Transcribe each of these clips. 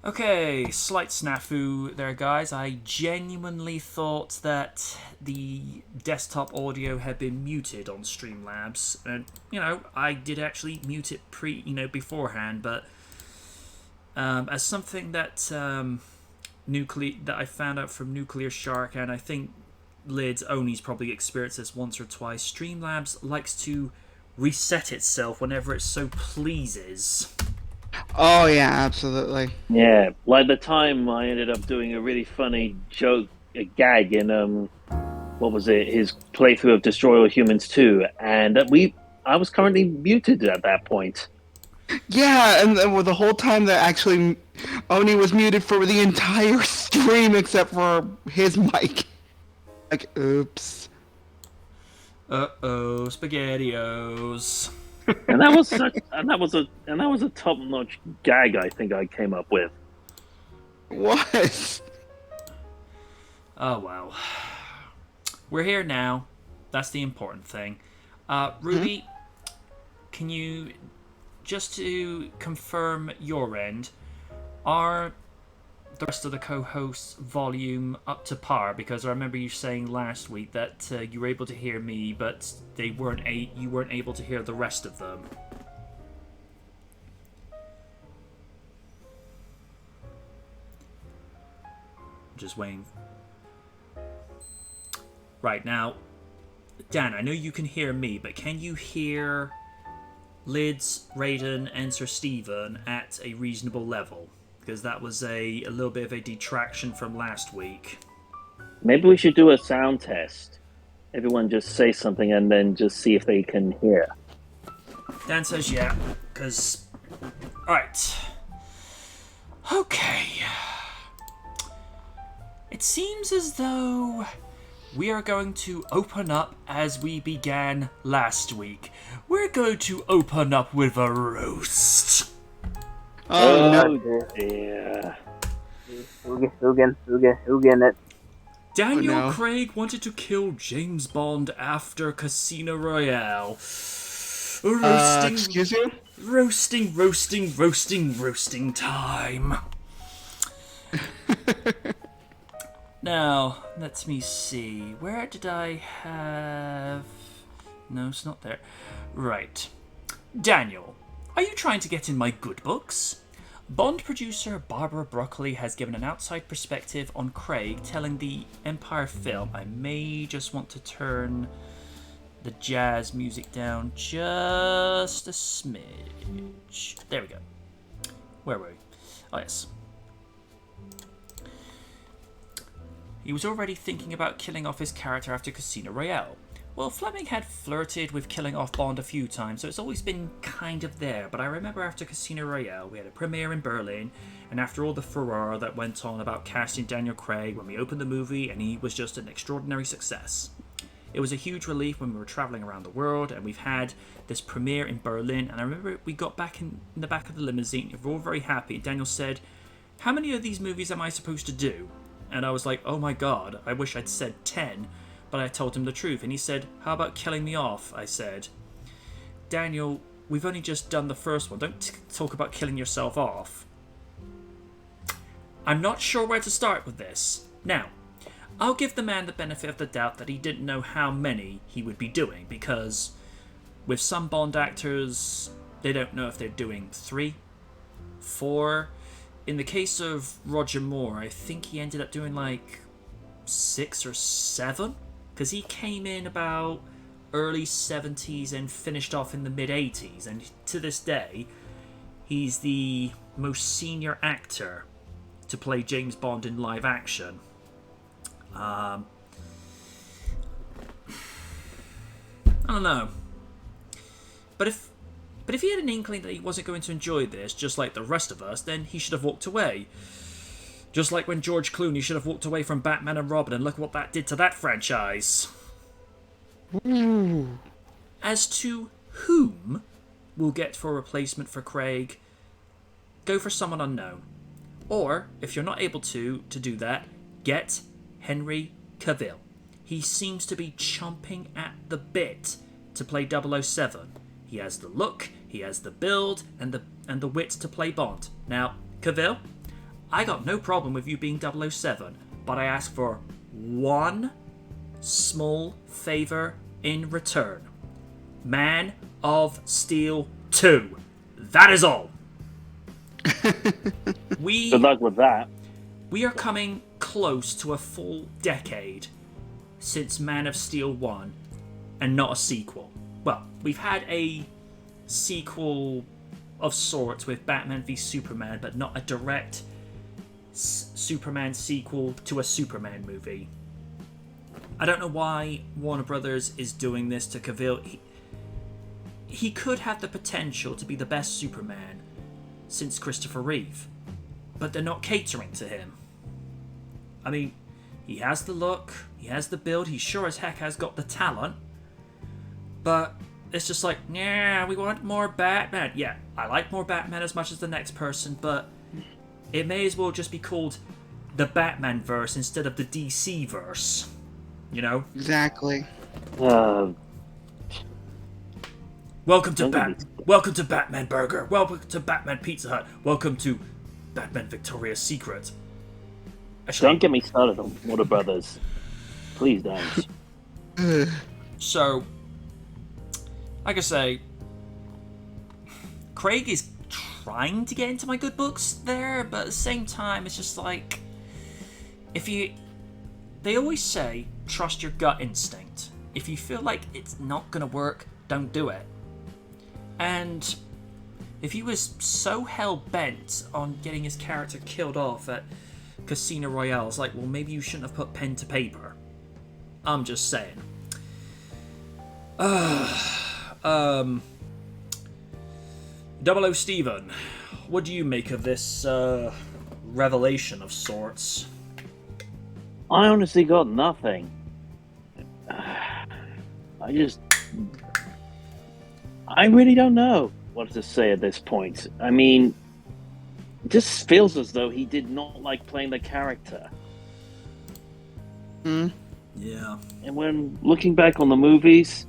Okay, slight snafu there, guys. I genuinely thought that the desktop audio had been muted on Streamlabs, and I did actually mute it beforehand. But as something that that I found out from Nuclear Shark, and I think Lid's Oni's probably experienced this once or twice, Streamlabs likes to reset itself whenever it so pleases. Oh yeah, absolutely. Yeah, like the time I ended up doing a really funny joke, a gag in what was it? His playthrough of Destroy All Humans 2, and I was currently muted at that point. Yeah, and then the whole time that actually Oni was muted for the entire stream except for his mic. Like, oops. Uh-oh, SpaghettiOs. And that was a top-notch gag I think I came up with. What? Oh, well. We're here now. That's the important thing. Ruby, can you, just to confirm your end, are the rest of the co-hosts' volume up to par? Because I remember you saying last week that you were able to hear me, but you weren't able to hear the rest of them. Just waiting. Right, now, Dan, I know you can hear me, but can you hear Lids, Raiden, and Sir Stephen at a reasonable level? Because that was a little bit of a detraction from last week. Maybe we should do a sound test. Everyone just say something and then just see if they can hear. Dan says yeah, because... Alright. Okay. It seems as though we are going to open up as we began last week. We're going to open up with a roast. Oh no. Yeah. Who getting it? Daniel Oh, no. Craig wanted to kill James Bond after Casino Royale. Excuse you? Roasting time. Now, let me see. Where did I have... No, it's not there. Right. Daniel, are you trying to get in my good books? Bond producer Barbara Broccoli has given an outside perspective on Craig telling the Empire film. I may just want to turn the jazz music down just a smidge. There we go. Where were we? Oh, yes. He was already thinking about killing off his character after Casino Royale. Well, Fleming had flirted with killing off Bond a few times, so it's always been kind of there. But I remember after Casino Royale, we had a premiere in Berlin, and after all the furore that went on about casting Daniel Craig when we opened the movie, and he was just an extraordinary success. It was a huge relief when we were travelling around the world, and we've had this premiere in Berlin, and I remember we got back in the back of the limousine, we were all very happy, and Daniel said, "How many of these movies am I supposed to do?" And I was like, oh my god, I wish I'd said 10, but I told him the truth. And he said, how about killing me off? I said, Daniel, we've only just done the first one. Don't talk about killing yourself off. I'm not sure where to start with this. Now, I'll give the man the benefit of the doubt that he didn't know how many he would be doing, because with some Bond actors, they don't know if they're doing 3, 4... In the case of Roger Moore, I think he ended up doing like 6 or 7, because he came in about early 70s and finished off in the mid 80s, and to this day, he's the most senior actor to play James Bond in live action. I don't know, but if he had an inkling that he wasn't going to enjoy this, just like the rest of us, then he should have walked away. Just like when George Clooney should have walked away from Batman and Robin, and look what that did to that franchise. Ooh. As to whom we'll get for a replacement for Craig, go for someone unknown. Or, if you're not able to do that, get Henry Cavill. He seems to be chomping at the bit to play 007. He has the look, he has the build, and the wit to play Bond. Now, Cavill, I got no problem with you being 007, but I ask for one small favor in return. Man of Steel 2. That is all. Good luck with that. We are coming close to a full decade since Man of Steel 1, and not a sequel. Well, we've had a sequel of sorts with Batman v Superman, but not a direct Superman sequel to a Superman movie. I don't know why Warner Brothers is doing this to Cavill. He could have the potential to be the best Superman since Christopher Reeve, but they're not catering to him. I mean, he has the look, he has the build, he sure as heck has got the talent, but it's just like, nah, we want more Batman. Yeah, I like more Batman as much as the next person, but it may as well just be called the Batman verse instead of the DC verse. You know? Exactly. Welcome to Batman Burger. Welcome to Batman Pizza Hut. Welcome to Batman Victoria's Secret. Actually, Don't get me started on Warner Brothers. Please don't. So, like I say, Craig is trying to get into my good books there, but at the same time, it's just like, they always say, trust your gut instinct. If you feel like it's not gonna work, don't do it. And if he was so hell-bent on getting his character killed off at Casino Royale, it's like, well, maybe you shouldn't have put pen to paper. I'm just saying. Double O Steven, what do you make of this revelation of sorts? I honestly got nothing. I really don't know what to say at this point. I mean, it just feels as though he did not like playing the character. Yeah. And when looking back on the movies,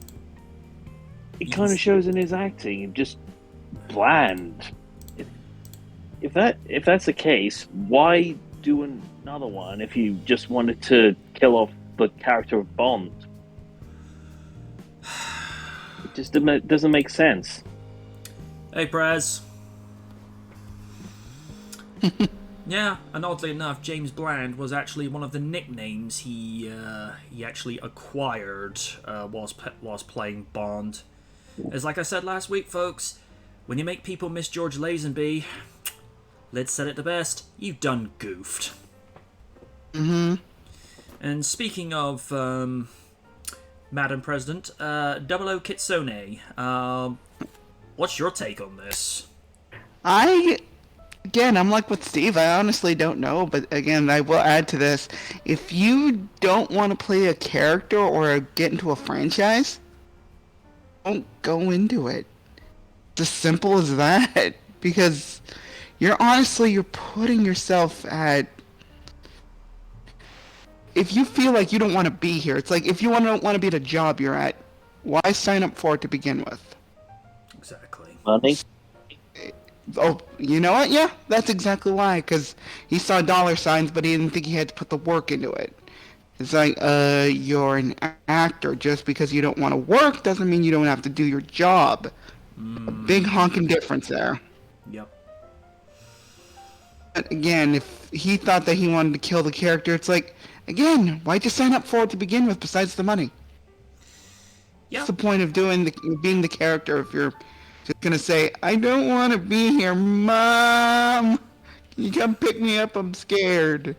it kind of shows in his acting, just bland. If that's the case, why do another one if you just wanted to kill off the character of Bond? It just doesn't make sense. Hey, Braz. Yeah, and oddly enough, James Bland was actually one of the nicknames he actually acquired whilst playing Bond. As like I said last week, folks, when you make people miss George Lazenby, Liz said it the best, you done goofed. Mm-hmm. And speaking of Madam President, Double O Kitsune, what's your take on this? Again, I'm like with Steve. I honestly don't know, but again, I will add to this. If you don't want to play a character or get into a franchise, don't go into it. It's as simple as that. Because you're putting yourself at... If you feel like you don't want to be here, it's like if you don't want to be at a job you're at, why sign up for it to begin with? Exactly. Money? Oh, you know what? Yeah, that's exactly why. Because he saw dollar signs, but he didn't think he had to put the work into it. It's like, you're an actor. Just because you don't want to work doesn't mean you don't have to do your job. Big honking difference there. Yep. But again, if he thought that he wanted to kill the character, it's like, again, why'd you sign up for it to begin with besides the money? Yeah. What's the point of being the character if you're just gonna say, I don't want to be here, Mom. Can you come pick me up? I'm scared.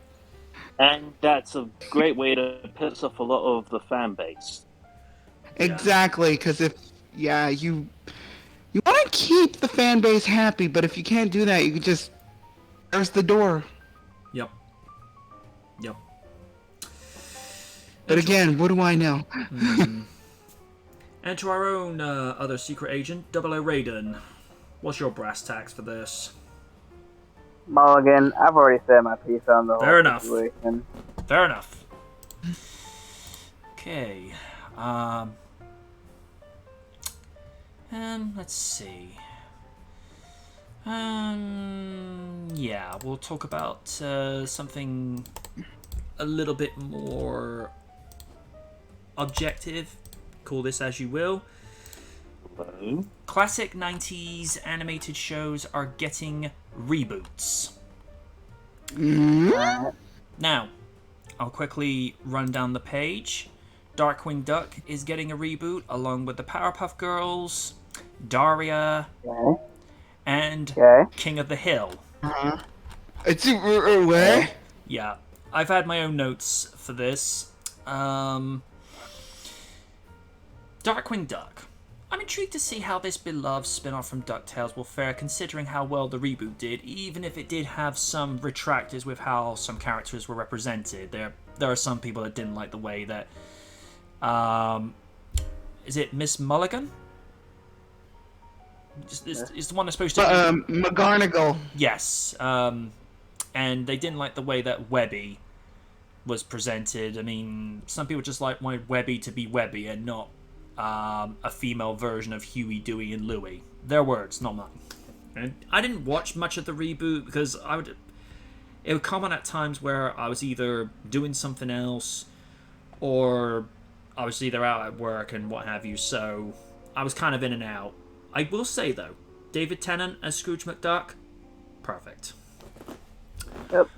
And that's a great way to piss off a lot of the fan base. Exactly, because you want to keep the fan base happy, but if you can't do that, you can just... There's the door. Yep. But again, what do I know? And to our own other secret agent, Double O Raiden, what's your brass tacks for this? Mulligan, I've already said my piece on the Fair whole enough. situation. Fair enough. Okay. Let's see. Yeah, we'll talk about something a little bit more objective. Call this as you will. Hello? Classic 90s animated shows are getting reboots. Now, I'll quickly run down the page. Darkwing Duck is getting a reboot along with the Powerpuff Girls, Daria, Okay. and Okay. King of the Hill. It's where? Yeah, I've had my own notes for this. Darkwing Duck. I'm intrigued to see how this beloved spin-off from DuckTales will fare, considering how well the reboot did, even if it did have some retractors with how some characters were represented. There are some people that didn't like the way that... is it Miss Mulligan? Is the one that's supposed to... McGonagall. Yes. And they didn't like the way that Webby was presented. I mean, some people just wanted Webby to be Webby and not a female version of Huey, Dewey, and Louie. Their words, not mine. And I didn't watch much of the reboot because it would come on at times where I was either doing something else or I was either out at work and what have you, so I was kind of in and out. I will say, though, David Tennant as Scrooge McDuck, perfect. Yep.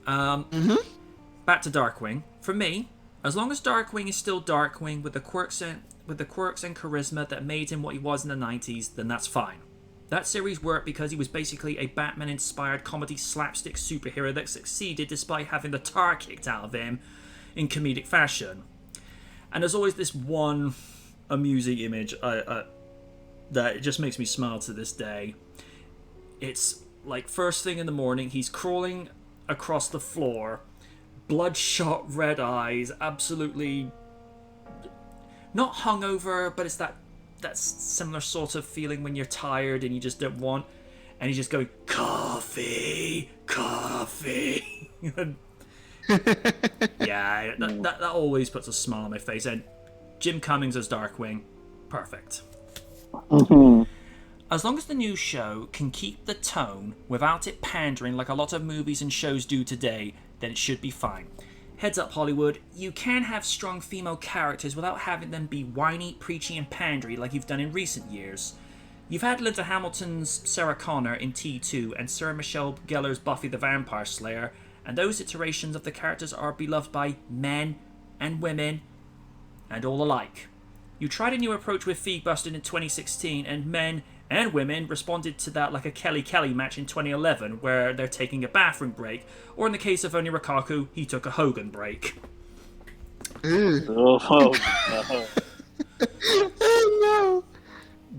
Back to Darkwing. For me, as long as Darkwing is still Darkwing with the quirks and charisma that made him what he was in the 90s, then that's fine. That series worked because he was basically a Batman-inspired comedy slapstick superhero that succeeded despite having the tar kicked out of him in comedic fashion. And there's always this one amusing image that it just makes me smile to this day. It's like first thing in the morning, he's crawling across the floor, bloodshot red eyes, absolutely not hungover, but it's that similar sort of feeling when you're tired and you just don't want, and he's just going, coffee. Yeah, that always puts a smile on my face. And Jim Cummings as Darkwing, perfect. As long as the new show can keep the tone without it pandering like a lot of movies and shows do today, then it should be fine. Heads up, Hollywood, you can have strong female characters without having them be whiny, preachy, and pandery like you've done in recent years. You've had Linda Hamilton's Sarah Connor in T2 and Sarah Michelle Gellar's Buffy the Vampire Slayer, and those iterations of the characters are beloved by men and women and all alike. You tried a new approach with Feedbusted in 2016, and men and women responded to that like a Kelly Kelly match in 2011, where they're taking a bathroom break, or in the case of Oni Rikaku, he took a Hogan break. Oh, Oh no.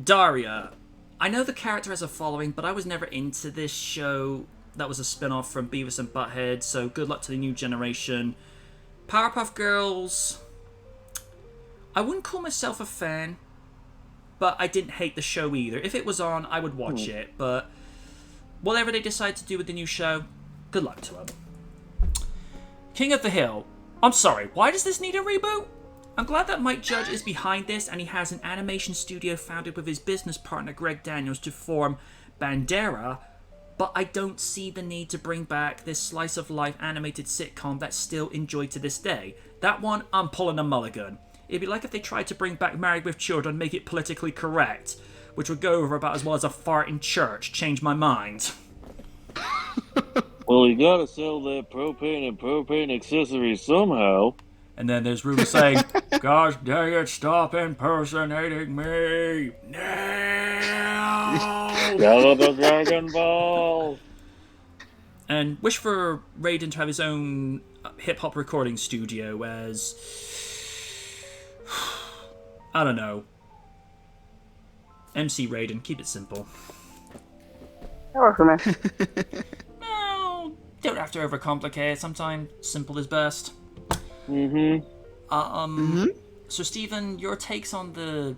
Daria. I know the character has a following, but I was never into this show. That was a spin-off from Beavis and Butthead, so good luck to the new generation. Powerpuff Girls. I wouldn't call myself a fan, but I didn't hate the show either. If it was on, I would watch it, but whatever they decide to do with the new show, good luck to them. King of the Hill. I'm sorry, why does this need a reboot? I'm glad that Mike Judge is behind this and he has an animation studio founded with his business partner Greg Daniels to form Bandera, but I don't see the need to bring back this slice-of-life animated sitcom that's still enjoyed to this day. That one, I'm pulling a mulligan. It'd be like if they tried to bring back Married with Children and make it politically correct, which would go over about as well as a fart in church. Change my mind. well, you gotta sell that propane and propane accessories somehow. And then there's rumors saying, gosh dang it, stop impersonating me. No! Gather the Dragon Ball! And wish for Raiden to have his own hip-hop recording studio as... I don't know. MC Raiden, keep it simple. That works for me. No, don't have to overcomplicate it. Sometimes simple is best. So Stephen, your takes on the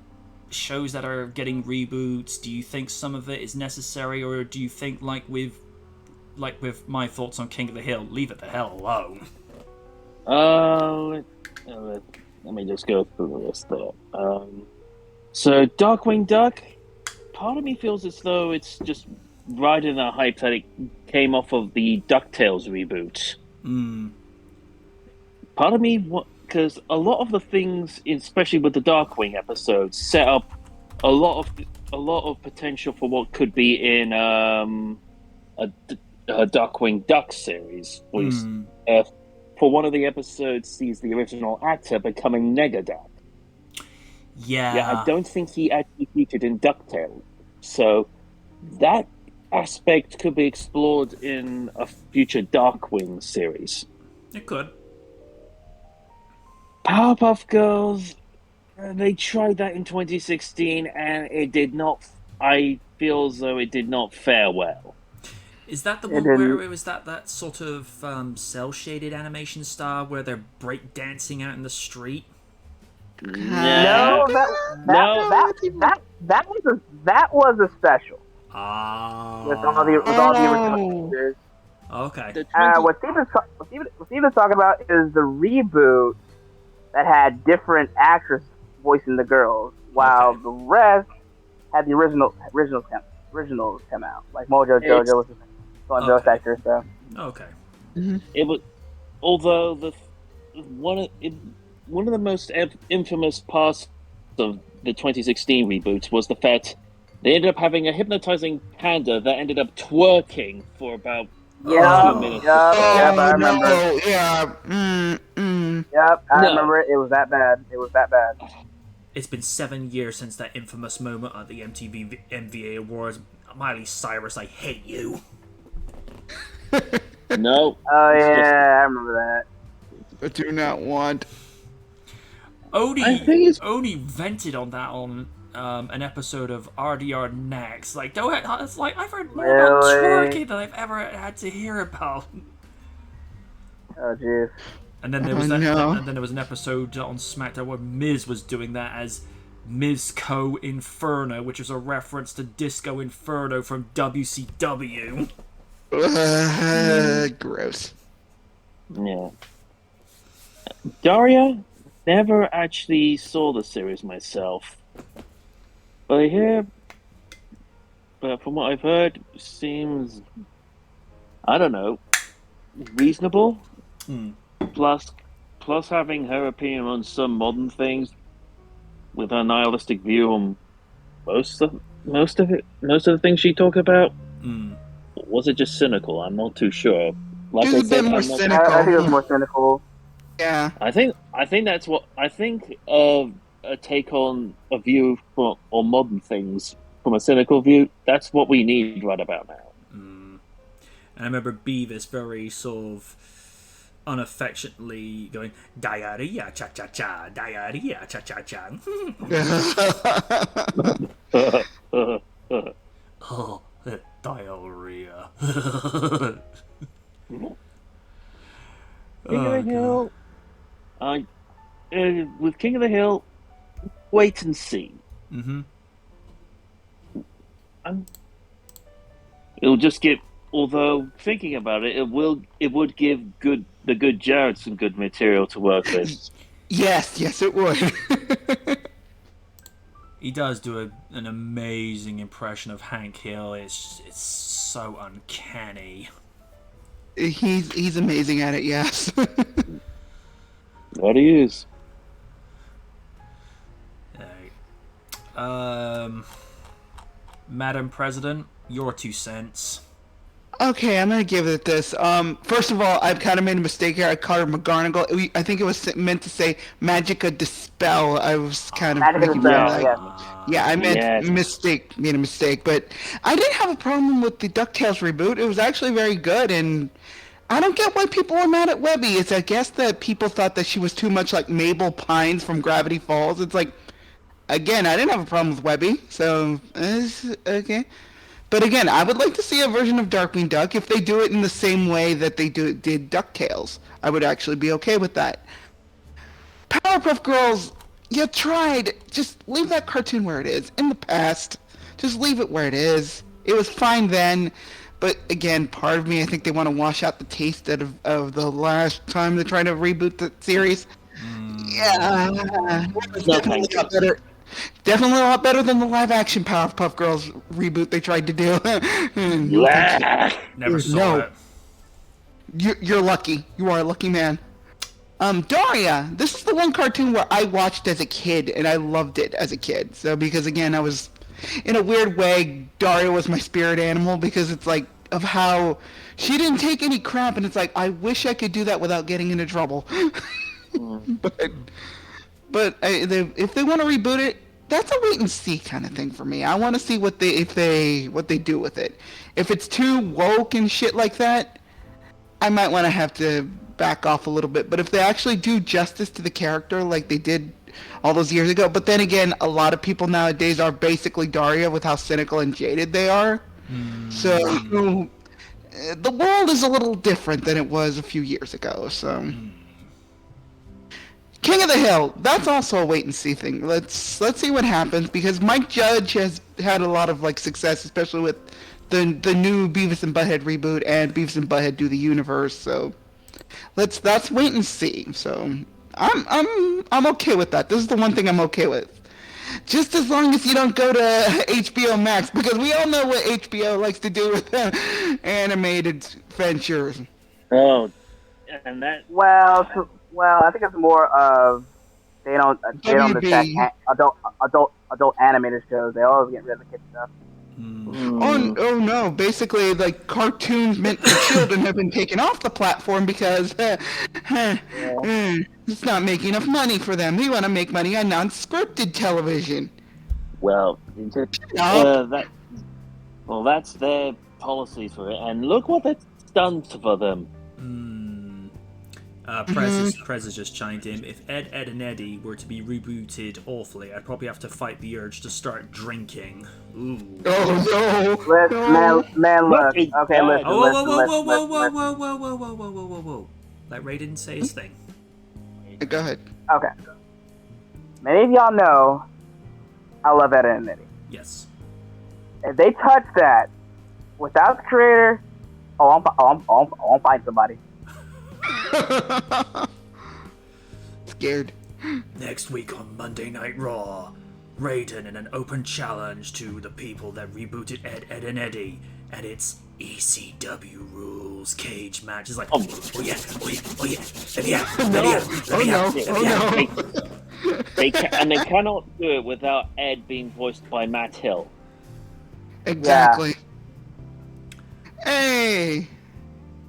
shows that are getting reboots, do you think some of it is necessary, or do you think like with my thoughts on King of the Hill, leave it the hell alone? Let me just go through the list there. So Darkwing Duck, part of me feels as though it's just riding the hype that it came off of the DuckTales reboot. Part of me, because a lot of the things, especially with the Darkwing episodes, set up a lot of potential for what could be in a Darkwing Duck series. For one of the episodes, sees the original actor becoming Negaduck. Yeah, I don't think he actually featured in DuckTales. So that aspect could be explored in a future Darkwing series. It could. Powerpuff Girls, they tried that in 2016 and it did not. I feel as though it did not fare well. Is that the one where it was that sort of cel-shaded animation style where they're breakdancing out in the street? No, that was a special. With all the original features. Okay. What Steven's talking about is the reboot that had different actors voicing the girls, while the rest had the originals come out. Like Mojo Jojo was on voice actor, so. Okay. It was, although one of the most infamous parts of the 2016 reboots was the fact they ended up having a hypnotizing panda that ended up twerking for about 2 minutes. I remember. I remember it. It was that bad. It's been 7 years since that infamous moment at the MTV MVA Awards. Miley Cyrus, I hate you. No. Oh yeah, I remember that. I do not want. Oni vented on that on an episode of RDR Next. Like, it's like I've heard more about twerking than I've ever had to hear about. Oh jeez. And then there was and then there was an episode on SmackDown where Miz was doing that as Mizco Inferno, which was a reference to Disco Inferno from WCW. Gross. Yeah. Daria, never actually saw the series myself. But from what I've heard, seems, I don't know, reasonable. Plus having her opinion on some modern things, with her nihilistic view on most of the things she talked about. Was it just cynical? I'm not too sure. Like Just a bit more cynical. I think it was more cynical. Yeah. I think that's what I think. A take on a view on modern things from a cynical view. That's what we need right about now. And I remember Beavis very sort of unaffectionately going diarrhea cha cha cha, diarrhea cha cha cha. Oh, diarrhea. King of the Hill. With King of the Hill, wait and see. It'll just give. Although thinking about it, it would give the good Jared some good material to work with. Yes, it would. He does do an amazing impression of Hank Hill. It's so uncanny. He's amazing at it. Yes. What he is. Madam President, your 2 cents. Okay, I'm gonna give it this. First of all, I've kind of made a mistake here. I called her McGonagall. I think it was meant to say Magica Dispel. I was kind of making yeah, I made a mistake. But I didn't have a problem with the DuckTales reboot. It was actually very good, and I don't get why people were mad at Webby. It's I guess that people thought that she was too much like Mabel Pines from Gravity Falls. It's like, again, I didn't have a problem with Webby, so it's okay. But again, I would like to see a version of Darkwing Duck. If they do it in the same way that they did DuckTales, I would actually be okay with that. Powerpuff Girls, you tried. Just leave that cartoon where it is. In the past, just leave it where it is. It was fine then. But again, part of me, I think they want to wash out the taste of the last time they tried to reboot the series. Yeah. It definitely got better. Definitely a lot better than the live-action Powerpuff Girls reboot they tried to do. Never saw No. it. You're lucky. You are a lucky man. Daria. This is the one cartoon where I watched as a kid, and I loved it as a kid. So because again, I was, in a weird way, Daria was my spirit animal because it's like of how she didn't take any crap, and it's like I wish I could do that without getting into trouble. But if they want to reboot it, that's a wait and see kind of thing for me. I want to see what they do with it. If it's too woke and shit like that, I might want to have to back off a little bit. But if they actually do justice to the character like they did all those years ago, but then again, a lot of people nowadays are basically Daria with how cynical and jaded they are. So the world is a little different than it was a few years ago. So King of the Hill, that's also a wait and see thing. Let's see what happens because Mike Judge has had a lot of like success, especially with the new Beavis and Butthead reboot and Beavis and Butthead Do the Universe. So that's wait and see. So I'm okay with that. This is the one thing I'm okay with. Just as long as you don't go to HBO Max, because we all know what HBO likes to do with animated ventures. Oh, and that. Well, I think it's more of they don't attack adult animated shows. They always get rid of the kid stuff. Oh no! Basically, like cartoons meant for children have been taken off the platform because it's not making enough money for them. They want to make money on non-scripted television. Well, that's their policies for it, and look what that's done for them. Prez has just chimed in. If Ed, Ed, and Eddie were to be rebooted awfully, I'd probably have to fight the urge to start drinking. Ooh. Oh no! Man, look. Okay, listen. Whoa. Like Ray didn't say his thing. Go ahead. Okay. Many of y'all know I love Ed, and Eddie. Yes. If they touch that without the creator, I'm fighting somebody. Scared. Next week on Monday Night Raw, Raiden in an open challenge to the people that rebooted Ed, Ed, and Eddie, and it's ECW rules cage match. It's like, oh yeah, They cannot do it without Ed being voiced by Matt Hill. Exactly. Yeah. Hey,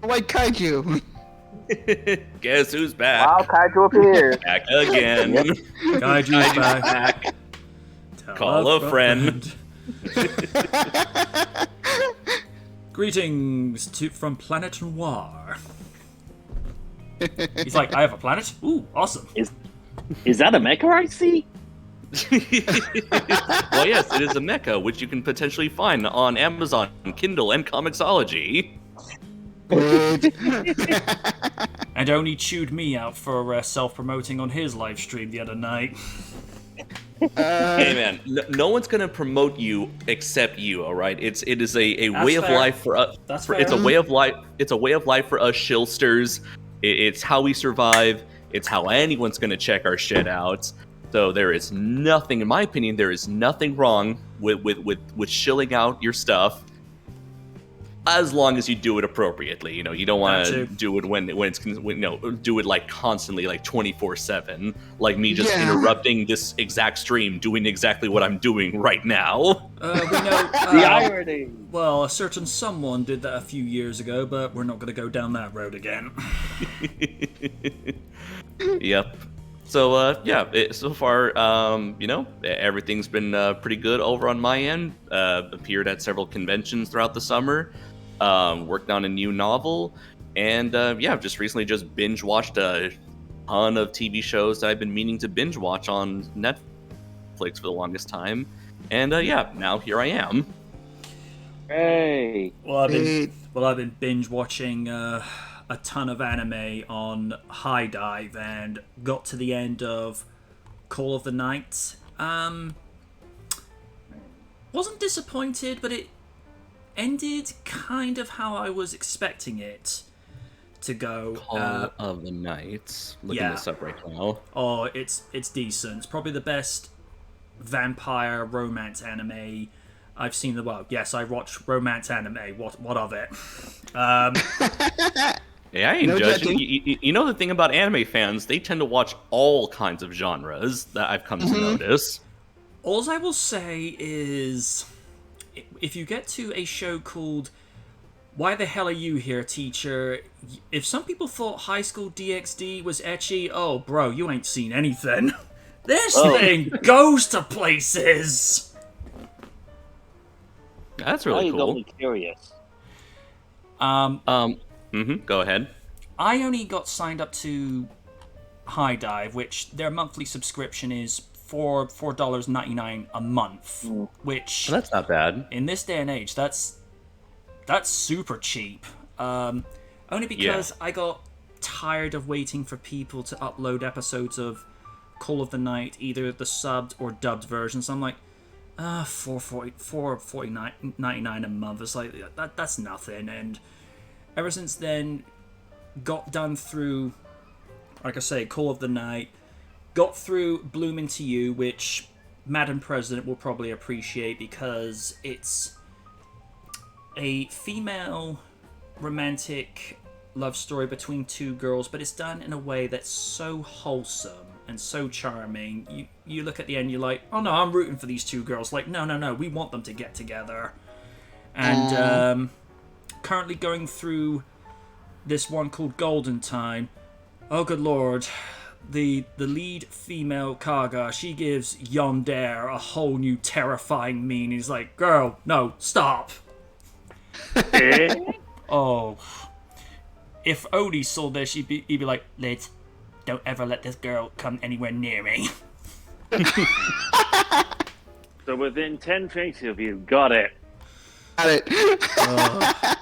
White Kaiju. Guess who's back? Wow, Kaiju appears. Back again. Kaiju's back. Call a friend. Greetings from Planet Noir. He's like, I have a planet? Ooh, awesome. Is that a mecha I see? Well, yes, it is a mecha, which you can potentially find on Amazon, Kindle, and Comixology. And only chewed me out for self-promoting on his live stream the other night. Hey man, no one's gonna promote you except you. All right, it is a way of life for us. It's a way of life. It's a way of life for us shillsters. It's how we survive. It's how anyone's gonna check our shit out. So there is nothing, in my opinion, there is nothing wrong with shilling out your stuff. As long as you do it appropriately, you know, you don't want to do it when it's, do it like constantly, like 24/7, like me just interrupting this exact stream, doing exactly what I'm doing right now. We know the irony. Well, a certain someone did that a few years ago, but we're not going to go down that road again. Yep. So so far, everything's been pretty good over on my end. Appeared at several conventions throughout the summer. Worked on a new novel, and I've just recently binge watched a ton of TV shows that I've been meaning to binge watch on Netflix for the longest time, and now here I am. Hey. Well, I've been binge watching a ton of anime on High Dive, and got to the end of Call of the Night. Wasn't disappointed, but it ended kind of how I was expecting it to go. Call of the Night. Looking this up right now. Oh, it's decent. It's probably the best vampire romance anime. I've seen the yes, I watch romance anime. What of it? Yeah, I ain't judging. You know the thing about anime fans, they tend to watch all kinds of genres that I've come to notice. All I will say is, if you get to a show called Why the Hell Are You Here, Teacher? If some people thought High School DxD was ecchi, oh, bro, you ain't seen anything. This thing goes to places. That's really cool. Got me curious. Go ahead. I only got signed up to High Dive, which their monthly subscription is $4.99 a month, which that's not bad. In this day and age, that's super cheap. Only because I got tired of waiting for people to upload episodes of Call of the Night, either the subbed or dubbed version. So I'm like, $4.99 a month. It's like that's nothing. And ever since then, got done through, like I say, Call of the Night. Got through Bloom Into You, which Madam President will probably appreciate because it's a female romantic love story between two girls, but it's done in a way that's so wholesome and so charming. You look at the end, you're like, oh no, I'm rooting for these two girls. Like, no, we want them to get together. And currently going through this one called Golden Time. Oh good lord. The lead female Kaga, she gives Yandere a whole new terrifying meaning. He's like, girl, no, stop. Oh. If Odie saw this, he'd be like, Liz, don't ever let this girl come anywhere near me. So within 10 feet of you, got it. Got it.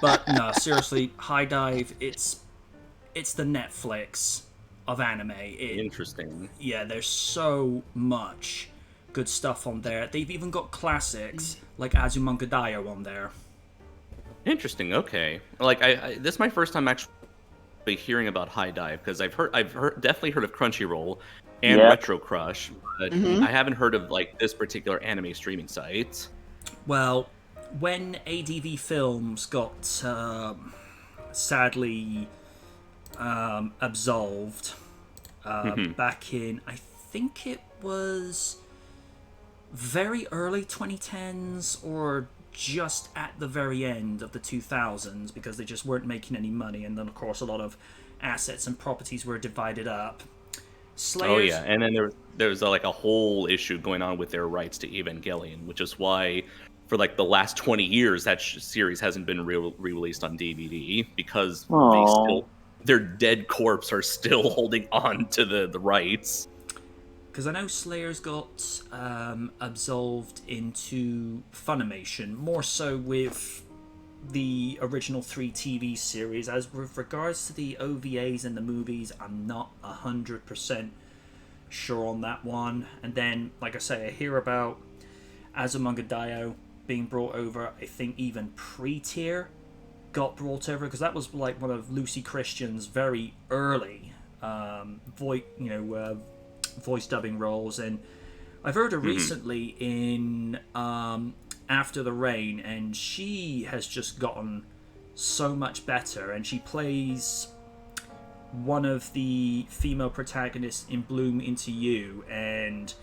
But no, seriously, High Dive, it's the Netflix of anime. Interesting. Yeah, there's so much good stuff on there. They've even got classics like Azumanga Daioh on there. Interesting. Okay. Like this is my first time actually hearing about High Dive because I've definitely heard of Crunchyroll and Retro Crush, but I haven't heard of like this particular anime streaming site. Well, when ADV Films got sadly absolved back in, I think it was very early 2010s or just at the very end of the 2000s, because they just weren't making any money, and then of course a lot of assets and properties were divided up. Slayers... Oh yeah, and then there was like a whole issue going on with their rights to Evangelion, which is why for like the last 20 years that series hasn't been re-released on DVD because their dead corpse are still holding on to the rights. Because I know Slayers got absolved into Funimation, more so with the original 3 TV series. As with regards to the OVAs and the movies, I'm not 100% sure on that one. And then, like I say, I hear about Azumanga Daioh being brought over. I think even pre-tier got brought over, because that was like one of Lucy Christian's very early voice dubbing roles, and I've heard her recently in After the Rain, and she has just gotten so much better, and she plays one of the female protagonists in Bloom Into You, and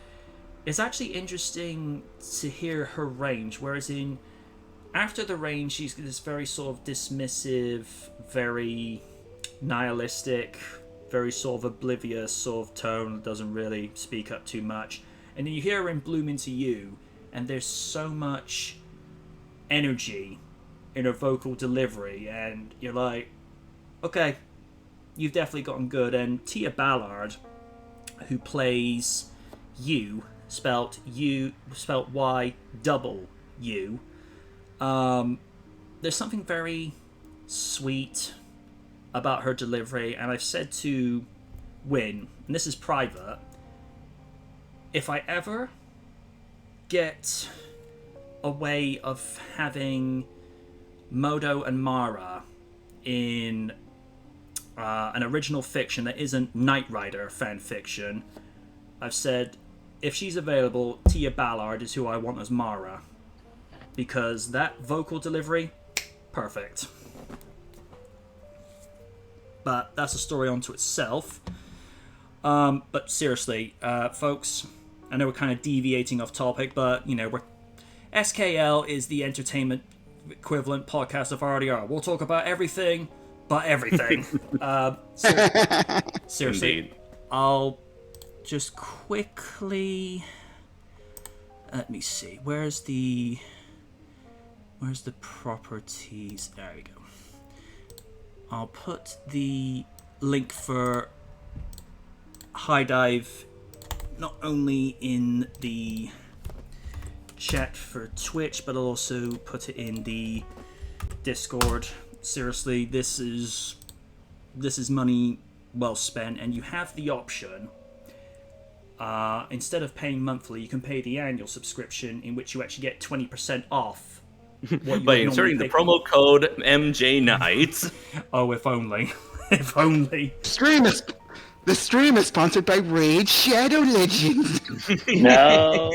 it's actually interesting to hear her range, whereas in After the Rain she's this very sort of dismissive, very nihilistic, very sort of oblivious sort of tone, doesn't really speak up too much. And then you hear her in Bloom Into You, and there's so much energy in her vocal delivery, and you're like, okay, you've definitely gotten good. And Tia Ballard, who plays You, spelt Y-double-U, there's something very sweet about her delivery, and I've said to Win, and this is private, if I ever get a way of having Modo and Mara in an original fiction that isn't Knight Rider fan fiction, I've said if she's available, Tia Ballard is who I want as Mara. Because that vocal delivery, perfect. But that's a story unto itself. But seriously, folks, I know we're kind of deviating off topic, but, SKL is the entertainment equivalent podcast of RDR. We'll talk about everything, but everything. Seriously, Indeed. I'll just quickly... Let me see. Where's the properties? There we go. I'll put the link for High Dive not only in the chat for Twitch, but I'll also put it in the Discord. Seriously, this is money well spent, and you have the option. Instead of paying monthly, you can pay the annual subscription, in which you actually get 20% off. By inserting the promo code MJNight. Oh, if only. If only. The stream is sponsored by Raid Shadow Legends. No.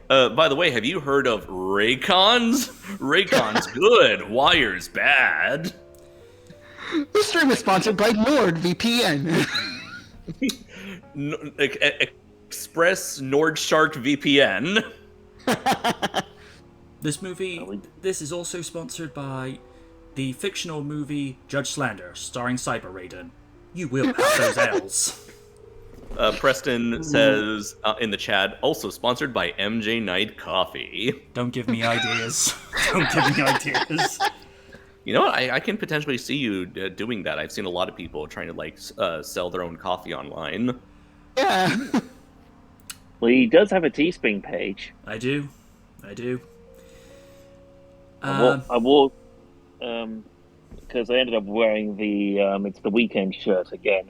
By the way, have you heard of Raycons? Raycons good, Wire's bad. The stream is sponsored by NordVPN. Express Nordshark VPN. This is also sponsored by the fictional movie Judge Slander, starring Cyber Raiden. You will have those L's. Preston says in the chat, also sponsored by MJ Knight Coffee. Don't give me ideas. Don't give me ideas. You know what? I can potentially see you doing that. I've seen a lot of people trying to sell their own coffee online. Yeah. Well, he does have a Teespring page. I do. I wore, because I ended up wearing the it's the weekend shirt again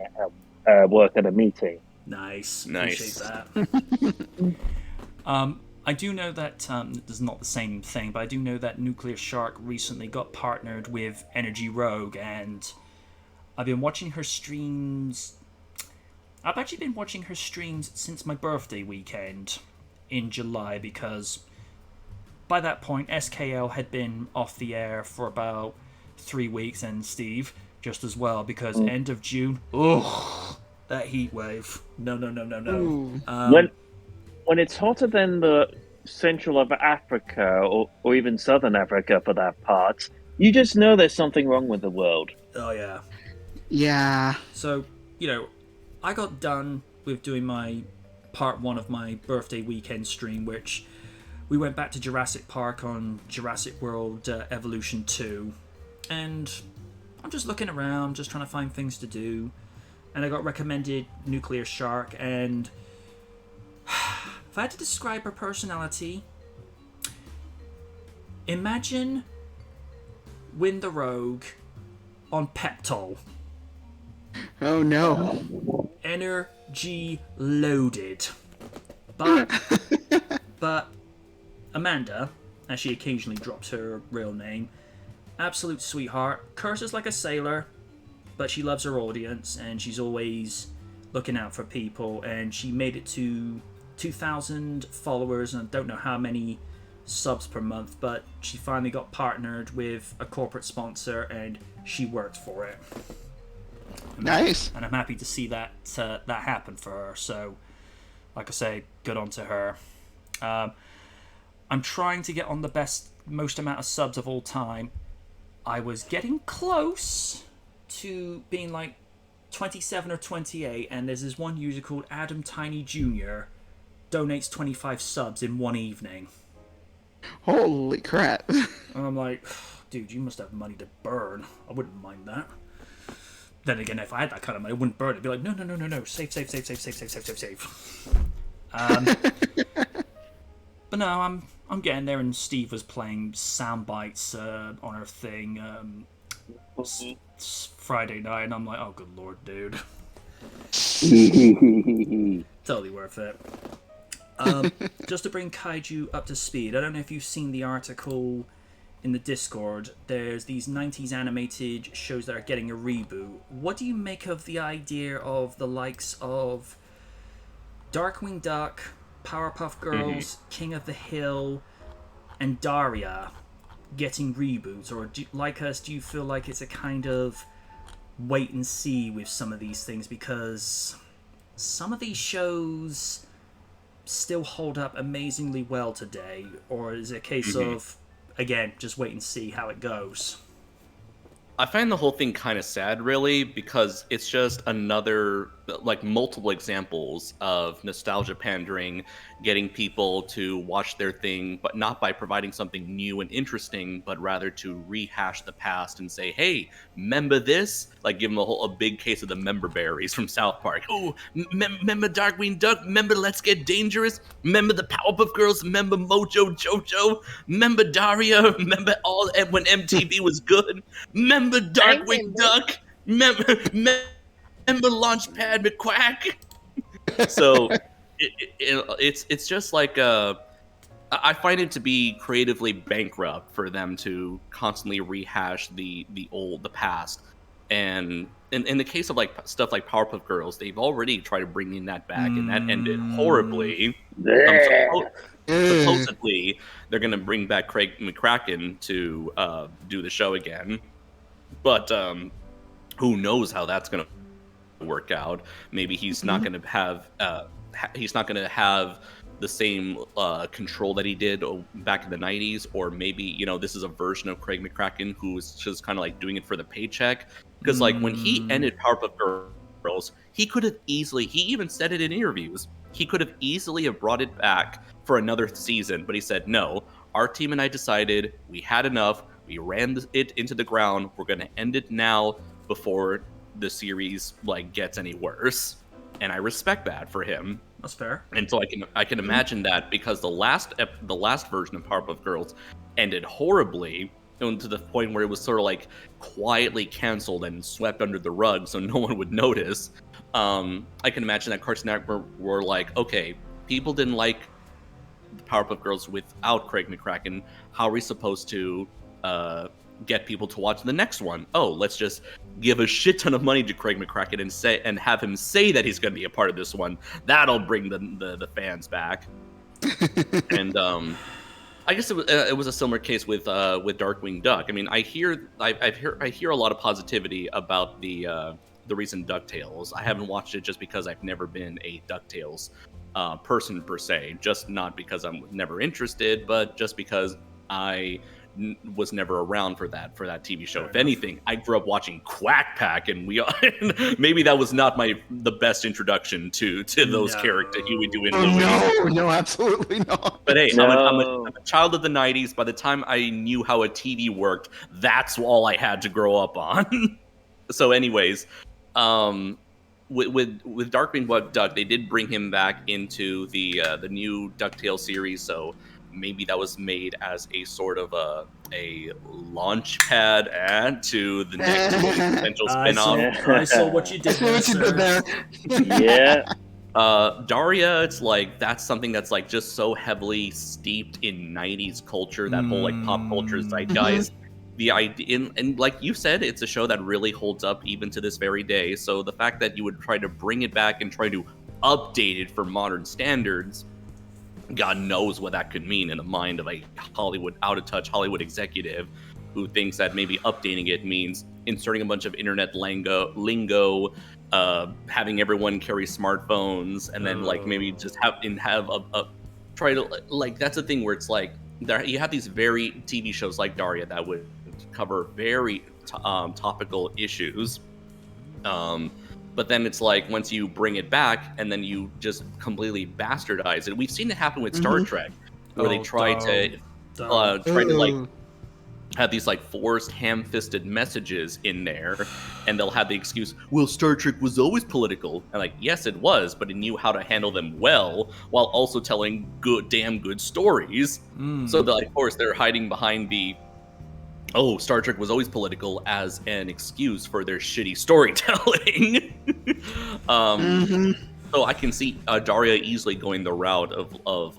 at work at a meeting. Nice. Appreciate that. I do know that this is not the same thing, but I do know that Nuclear Shark recently got partnered with Energy Rogue, and I've been watching her streams. I've actually been watching her streams since my birthday weekend in July, because by that point SKL had been off the air for about 3 weeks, and Steve just as well, because end of June, that heat wave. No. When it's hotter than the central of Africa, or even southern Africa for that part, you just know there's something wrong with the world. Oh yeah. Yeah. So, I got done with doing my part 1 of my birthday weekend stream, which we went back to Jurassic Park on Jurassic World Evolution 2, and I'm just looking around, just trying to find things to do, and I got recommended Nuclear Shark, and if I had to describe her personality, imagine Win the Rogue on Peptol. Oh no. Energy loaded. But Amanda, as she occasionally drops her real name, absolute sweetheart, curses like a sailor, but she loves her audience, and she's always looking out for people, and she made it to 2,000 followers, and I don't know how many subs per month, but she finally got partnered with a corporate sponsor, and she worked for it. Nice. And I'm happy to see that happen for her. So, like I say, good on to her. I'm trying to get on the most amount of subs of all time. I was getting close to being like 27 or 28, and there's this one user called Adam Tiny Jr. donates 25 subs in one evening. Holy crap. And I'm like, dude, you must have money to burn. I wouldn't mind that. Then again, if I had that kind of money, I wouldn't burn it. I'd be like, no, save. But no, I'm getting there, and Steve was playing sound bites on her thing Friday night, and I'm like, oh, good lord, dude. Totally worth it. Just to bring Kaiju up to speed, I don't know if you've seen the article in the Discord. There's these 90s animated shows that are getting a reboot. What do you make of the idea of the likes of Darkwing Duck, Powerpuff Girls, King of the Hill, and Daria getting reboots, or like us, do you feel like it's a kind of wait and see with some of these things, because some of these shows still hold up amazingly well today, or is it a case of, again, just wait and see how it goes? I find the whole thing kind of sad, really, because it's just another, like, multiple examples of nostalgia pandering, getting people to watch their thing, but not by providing something new and interesting, but rather to rehash the past and say, hey, remember this? Like, give them a big case of the member berries from South Park. Oh, remember Darkwing Duck? Remember Let's Get Dangerous? Remember the Powerpuff Girls? Remember Mojo Jojo? Remember Daria? Remember all when MTV was good? Remember Darkwing Duck? Remember Launchpad McQuack? So it's just like I find it to be creatively bankrupt for them to constantly rehash the past. And in the case of like stuff like Powerpuff Girls, they've already tried to bring in that back, and that ended horribly. Supposedly, they're going to bring back Craig McCracken to do the show again, but who knows how that's going to work out? Maybe he's not going to have the same control that he did back in the 90s, or maybe this is a version of Craig McCracken who's just kind of like doing it for the paycheck. Because like when he ended Powerpuff Girls, he could have easily, he even said it in interviews, he could have easily have brought it back for another season, but he said, no, our team and I decided we had enough, we ran it into the ground, we're going to end it now before the series like gets any worse. And I respect that for him. That's fair. And so I can imagine that, because the last version of Powerpuff Girls ended horribly, to the point where it was sort of like quietly canceled and swept under the rug so no one would notice. I can imagine that Cartoon Network were like, okay, people didn't like the Powerpuff Girls without Craig McCracken. How are we supposed to get people to watch the next one? Oh, let's just give a shit ton of money to Craig McCracken and have him say that he's going to be a part of this one. That'll bring the fans back. And I guess it was a similar case with Darkwing Duck. I mean, I hear a lot of positivity about the recent DuckTales. I haven't watched it just because I've never been a DuckTales person per se. Just not because I'm never interested, but just because I was never around for that TV show. If anything, I grew up watching Quack Pack, and maybe that was not the best introduction to those characters, Huey, Dewey, and Louie. No, absolutely not. But hey, I'm a child of the 90s. By the time I knew how a TV worked, that's all I had to grow up on. So anyways, with Darkwing Duck, they did bring him back into the new DuckTales series, so maybe that was made as a sort of a launch pad ad to the next potential spinoff. I saw what you did there. Yeah. Daria, it's like that's something that's like just so heavily steeped in 90s culture, that whole like pop culture zeitgeist. The idea, and like you said, it's a show that really holds up even to this very day. So the fact that you would try to bring it back and try to update it for modern standards, God knows what that could mean in the mind of a out-of-touch Hollywood executive who thinks that maybe updating it means inserting a bunch of internet lingo, having everyone carry smartphones, and then like maybe just have a try to like, that's a thing where it's like you have these very TV shows like Daria that would cover very topical issues. But then it's like once you bring it back and then you just completely bastardize it. We've seen it happen with Star Trek, where they try to like have these like forced ham-fisted messages in there, and they'll have the excuse, well, Star Trek was always political. And like, yes, it was, but it knew how to handle them well while also telling damn good stories. So that, of course, they're hiding behind the Star Trek was always political as an excuse for their shitty storytelling. So I can see Daria easily going the route of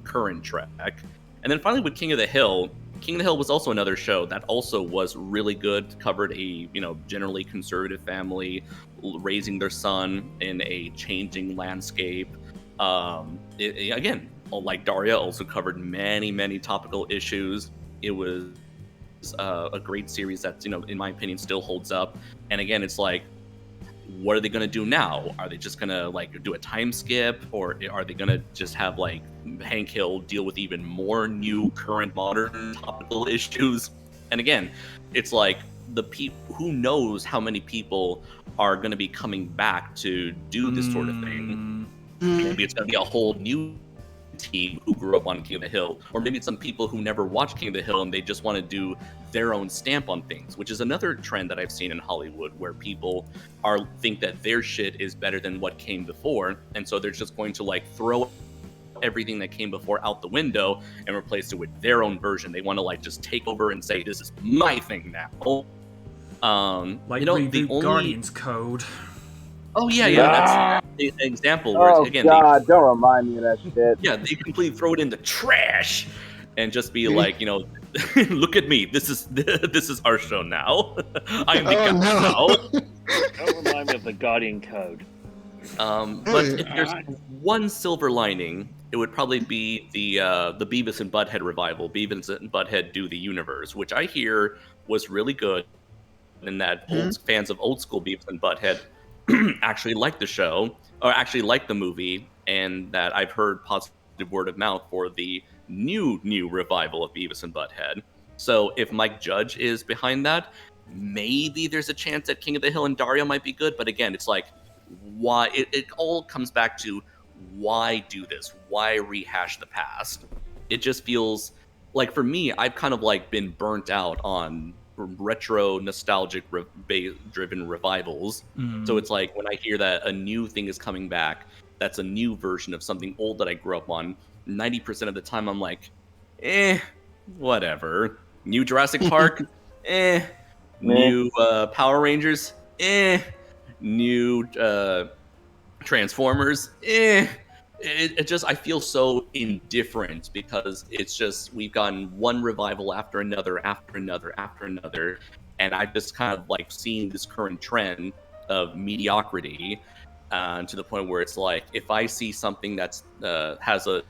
current Trek. And then finally with King of the Hill, King of the Hill was also another show that also was really good. Covered a generally conservative family raising their son in a changing landscape. Again, like Daria, also covered many topical issues. It was a great series that in my opinion still holds up. And again, it's like, what are they going to do now? Are they just going to like do a time skip, or are they going to just have like Hank Hill deal with even more new current modern topical issues? And again, it's like who knows how many people are going to be coming back to do this sort of thing. Maybe it's going to be a whole new team who grew up on King of the Hill, or maybe it's some people who never watched King of the Hill and they just want to do their own stamp on things, which is another trend that I've seen in Hollywood, where people think that their shit is better than what came before, and so they're just going to like throw everything that came before out the window and replace it with their own version. They want to like just take over and say, this is my thing now. Like the only Guardians Code. Oh yeah, that's an example where again, God, don't remind me of that shit. Yeah, they completely throw it in the trash and just be like, look at me. This is our show now. I'm the guy now. Don't remind me of the Guardian Code. But if there's one silver lining, it would probably be the Beavis and Butthead revival. Beavis and Butthead Do the Universe, which I hear was really good, and that fans of old school Beavis and Butthead actually liked the show, or actually liked the movie, and that I've heard positive word of mouth for the new revival of Beavis and Butthead. So if Mike Judge is behind that, maybe there's a chance that King of the Hill and Daria might be good. But again, it's like, why? It all comes back to, why do this? Why rehash the past? It just feels like, for me, I've kind of like been burnt out on retro nostalgic driven revivals. So it's like, when I hear that a new thing is coming back, that's a new version of something old that I grew up on, 90% of the time I'm like, whatever. New Jurassic Park, new Power Rangers, new Transformers, It just, I feel so indifferent, because it's just, we've gotten one revival after another, and I've just kind of like seen this current trend of mediocrity, to the point where it's like, if I see something that's has a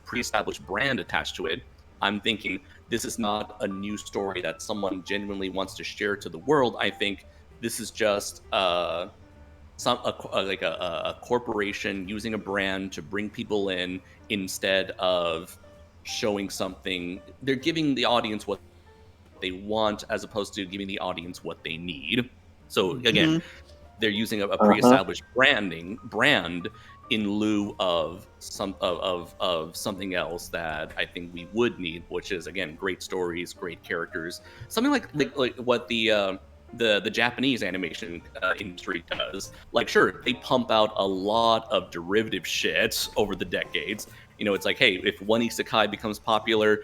pre-established brand attached to it, I'm thinking, this is not a new story that someone genuinely wants to share to the world. I think this is just a corporation using a brand to bring people in, instead of showing something. They're giving the audience what they want, as opposed to giving the audience what they need. So again, they're using a pre-established brand in lieu of something else that I think we would need, which is, again, great stories, great characters, something like what the Japanese animation industry does. Like, sure, they pump out a lot of derivative shit over the decades. It's like, hey, if one isekai becomes popular,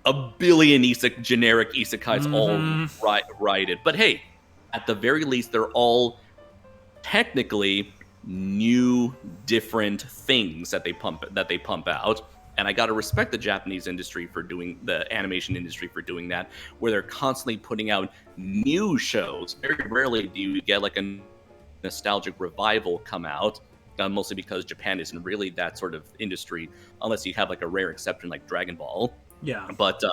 a billion generic isekais all ride it. But hey, at the very least, they're all technically new, different things that they pump out. And I gotta respect the Japanese industry for doing, the animation industry for doing that, where they're constantly putting out new shows. Very rarely do you get like a nostalgic revival come out, mostly because Japan isn't really that sort of industry, unless you have like a rare exception like Dragon Ball. Yeah. But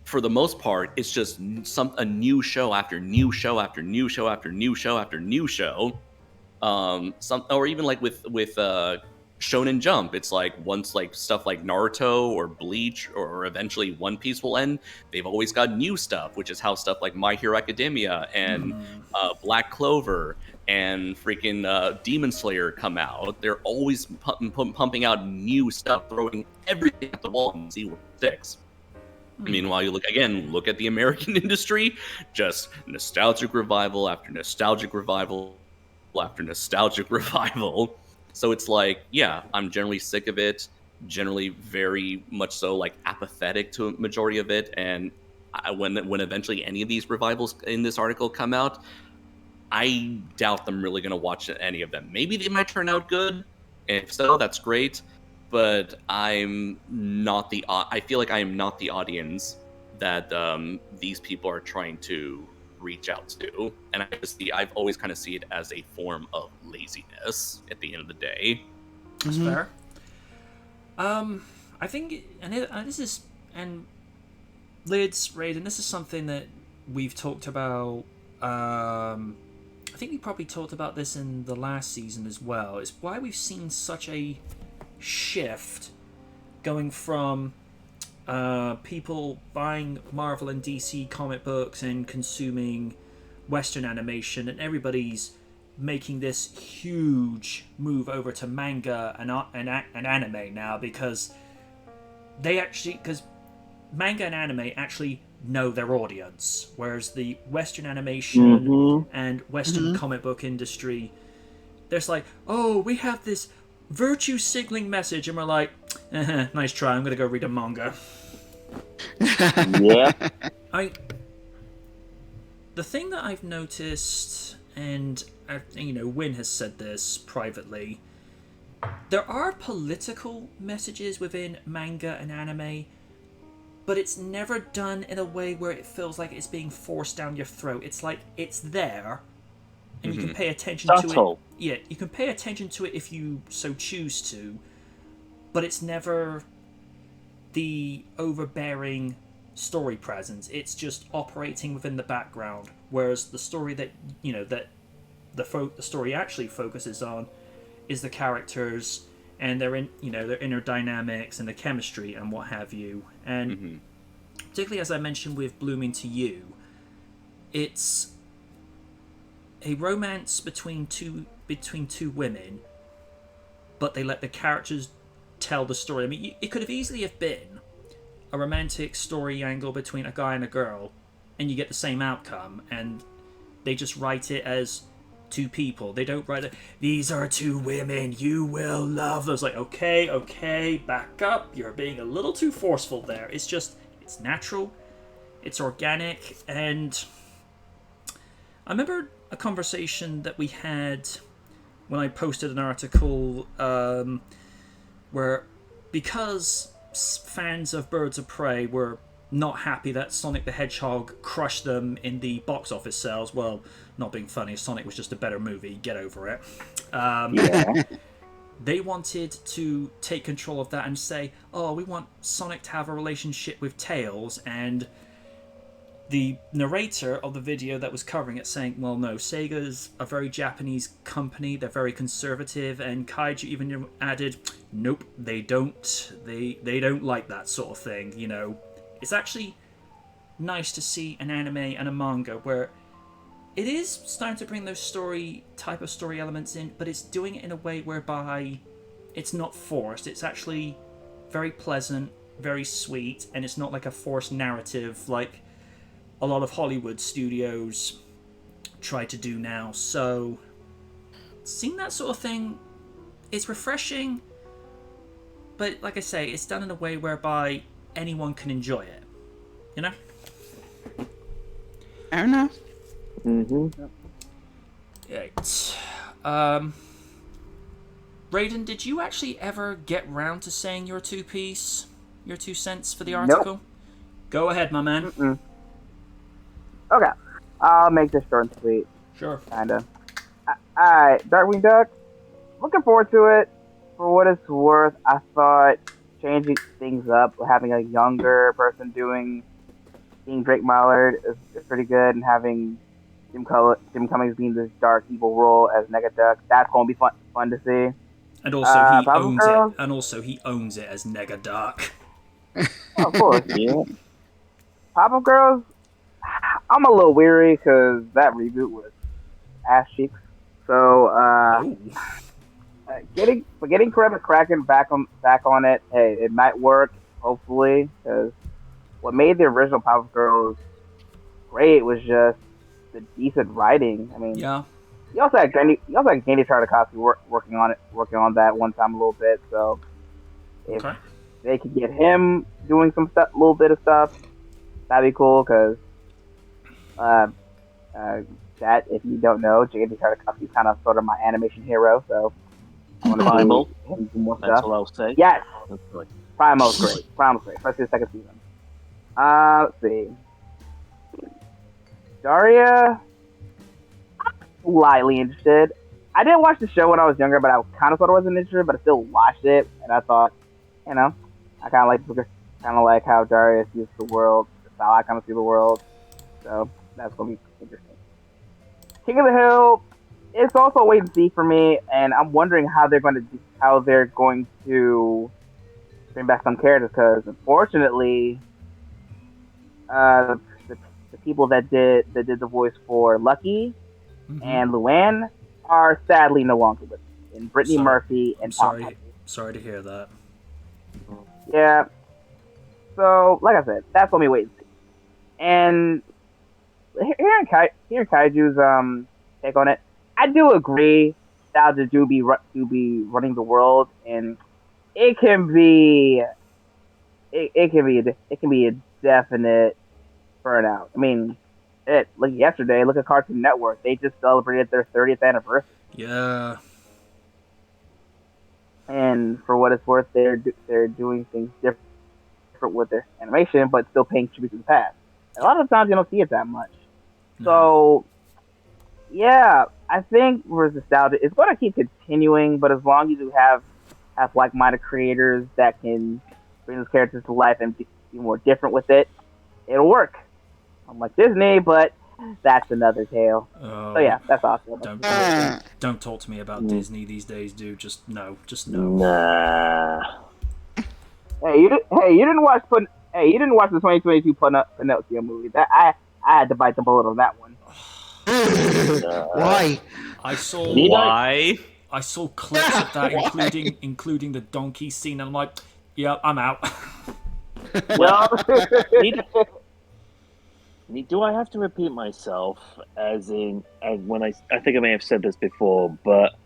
for the most part, it's just a new show after new show after new show after new show after new show. Or even like with Shonen Jump, it's like, once like stuff like Naruto or Bleach or eventually One Piece will end, they've always got new stuff, which is how stuff like My Hero Academia and Black Clover and freaking Demon Slayer come out. They're always pumping out new stuff, throwing everything at the wall and see what sticks. Meanwhile, look at the American industry, just nostalgic revival after nostalgic revival after nostalgic revival. So it's like, yeah, I'm generally sick of it, generally very much so like apathetic to a majority of it. And when eventually any of these revivals in this article come out, I doubt I'm really going to watch any of them. Maybe they might turn out good. If so, that's great. but I'm not the. I feel like I am not the audience that these people are trying to reach out to, and I've always kind of see it as a form of laziness at the end of the day. That's fair. I think, this is, and Lids, Raiden, this is something that we've talked about. I think we probably talked about this in the last season as well. It's why we've seen such a shift going from people buying Marvel and DC comic books and consuming Western animation, and everybody's making this huge move over to manga and anime now, because manga and anime actually know their audience, whereas the Western animation and Western comic book industry, there's like, oh, we have this virtue signaling message, and we're like, nice try, I'm gonna go read a manga. Yeah. The thing that I've noticed, and Win has said this privately, there are political messages within manga and anime, but it's never done in a way where it feels like it's being forced down your throat. It's like it's there, and you can pay attention to it. Yeah, you can pay attention to it if you so choose to, but it's never the overbearing story presence. It's just operating within the background, whereas the story that the story actually focuses on is the characters and their inner dynamics and the chemistry and what have you. And particularly, as I mentioned with Blooming to You, it's a romance between two women, but they let the characters tell the story. I mean, it could have easily have been a romantic story angle between a guy and a girl, and you get the same outcome, and they just write it as two people. They don't write it, these are two women, you will love them. It's like, okay, back up. You're being a little too forceful there. It's natural, it's organic. And I remember a conversation that we had when I posted an article where, because fans of Birds of Prey were not happy that Sonic the Hedgehog crushed them in the box office sales. Well, not being funny, Sonic was just a better movie, get over it. They wanted to take control of that and say, oh, we want Sonic to have a relationship with Tails, and the narrator of the video that was covering it saying, well, no, Sega's a very Japanese company, they're very conservative, and Kaiju even added, nope, they don't like that sort of thing. It's actually nice to see an anime and a manga where it is starting to bring those story elements in, but it's doing it in a way whereby it's not forced. It's actually very pleasant, very sweet, and it's not like a forced narrative like a lot of Hollywood studios try to do now. So seeing that sort of thing, it's refreshing, but like I say, it's done in a way whereby anyone can enjoy it. Fair enough. Right. Raiden, did you actually ever get round to saying your two cents for the article? Nope. Go ahead, my man. Okay, I'll make this short and sweet. Sure. Kinda. Alright, Darkwing Duck. Looking forward to it. For what it's worth, I thought changing things up, having a younger person being Drake Mallard is pretty good, and having Jim Cummings being this dark, evil role as Negaduck, that's going to be fun to see. And also, he owns it as Negaduck. Oh, of course. Yeah. Pop-Up Girls, I'm a little weary because that reboot was ass cheeks. So, getting Kraken back on it, hey, it might work, hopefully, because what made the original Pop-Up Girls great was just the decent writing. I mean, yeah. You also had Candy Tartakovsky working on that one time a little bit. So if they could get him doing some stuff, a little bit of stuff, that'd be cool. Because that, if you don't know, Candy Tartakovsky is kind of sort of my animation hero. So I want to Primal. do more That's stuff. all I'll say. Yes, That's good. Primal's great. Primal's great, especially the second season. Let's see. Daria, slightly interested. I didn't watch the show when I was younger, but I kind of thought I wasn't interested, but I still watched it, and I thought, I kind of like how Daria sees the world, how I kind of see the world. So that's gonna be interesting. King of the Hill, it's also a wait and see for me, and I'm wondering how they're going to bring back some characters, because unfortunately, the people that did the voice for Lucky and Luann are sadly no longer with us. And Brittany Murphy and Tom. Sorry to hear that. Yeah. So, like I said, that's what we wait and see. And hearing Kaiju's take on it, I do agree nostalgia do be running the world, and it can be a definite burnout. I mean, look at Cartoon Network. They just celebrated their 30th anniversary. Yeah. And for what it's worth, they're doing things different with their animation, but still paying tribute to the past. And a lot of times you don't see it that much. No. So, yeah, I think with nostalgia, it's going to keep continuing. But as long as you have like-minded creators that can bring those characters to life and be more different with it, it'll work. Unlike Disney, but that's another tale. So yeah, that's awesome. Don't talk to me about Disney these days, dude. Just no. Nah. Hey, you didn't watch the 2022 Pinocchio movie. That I had to bite the bullet on that one. Why? I saw clips of that, including the donkey scene, and I'm like, yeah, I'm out. Well, do I have to repeat myself? As when I think I may have said this before, but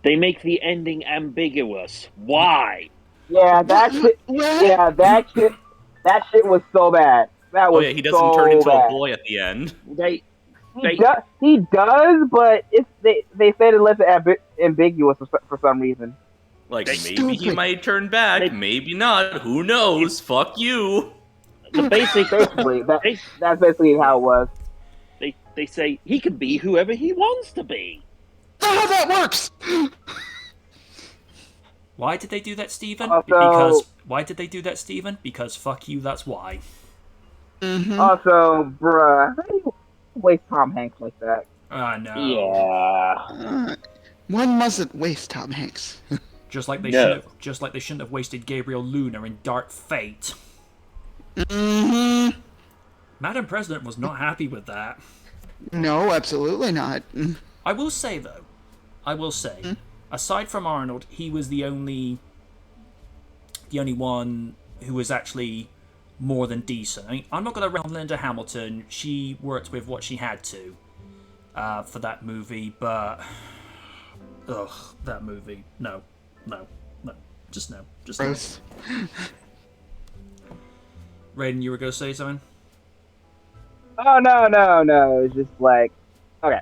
they make the ending ambiguous. Why? Yeah, that shit. Yeah, that shit was so bad. That was he doesn't turn into a boy at the end. He does, but they said it left it ambiguous for some reason. Like, maybe he might turn back, maybe not. Who knows? Fuck you. That's basically how it was. They say he can be whoever he wants to be. That's how that works. Why did they do that, Stephen? Why did they do that, Stephen? Because fuck you, that's why. Mm-hmm. Also, bruh, how do you waste Tom Hanks like that? I know. Yeah. One mustn't waste Tom Hanks. Just like they shouldn't have wasted Gabriel Luna in Dark Fate. Mm-hmm. Madam President was not happy with that. No, absolutely not. I will say, aside from Arnold, he was the only one who was actually more than decent. I mean, I'm not going to round Linda Hamilton. She worked with what she had to for that movie, but that movie, no, just no. Gross. Raiden, you were going to say something? Oh no! It's just like, okay.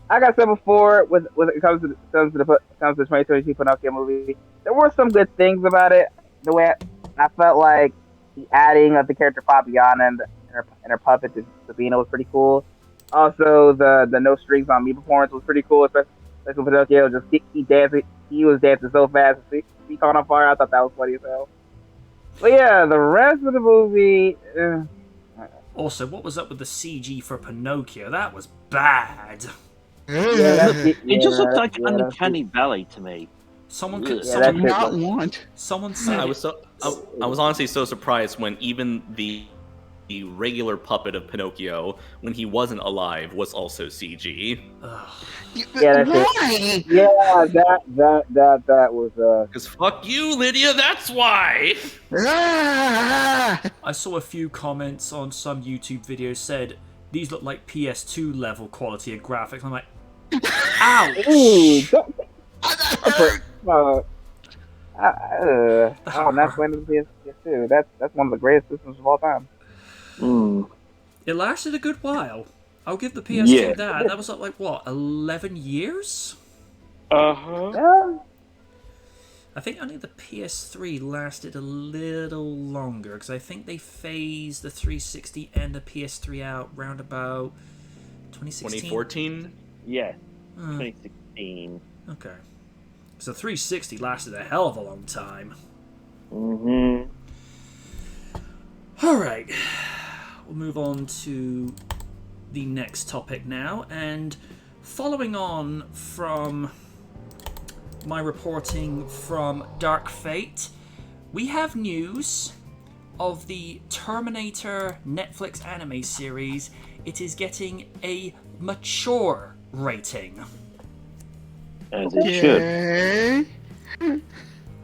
Like I said before, when it comes to the 2022 Pinocchio movie, there were some good things about it. The way I felt like the adding of the character Fabiana and her puppet to Sabina was pretty cool. Also, the No Strings on Me performance was pretty cool, especially Pinocchio. Just he was dancing so fast, he caught on fire. I thought that was funny as hell. But yeah, the rest of the movie. Also, what was up with the CG for Pinocchio? That was bad. It just looked like an uncanny valley to me. Someone said I was honestly so surprised when even the regular puppet of Pinocchio, when he wasn't alive, was also CG. Yeah, that was Because fuck you, Lydia, that's why! I saw a few comments on some YouTube videos said, these look like PS2 level quality of graphics. I'm like, ouch! That's when it was PS2. That's one of the greatest systems of all time. It lasted a good while. I'll give the PS2 that. That was like what, 11 years? Uh-huh. Yeah. I think only the PS3 lasted a little longer, because I think they phased the 360 and the PS3 out round about 2016? 2014? Yeah, 2016. Okay. So 360 lasted a hell of a long time. Mm-hmm. Alright. We'll move on to the next topic now, and following on from my reporting from Dark Fate, we have news of the Terminator Netflix anime series. It is getting a mature rating. As it should.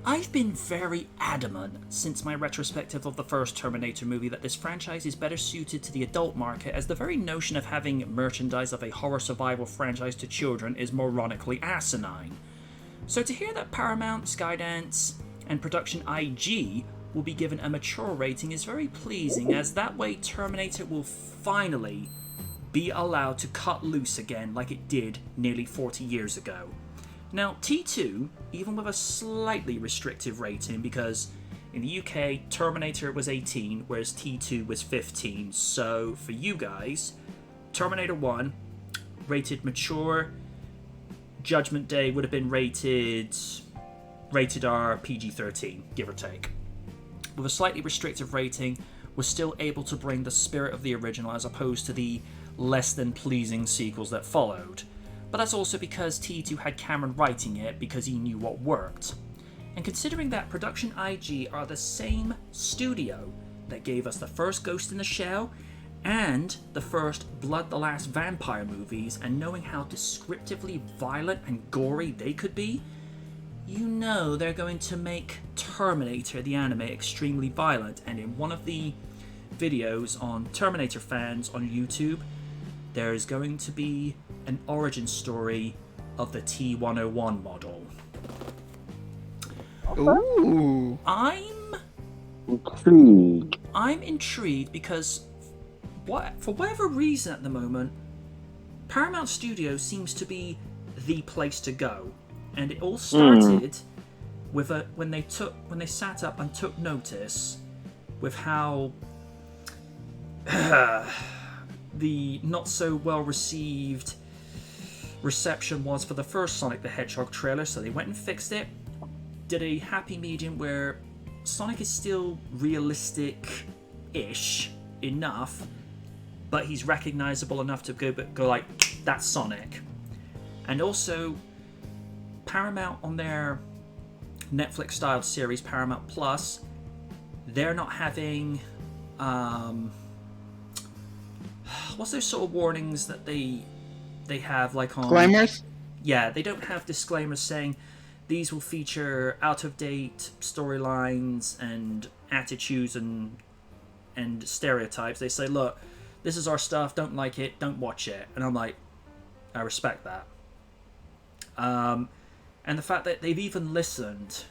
I've been very adamant since my retrospective of the first Terminator movie that this franchise is better suited to the adult market, as the very notion of having merchandise of a horror survival franchise to children is moronically asinine. So to hear that Paramount, Skydance, and Production IG will be given a mature rating is very pleasing, as that way Terminator will finally be allowed to cut loose again like it did nearly 40 years ago. Now, T2, even with a slightly restrictive rating, because in the UK, Terminator was 18, whereas T2 was 15. So, for you guys, Terminator 1, rated mature. Judgment Day would have been rated R, PG-13, give or take. With a slightly restrictive rating, we're still able to bring the spirit of the original as opposed to the less than pleasing sequels that followed. But that's also because T2 had Cameron writing it because he knew what worked. And considering that Production IG are the same studio that gave us the first Ghost in the Shell and the first Blood the Last Vampire movies, and knowing how descriptively violent and gory they could be, you know they're going to make Terminator the anime extremely violent. And in one of the videos on Terminator fans on YouTube, there's going to be an origin story of the T-101 model. Ooh. I'm intrigued because for whatever reason at the moment, Paramount Studios seems to be the place to go. And it all started with when they sat up and took notice with how the not so well received reception was for the first Sonic the Hedgehog trailer, so they went and fixed it, did a happy medium where Sonic is still realistic-ish enough, but he's recognizable enough to go like, that's Sonic. And also, Paramount on their Netflix-styled series, Paramount Plus, they're not having what's those sort of warnings that they have, like on Disclaimers? Yeah, they don't have disclaimers saying these will feature out-of-date storylines and attitudes and stereotypes. They say, look, this is our stuff, don't like it, don't watch it. And I'm like, I respect that. And the fact that they've even listened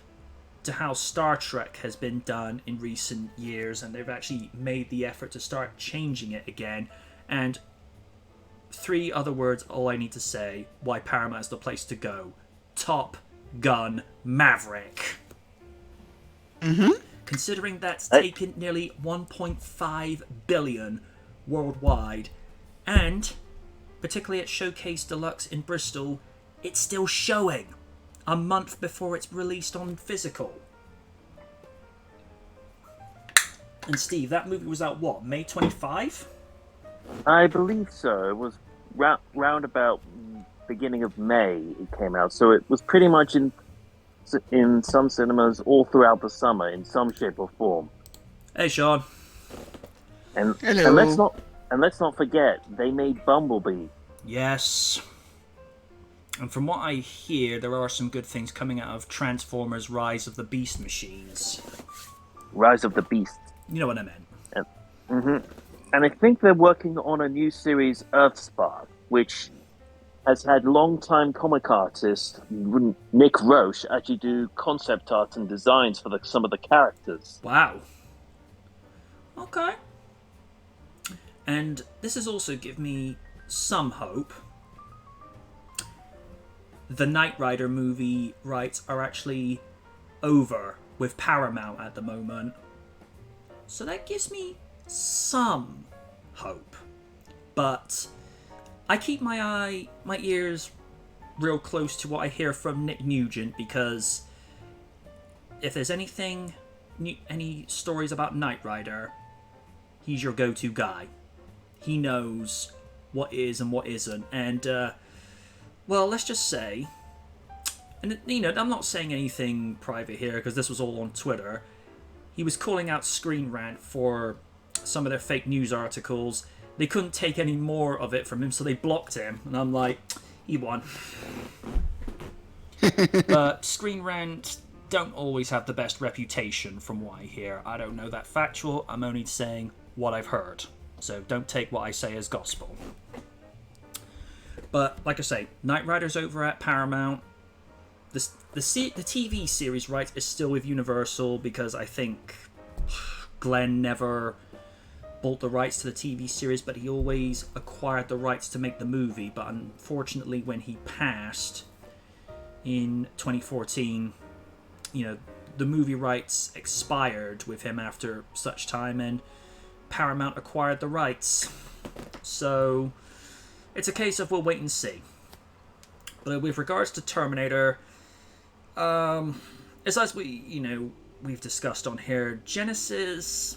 to how Star Trek has been done in recent years, and they've actually made the effort to start changing it again. And 3 other words, all I need to say, why Paramount is the place to go. Top Gun Maverick. Mm-hmm. Considering that's taken nearly 1.5 billion worldwide, and particularly at Showcase Deluxe in Bristol, it's still showing a month before it's released on physical. And Steve, that movie was out what, May 25? I believe so. It was round about beginning of May it came out, so it was pretty much in some cinemas all throughout the summer in some shape or form. Hey, Sean. And Hello. let's not forget they made Bumblebee. Yes. And from what I hear, there are some good things coming out of Transformers: Rise of the Beast Machines. Rise of the Beast. You know what I meant. And I think they're working on a new series, Earthspark, which has had long-time comic artist Nick Roche actually do concept art and designs for some of the characters. Wow. Okay. And this has also given me some hope. The Knight Rider movie rights are actually over with Paramount at the moment. So that gives me some hope. But I keep my ears real close to what I hear from Nick Nugent, because if there's any stories about Knight Rider, he's your go-to guy. He knows what is and what isn't. And, well, let's just say, and, you know, I'm not saying anything private here because this was all on Twitter. He was calling out Screen Rant for some of their fake news articles. They couldn't take any more of it from him, so they blocked him. And I'm like, he won. But Screen Rant don't always have the best reputation from what I hear. I don't know that factual. I'm only saying what I've heard. So don't take what I say as gospel. But, like I say, Knight Rider's over at Paramount. The TV series rights is still with Universal, because I think Glenn never bought the rights to the TV series, but he always acquired the rights to make the movie. But unfortunately, when he passed in 2014, you know, the movie rights expired with him after such time, and Paramount acquired the rights. So it's a case of we'll wait and see. But with regards to Terminator, as we've discussed on here, Genesis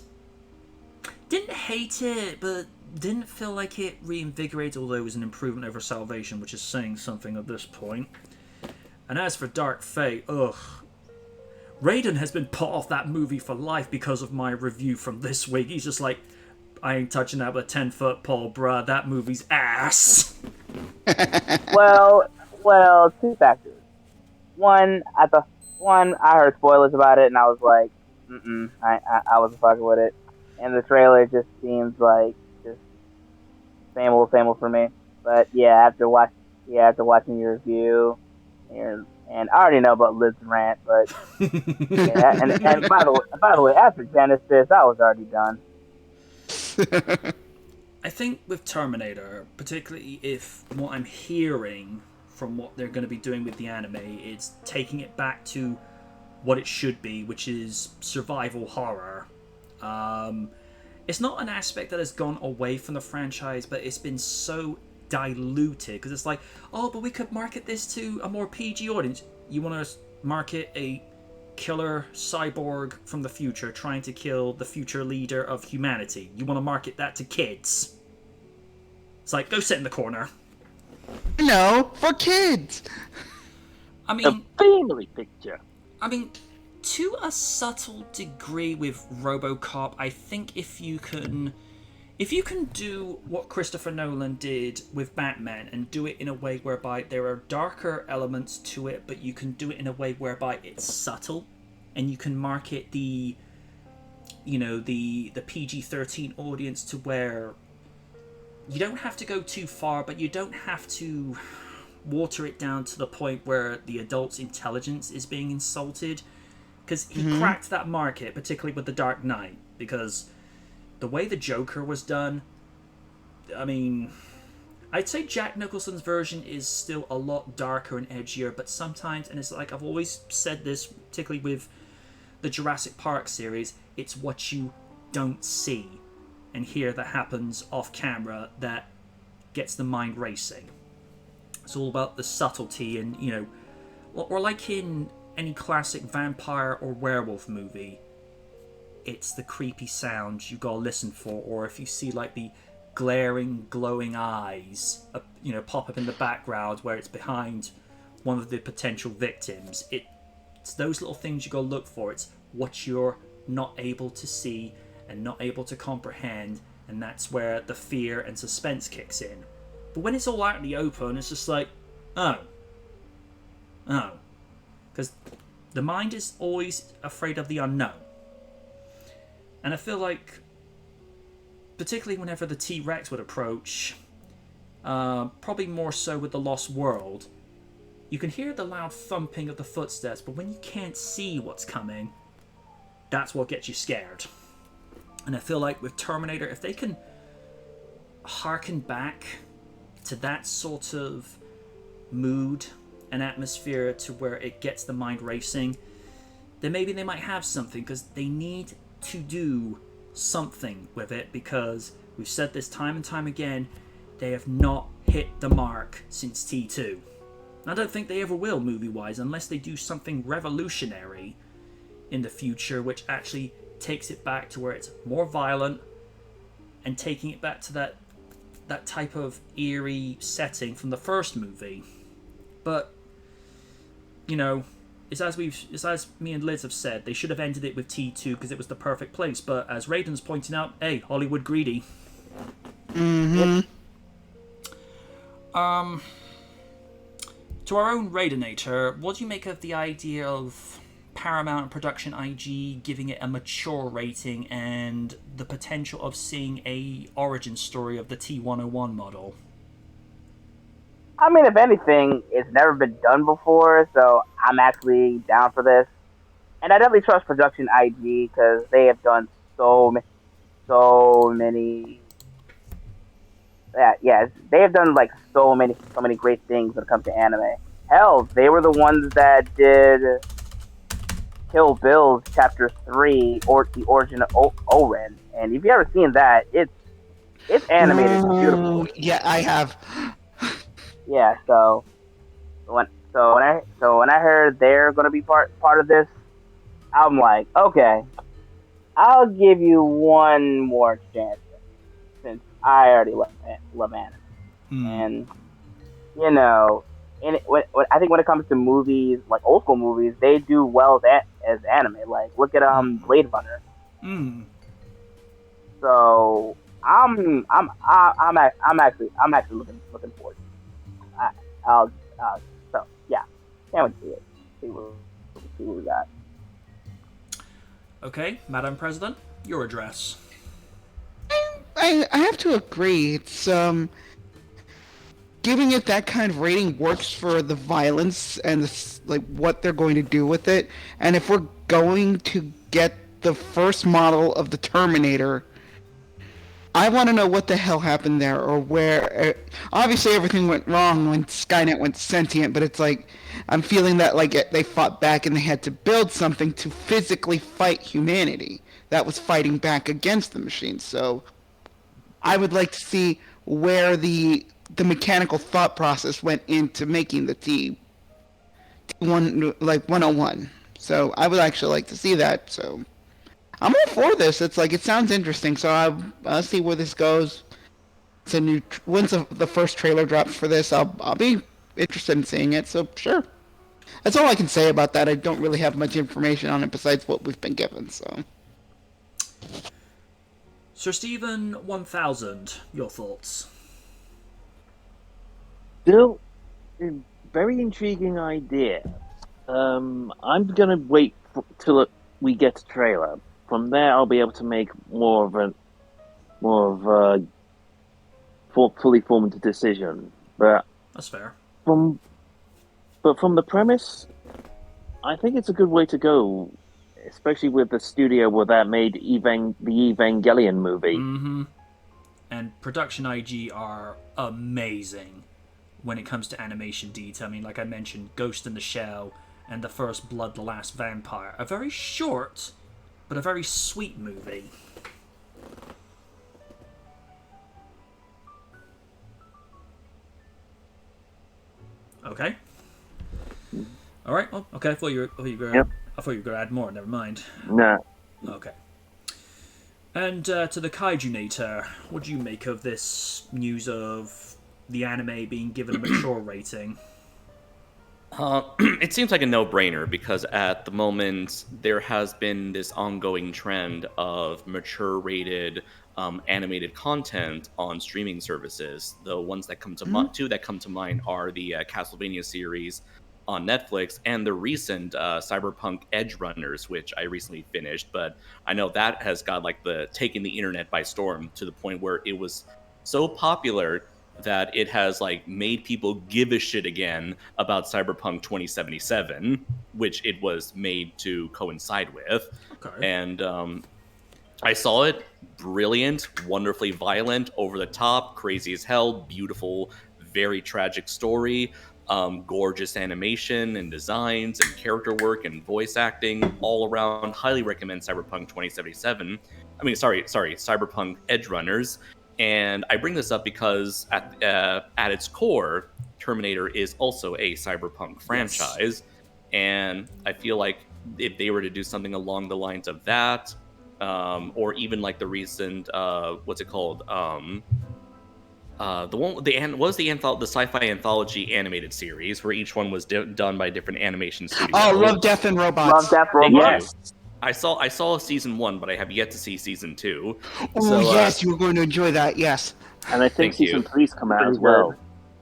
didn't hate it, but didn't feel like it reinvigorated, although it was an improvement over Salvation, which is saying something at this point. And as for Dark Fate, Raiden has been put off that movie for life because of my review from this week. He's just like, I ain't touching that with a 10-foot pole, bruh. That movie's ass. Well, two factors. One, I heard spoilers about it, and I was like, I wasn't fucking with it. And the trailer just seems like just same old for me. But yeah, after watching your review, and I already know about Liv's rant, but yeah, and by the way, after Genesis, I was already done. I think with Terminator, particularly if what I'm hearing from what they're going to be doing with the anime, it's taking it back to what it should be, which is survival horror. It's not an aspect that has gone away from the franchise, but it's been so diluted, because it's like, oh, but we could market this to a more PG audience. You want to market a killer cyborg from the future trying to kill the future leader of humanity. You want to market that to kids. It's like, go sit in the corner. No, for kids. I mean, a family picture. I mean, to a subtle degree with RoboCop, I think if you can do what Christopher Nolan did with Batman and do it in a way whereby there are darker elements to it, but you can do it in a way whereby it's subtle, and you can market the PG-13 audience to where you don't have to go too far, but you don't have to water it down to the point where the adult's intelligence is being insulted. Because he cracked that market, particularly with The Dark Knight, because the way the Joker was done, I mean, I'd say Jack Nicholson's version is still a lot darker and edgier, but sometimes, and it's like I've always said this, particularly with the Jurassic Park series, it's what you don't see and hear that happens off camera that gets the mind racing. It's all about the subtlety, and, you know, or like in any classic vampire or werewolf movie, it's the creepy sounds you gotta listen for, or if you see like the glaring, glowing eyes, pop up in the background where it's behind one of the potential victims. It's those little things you gotta look for. It's what you're not able to see and not able to comprehend, and that's where the fear and suspense kicks in. But when it's all out in the open, it's just like, oh. Because the mind is always afraid of the unknown. And I feel like, particularly whenever the T-Rex would approach, probably more so with The Lost World, you can hear the loud thumping of the footsteps, but when you can't see what's coming, that's what gets you scared. And I feel like with Terminator, if they can harken back to that sort of mood and atmosphere to where it gets the mind racing, then maybe they might have something, because they need to do something with it, because we've said this time and time again, they have not hit the mark since T2. I don't think they ever will, movie-wise, unless they do something revolutionary in the future, which actually takes it back to where it's more violent, and taking it back to that type of eerie setting from the first movie. But, it's as me and Liz have said, they should have ended it with T2 because it was the perfect place. But as Raiden's pointing out, hey, Hollywood greedy. Mm-hmm. To our own Raidinator, what do you make of the idea of Paramount and Production IG giving it a mature rating and the potential of seeing a origin story of the T101 model? I mean, if anything, it's never been done before, so I'm actually down for this. And I definitely trust Production IG because they have done so many. Yeah, they have done like so many great things when it comes to anime. Hell, they were the ones that did Kill Bill's Chapter 3 or the origin of Oren. And if you ever seen that, it's animated beautiful. Yeah, I have. Yeah, so when I heard they're gonna be part of this, I'm like, okay, I'll give you one more chance since I already love anime. And I think when it comes to movies, like old school movies, they do well as anime. Like look at Blade Runner. So I'm actually looking forward to it. So yeah, can't wait to see it. See what we got. Okay, Madam President, your address. I have to agree. It's giving it that kind of rating works for the violence and what they're going to do with it. And if we're going to get the first model of the Terminator, I want to know what the hell happened there, or where. Obviously, everything went wrong when Skynet went sentient, but it's like I'm feeling that they fought back and they had to build something to physically fight humanity that was fighting back against the machines. So I would like to see where the mechanical thought process went into making the T101. So I would actually like to see that. So I'm all for this. It's like it sounds interesting. So I'll see where this goes. It's a new. Once the first trailer drops for this, I'll be interested in seeing it. So sure. That's all I can say about that. I don't really have much information on it besides what we've been given. So. Sir Stephen 1000, your thoughts? Still, very intriguing idea. I'm gonna wait till we get the trailer. From there, I'll be able to make more of a fully formed decision. But that's fair. From the premise, I think it's a good way to go, especially with the studio that made the Evangelion movie. Mm-hmm. And Production IG are amazing when it comes to animation detail. I mean, like I mentioned, Ghost in the Shell and The First Blood, The Last Vampire. A very short, but a very sweet movie. Okay. All right. Well, okay. I thought you were going to add more. Never mind. No. Okay. And to the Kaijunator, what do you make of this news of the anime being given a mature rating? It seems like a no-brainer because at the moment there has been this ongoing trend of mature-rated animated content on streaming services. The ones that come to two that come to mind are the Castlevania series on Netflix and the recent Cyberpunk Edge Runners, which I recently finished. But I know that has got taken the internet by storm to the point where it was so popular that it has made people give a shit again about Cyberpunk 2077, which it was made to coincide with. Okay. And I saw it. Brilliant, wonderfully violent, over the top, crazy as hell, beautiful, very tragic story. Gorgeous animation and designs and character work and voice acting all around. Highly recommend Cyberpunk 2077. Cyberpunk Edge Runners. And I bring this up because at its core, Terminator is also a Cyberpunk franchise. Yes. And I feel like if they were to do something along the lines of that, or even like the recent, what's it called? The sci-fi anthology animated series where each one was done by different animation studios. Oh, Love, Death, and Robots. Love, Death, Robots. Yes. I saw season 1, but I have yet to see season 2. Oh, yes, you were going to enjoy that. Yes. And I think season 3's come out as well.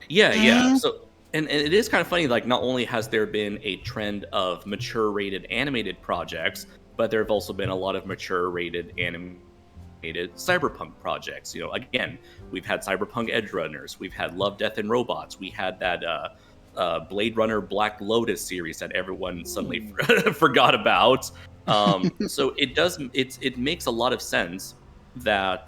Yeah. So, and it is kind of funny. Like, not only has there been a trend of mature rated animated projects, but there have also been a lot of mature rated animated cyberpunk projects. Again, we've had Cyberpunk Edge Runners, we've had Love, Death, and Robots, we had that Blade Runner Black Lotus series that everyone suddenly forgot about. So it makes a lot of sense that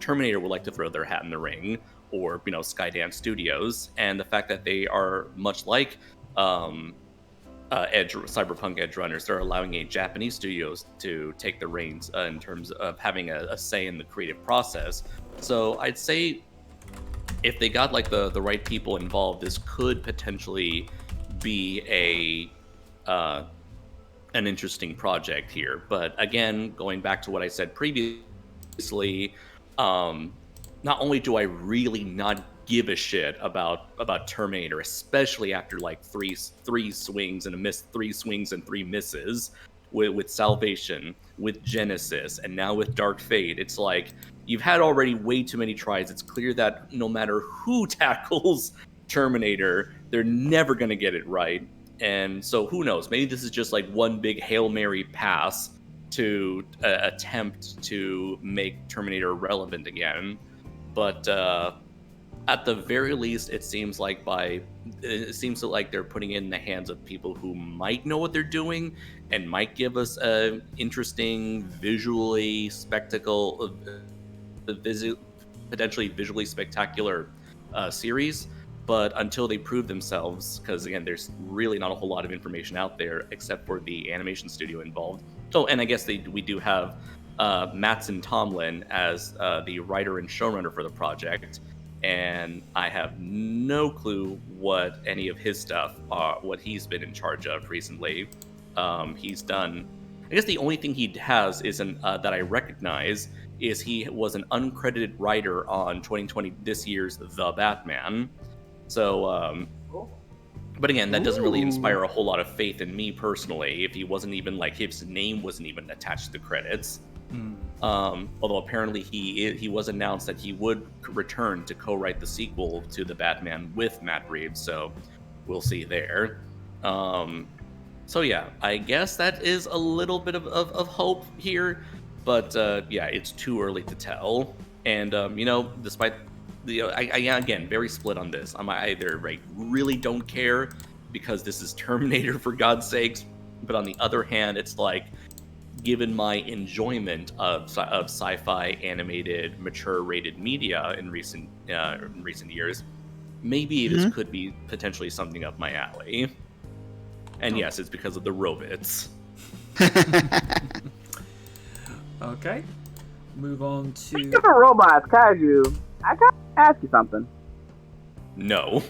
Terminator would like to throw their hat in the ring, or Skydance Studios, and the fact that they are much like Cyberpunk Edge Runners, they're allowing a Japanese studios to take the reins in terms of having a say in the creative process. So I'd say if they got like the right people involved, this could potentially be an interesting project here. But again, going back to what I said previously, not only do I really not give a shit about Terminator, especially after like three swings and a miss, 3 swings and 3 misses with Salvation, with Genesis, and now with Dark Fate. It's like you've had already way too many tries. It's clear that no matter who tackles Terminator, they're never going to get it right. And so who knows? Maybe this is just like one big Hail Mary pass to attempt to make Terminator relevant again. But at the very least, it seems like they're putting it in the hands of people who might know what they're doing and might give us an interesting, potentially visually spectacular series. But until they prove themselves, because again, there's really not a whole lot of information out there except for the animation studio involved. So, and I guess we do have Mattson Tomlin as the writer and showrunner for the project. And I have no clue what any of his stuff, what he's been in charge of recently. He's done, I guess the only thing he has is that I recognize is he was an uncredited writer on 2020 this year's The Batman. So, but again, that doesn't really inspire a whole lot of faith in me personally. If he wasn't even like his name wasn't even attached to the credits. Although apparently he was announced that he would return to co-write the sequel to The Batman with Matt Reeves, so we'll see there. So yeah, I guess that is a little bit of hope here, but yeah, it's too early to tell. And despite I again very split on this. I'm either really don't care because this is Terminator for God's sakes, but on the other hand, it's like, given my enjoyment of sci-fi animated mature rated media in recent years, maybe this could be potentially something up my alley. And yes, it's because of the robots. Okay, move on to. Speaking of robots, Kaiju, I gotta ask you something. No.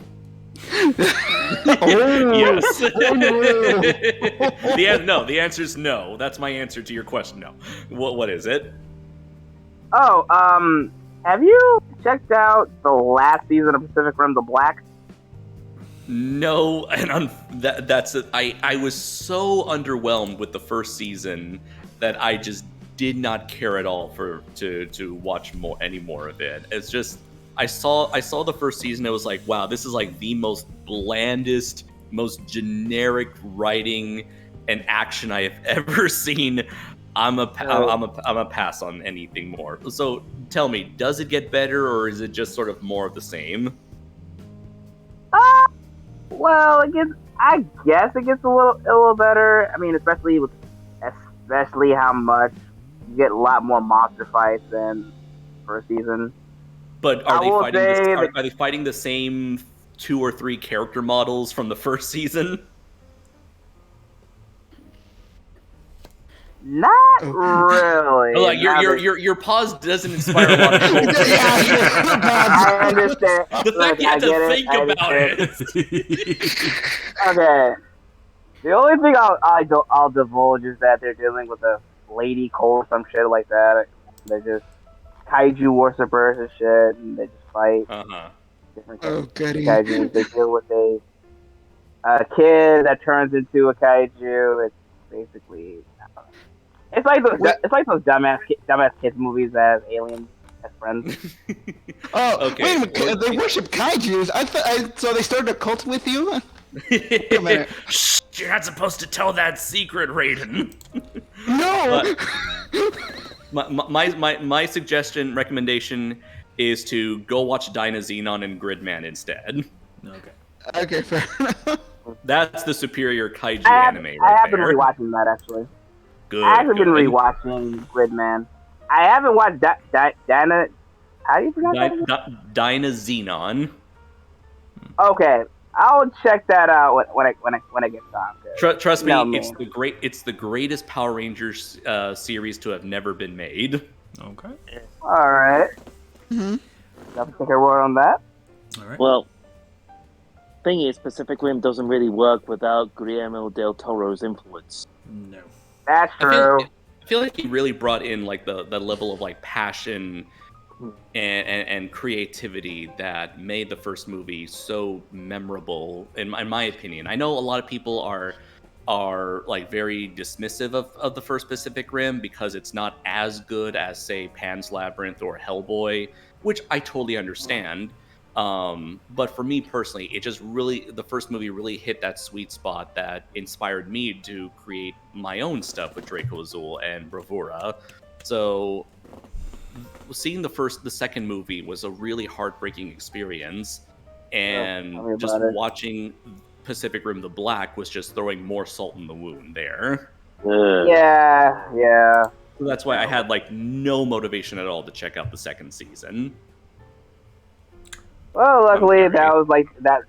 Oh, yes. Oh, no. The answer is no. That's my answer to your question. No. What is it? Oh, have you checked out the last season of Pacific Rim: The Black? No, and that's it. I was so underwhelmed with the first season that I just did not care at all to watch any more of it. It's just I saw the first season. It was like, wow, this is like the most blandest, most generic writing and action I have ever seen. I'm a pass on anything more. So tell me, does it get better or is it just sort of more of the same? Well, I guess it gets a little better. I mean, especially how much you get a lot more monster fights than first season. But are they fighting the same 2 or 3 character models from the first season. Not really. Like your pause doesn't inspire a lot of hope. I understand. The fact you have to think about it. Okay. The only thing I'll divulge is that they're dealing with a lady cold, some shit like that. They're just kaiju worshippers and shit, and they just fight different kaiju. They deal with a kid that turns into a kaiju. It's basically, it's like those dumbass kids movies that have aliens as friends. Okay. Wait a minute, they worship kaijus. So they started a cult with you? Wait a minute. Shh, you're not supposed to tell that secret, Raiden. No. My recommendation is to go watch Dynazenon and Gridman instead. Okay, fair enough. That's the superior kaiju anime I have been rewatching that, actually. Good. I haven't been rewatching Gridman. I haven't watched Dyna... How do you pronounce that? Dynazenon. Okay, I'll check that out when I get time. Trust me, it's the greatest Power Rangers series to have never been made. Okay. All right. Mm-hmm. I'll take a word on that. All right. Well, thing is, Pacific Rim doesn't really work without Guillermo del Toro's influence. No. That's true. I feel like he really brought in like the level of like passion and creativity that made the first movie so memorable, in my opinion. I know a lot of people are like very dismissive of the first Pacific Rim because it's not as good as, say, Pan's Labyrinth or Hellboy, which I totally understand. But for me personally, the first movie really hit that sweet spot that inspired me to create my own stuff with Draco Azul and Bravura. So seeing the second movie was a really heartbreaking experience, and just watching Pacific Rim the Black was just throwing more salt in the wound there. Yeah. So that's why I had like no motivation at all to check out the second season. Well, luckily that was like that.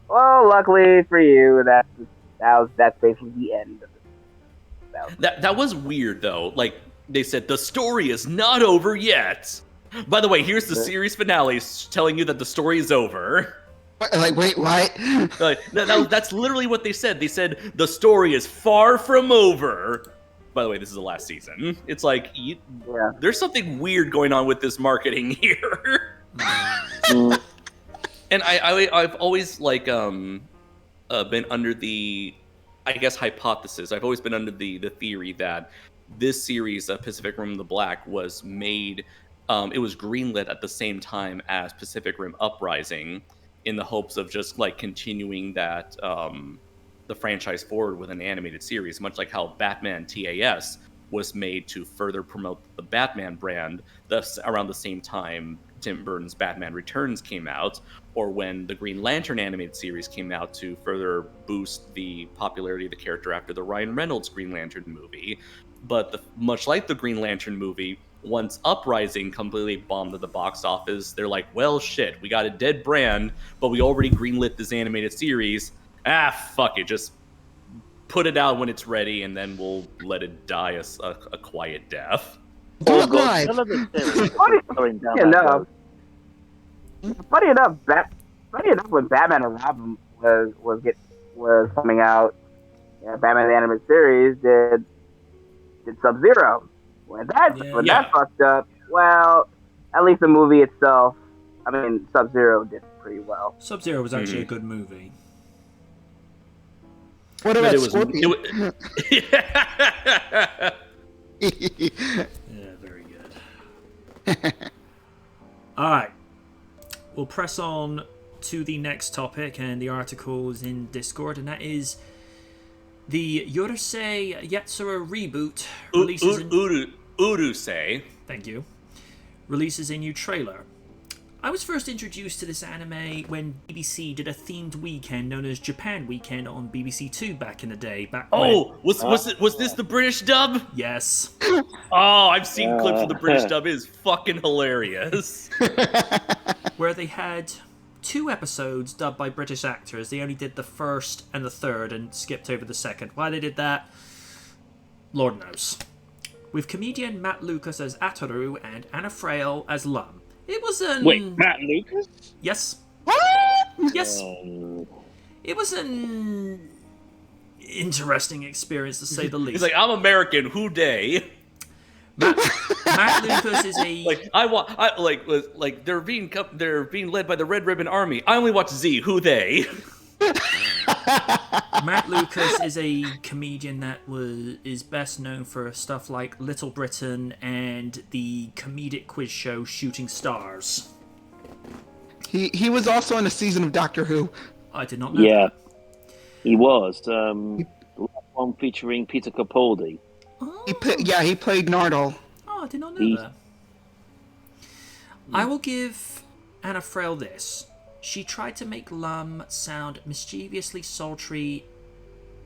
Well, luckily for you, that's basically the end of it. That was weird though. Like they said, the story is not over yet. By the way, here's the series finale telling you that the story is over. Like, wait, what? That's literally what they said. They said the story is far from over. By the way, this is the last season. It's like there's something weird going on with this marketing here. And I've always like been under the, I guess, hypothesis. I've always been under the theory that this series of Pacific Rim the Black was made, it was greenlit at the same time as Pacific Rim Uprising, in the hopes of just like continuing that the franchise forward with an animated series, much like how Batman TAS was made to further promote the Batman brand. Thus, around the same time Tim Burton's Batman Returns came out, or when the Green Lantern animated series came out to further boost the popularity of the character after the Ryan Reynolds Green Lantern movie. But much like the Green Lantern movie, once Uprising completely bombed at the box office, they're like, well, shit, we got a dead brand, but we already greenlit this animated series. Fuck it, just put it out when it's ready, and then we'll let it die a quiet death. Funny enough, when Batman and Robin was coming out, Batman the Animated Series did Sub-Zero. When that fucked up, well, at least the movie itself, I mean, Sub-Zero did pretty well. Sub-Zero was actually a good movie. What about Scorpion? Yeah, very good. Alright. We'll press on to the next topic, and the article is in Discord, and that is the Yorosei Yatsura reboot releases Urusei. Thank you. Releases a new trailer. I was first introduced to this anime when BBC did a themed weekend known as Japan Weekend on BBC Two back in the day. Was this the British dub? Yes. Oh, I've seen clips of the British dub. It is fucking hilarious. Where they had 2 episodes dubbed by British actors. They only did the first and the third and skipped over the second. Why they did that, Lord knows. With comedian Matt Lucas as Ataru and Anna Frail as Lum. It was an... Wait, Matt Lucas? Yes. What? Yes. It was an interesting experience, to say the least. He's like, I'm American, who day? Matt Lucas is a they're being led by the Red Ribbon Army. I only watch Z, who they? Matt Lucas is a comedian that is best known for stuff like Little Britain and the comedic quiz show Shooting Stars. He was also in a season of Doctor Who. I did not know that. He was. The one featuring Peter Capaldi. Oh. He played Nardole. Oh, I did not know that. I will give Anna Frail this. She tried to make Lum sound mischievously sultry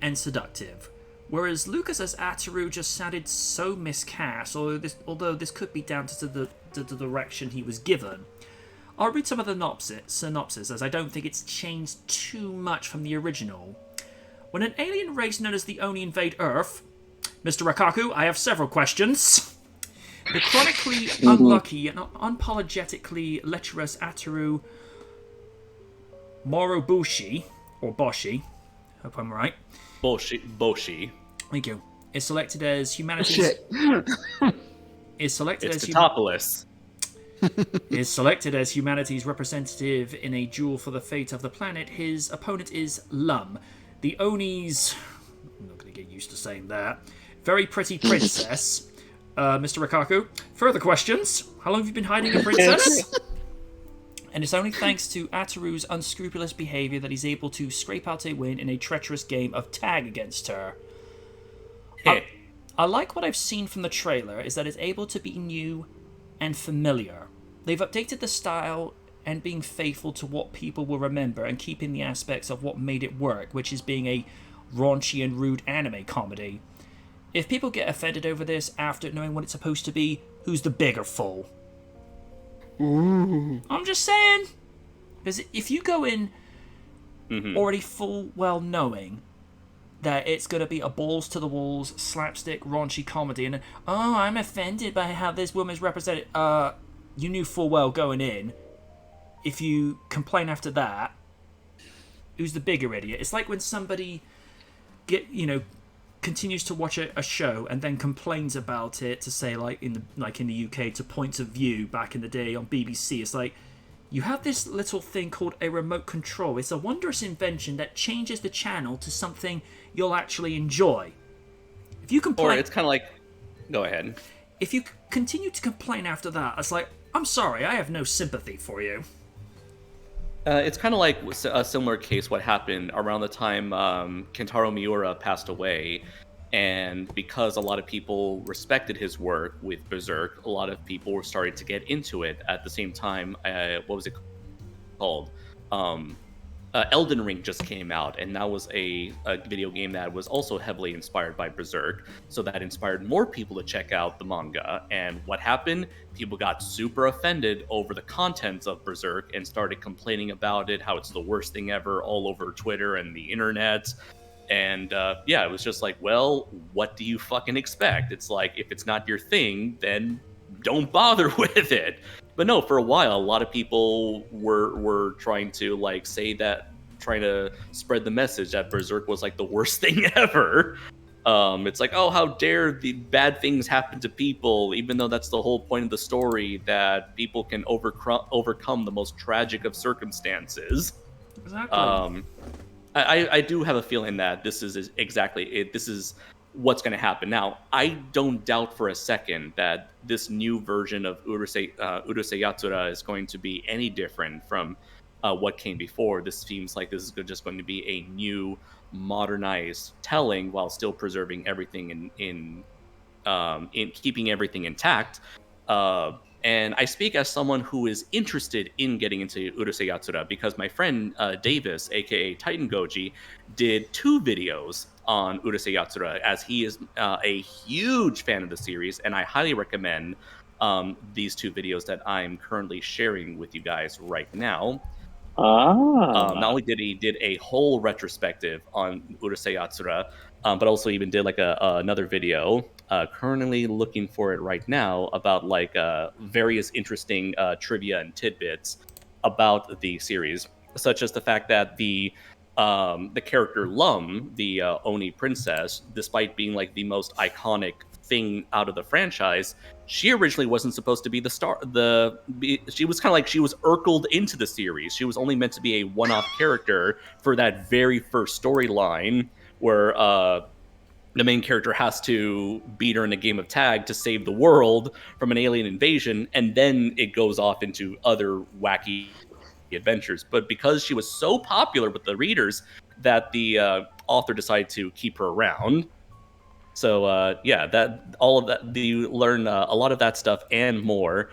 and seductive, whereas Lucas as Ataru just sounded so miscast, although this could be down to the direction he was given. I'll read some of the synopsis, as I don't think it's changed too much from the original. When an alien race known as the Oni invade Earth... Mr. Rakaku, I have several questions. The chronically unlucky and unapologetically lecherous Ataru Morobushi, or Boshi, hope I'm right. Boshi. Thank you. Is selected as humanity's... Is selected as humanity's representative in a duel for the fate of the planet. His opponent is Lum, the Oni's... I'm not going to get used to saying that. Very pretty princess. Mr. Rakaku, further questions? How long have you been hiding a princess? And it's only thanks to Ataru's unscrupulous behaviour that he's able to scrape out a win in a treacherous game of tag against her. I like what I've seen from the trailer, is that it's able to be new and familiar. They've updated the style and being faithful to what people will remember and keeping the aspects of what made it work, which is being a raunchy and rude anime comedy. If people get offended over this after knowing what it's supposed to be, who's the bigger fool? Ooh. I'm just saying. Because if you go in already full well knowing that it's going to be a balls-to-the-walls, slapstick, raunchy comedy, and, oh, I'm offended by how this woman's represented, you knew full well going in. If you complain after that, who's the bigger idiot? It's like when somebody continues to watch a show and then complains about it to say, like in the UK, to Points of View back in the day on BBC. It's like, you have this little thing called a remote control. It's a wondrous invention that changes the channel to something you'll actually enjoy. If you complain, or it's kind of like, go ahead. If you continue to complain after that, it's like, I'm sorry, I have no sympathy for you. It's kind of like a similar case what happened around the time Kentaro Miura passed away, and because a lot of people respected his work with Berserk, a lot of people were starting to get into it. At the same time, what was it called? Elden Ring just came out, and that was a video game that was also heavily inspired by Berserk, so that inspired more people to check out the manga. And what happened? People got super offended over the contents of Berserk and started complaining about it, how it's the worst thing ever, all over Twitter and the internet. And it was just like, well, what do you fucking expect? It's like, if it's not your thing, then don't bother with it. But no, for a while, a lot of people were trying to trying to spread the message that Berserk was like the worst thing ever. It's like, oh, how dare the bad things happen to people, even though that's the whole point of the story, that people can overcome the most tragic of circumstances. Exactly. I do have a feeling that this is exactly it. This is what's going to happen. Now, I don't doubt for a second that this new version of Urusei Yatsura is going to be any different from what came before. This seems like this is just going to be a new, modernized telling while still preserving everything in keeping everything intact. And I speak as someone who is interested in getting into Urusei Yatsura because my friend Davis, aka Titan Goji, did 2 videos on Urusei Yatsura, as he is a huge fan of the series, and I highly recommend these 2 videos that I'm currently sharing with you guys right now. Not only did he did a whole retrospective on Urusei Yatsura, but also even did like another video. Currently looking for it right now about like various interesting trivia and tidbits about the series, such as the fact that the character Lum, the Oni princess, despite being like the most iconic thing out of the franchise, she originally wasn't supposed to be the star. She was kind of like she was Urkeled into the series. She was only meant to be a one-off character for that very first storyline where the main character has to beat her in a game of tag to save the world from an alien invasion, and then it goes off into other wacky adventures. But because she was so popular with the readers that the author decided to keep her around. So yeah, that all of that, you learn a lot of that stuff and more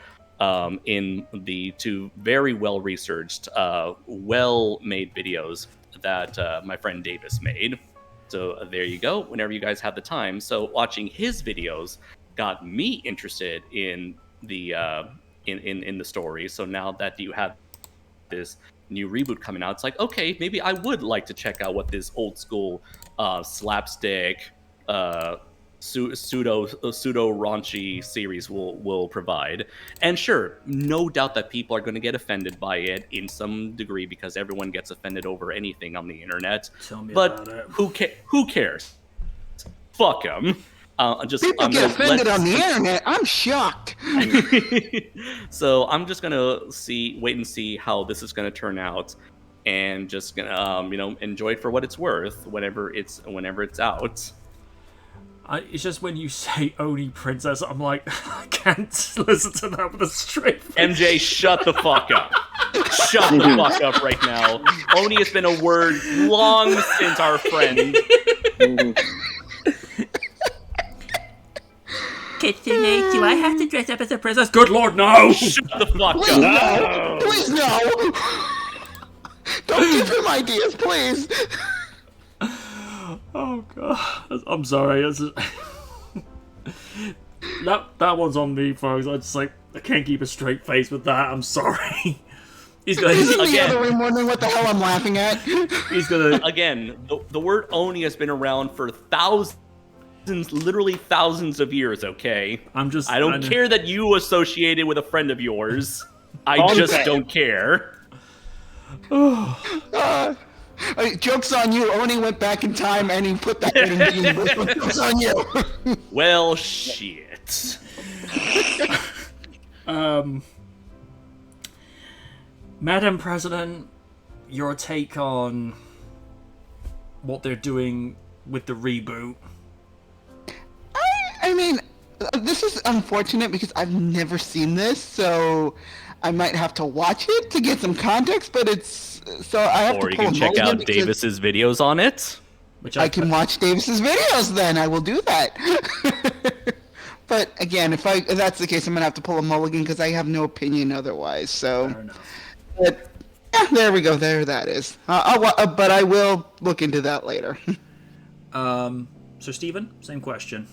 in the two very well researched, well made videos that my friend Davis made. So there you go. Whenever you guys have the time. So watching his videos got me interested in the in the story. So now that you have this new reboot coming out, it's like, okay, maybe I would like to check out what this old school slapstick pseudo raunchy series will provide. And sure, no doubt that people are going to get offended by it in some degree, because everyone gets offended over anything on the internet. Tell me but about it. Who cares? Fuck them. People get offended on the internet. I'm shocked. So I'm just gonna wait and see how this is gonna turn out, and just gonna enjoy it for what it's worth whenever it's out. It's just when you say Oni princess, I'm like, I can't listen to that with a straight face. MJ, shut the fuck up. Shut the fuck up right now. Oni has been a word long since our friend. Kitsune, do I have to dress up as a princess? Good lord, no! Shut the fuck Please up. no! Please no! Don't give him ideas, please! Oh god, I'm sorry. That one's on me, folks. I can't keep a straight face with that. I'm sorry. He's gonna He's in the other room wondering what the hell I'm laughing at. He's gonna again. The word Oni has been around for literally thousands of years. Okay, I don't care that you associated with a friend of yours. I just don't care. Joke's on you. Oni went back in time and he put that in the universe. Joke's on you. Well, shit. Madam President, your take on what they're doing with the reboot? I mean, this is unfortunate because I've never seen this, so I might have to watch it to get some context, but I have to pull a mulligan. Or you can check out Davis's videos on it. I can watch Davis's videos then. I will do that. But again, if that's the case, I'm going to have to pull a mulligan because I have no opinion otherwise. So, Fair enough. But yeah, there we go. There that is. But I will look into that later. So Stephen, same question.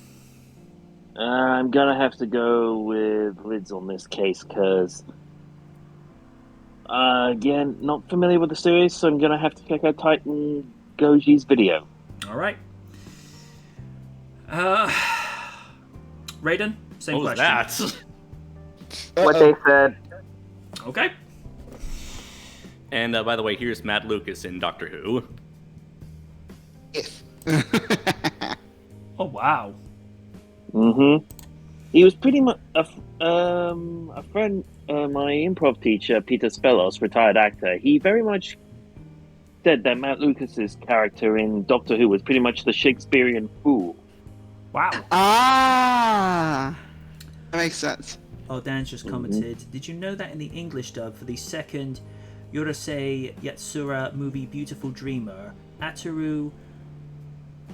I'm gonna have to go with Lids on this case because, again, not familiar with the series, so I'm gonna have to check out Titan Goji's video. All right. Raiden, same question. That? What they said. Okay. And by the way, here's Matt Lucas in Doctor Who. Yes. Oh wow. Mm-hmm. He was pretty much a friend, my improv teacher, Peter Spelos, retired actor. He very much said that Matt Lucas's character in Doctor Who was pretty much the Shakespearean fool. Wow. Ah, that makes sense. Oh, Dan's just commented. Did you know that in the English dub for the second Urusei Yatsura movie Beautiful Dreamer, Ataru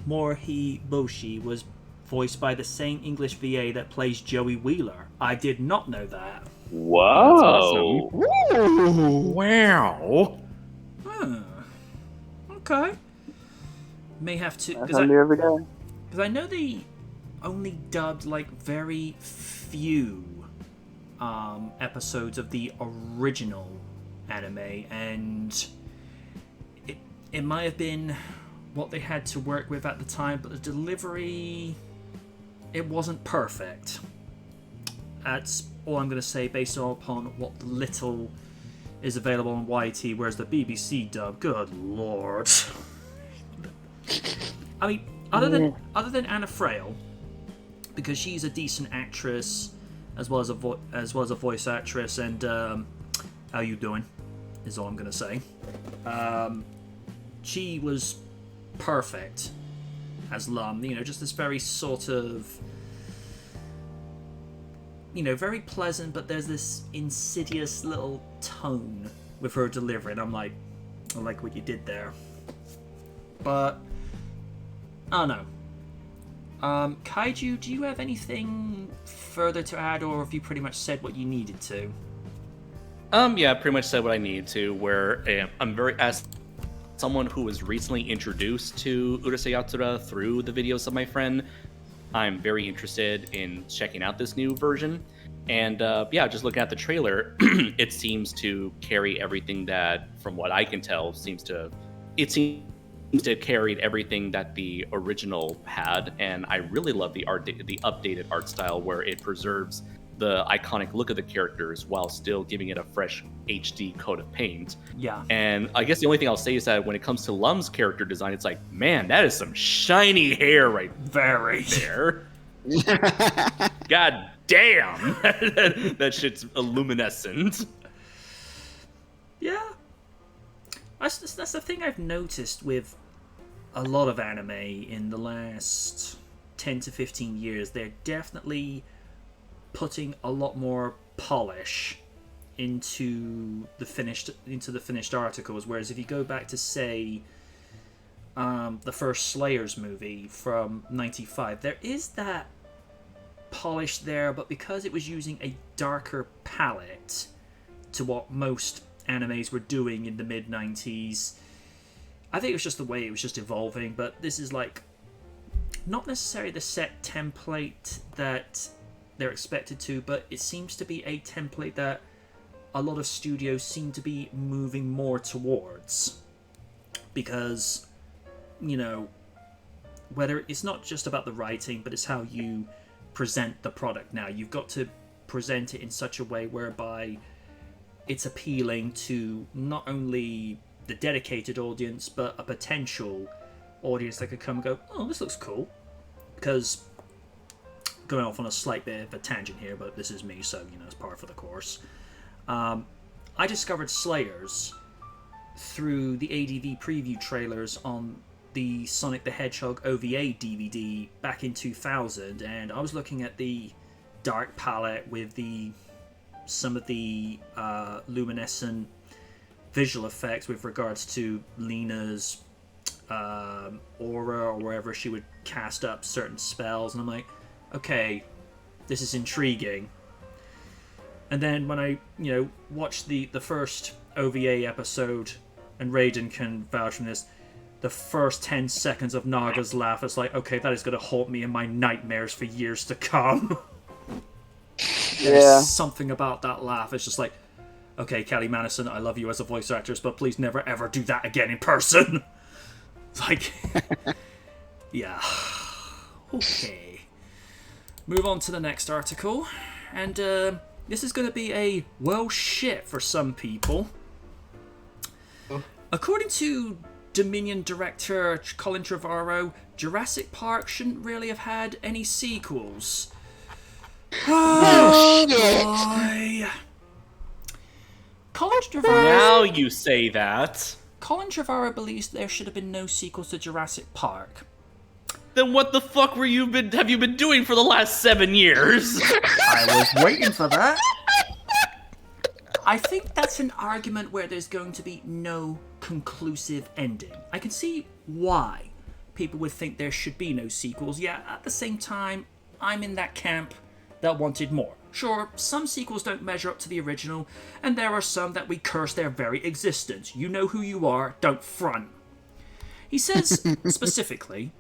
Morihiboshi was voiced by the same English VA that plays Joey Wheeler? I did not know that. Whoa! Ooh. Wow. Okay. May have to, That's how near every guy. because I know they only dubbed like very few episodes of the original anime, and it might have been what they had to work with at the time, but the delivery, it wasn't perfect. That's all I'm going to say based upon what little is available on YT, whereas the BBC dub, good lord. I mean, other than Anna Frail, because she's a decent actress as well as a voice actress, and how you doing is all I'm gonna say. She was perfect as Lum. You know, just this very sort of, you know, very pleasant, but there's this insidious little tone with her delivery, and I'm like, I like what you did there. But I don't know. Kaiju, do you have anything further to add, or have you pretty much said what you needed to? Yeah, I pretty much said what I needed to, where I'm very, as someone who was recently introduced to Urusei Yatsura through the videos of my friend, I'm very interested in checking out this new version. And yeah, just looking at the trailer, it seems to carry everything that, from what I can tell, seems to carry everything that the original had. And I really love the updated art style, where it preserves the iconic look of the characters while still giving it a fresh HD coat of paint. Yeah. And I guess the only thing I'll say is that when it comes to Lum's character design, it's like, man, that is some shiny hair right there. God damn. That shit's luminescent. Yeah. That's the thing I've noticed with a lot of anime in the last 10 to 15 years. They're definitely putting a lot more polish into the finished articles, whereas if you go back to, say, the first Slayers movie from 95, there is that polish there, but because it was using a darker palette to what most animes were doing in the mid-90s, I think it was just the way it was just evolving. But this is like not necessarily the set template that they're expected to, but it seems to be a template that a lot of studios seem to be moving more towards, because, you know, whether it's not just about the writing, but it's how you present the product now. You've got to present it in such a way whereby it's appealing to not only the dedicated audience, but a potential audience that could come and go, oh, this looks cool. Because, going off on a slight bit of a tangent here, but this is me, so, you know, it's par for the course. I discovered Slayers through the ADV preview trailers on the Sonic the Hedgehog OVA DVD back in 2000, and I was looking at the dark palette with some of the luminescent visual effects with regards to Lena's aura, or wherever she would cast up certain spells, and I'm like, okay, this is intriguing. And then when I, you know, watched the first OVA episode, and Raiden can vouch from this, the first 10 seconds of Naga's laugh, it's like, okay, that is going to haunt me in my nightmares for years to come. Yeah. There's something about that laugh. It's just like, okay, Kelly Madison, I love you as a voice actress, but please never ever do that again in person. It's like, yeah. Okay. Move on to the next article. And this is going to be a, well, shit for some people. According to Dominion director Colin Trevorrow, Jurassic Park shouldn't really have had any sequels. Oh, boy. Colin Trevorrow... Now you say that. Colin Trevorrow believes there should have been no sequels to Jurassic Park. Then what the fuck have you been doing for the last 7 years? I was waiting for that. I think that's an argument where there's going to be no conclusive ending. I can see why people would think there should be no sequels, yet at the same time, I'm in that camp that wanted more. Sure, some sequels don't measure up to the original, and there are some that we curse their very existence. You know who you are, don't front. He says, specifically,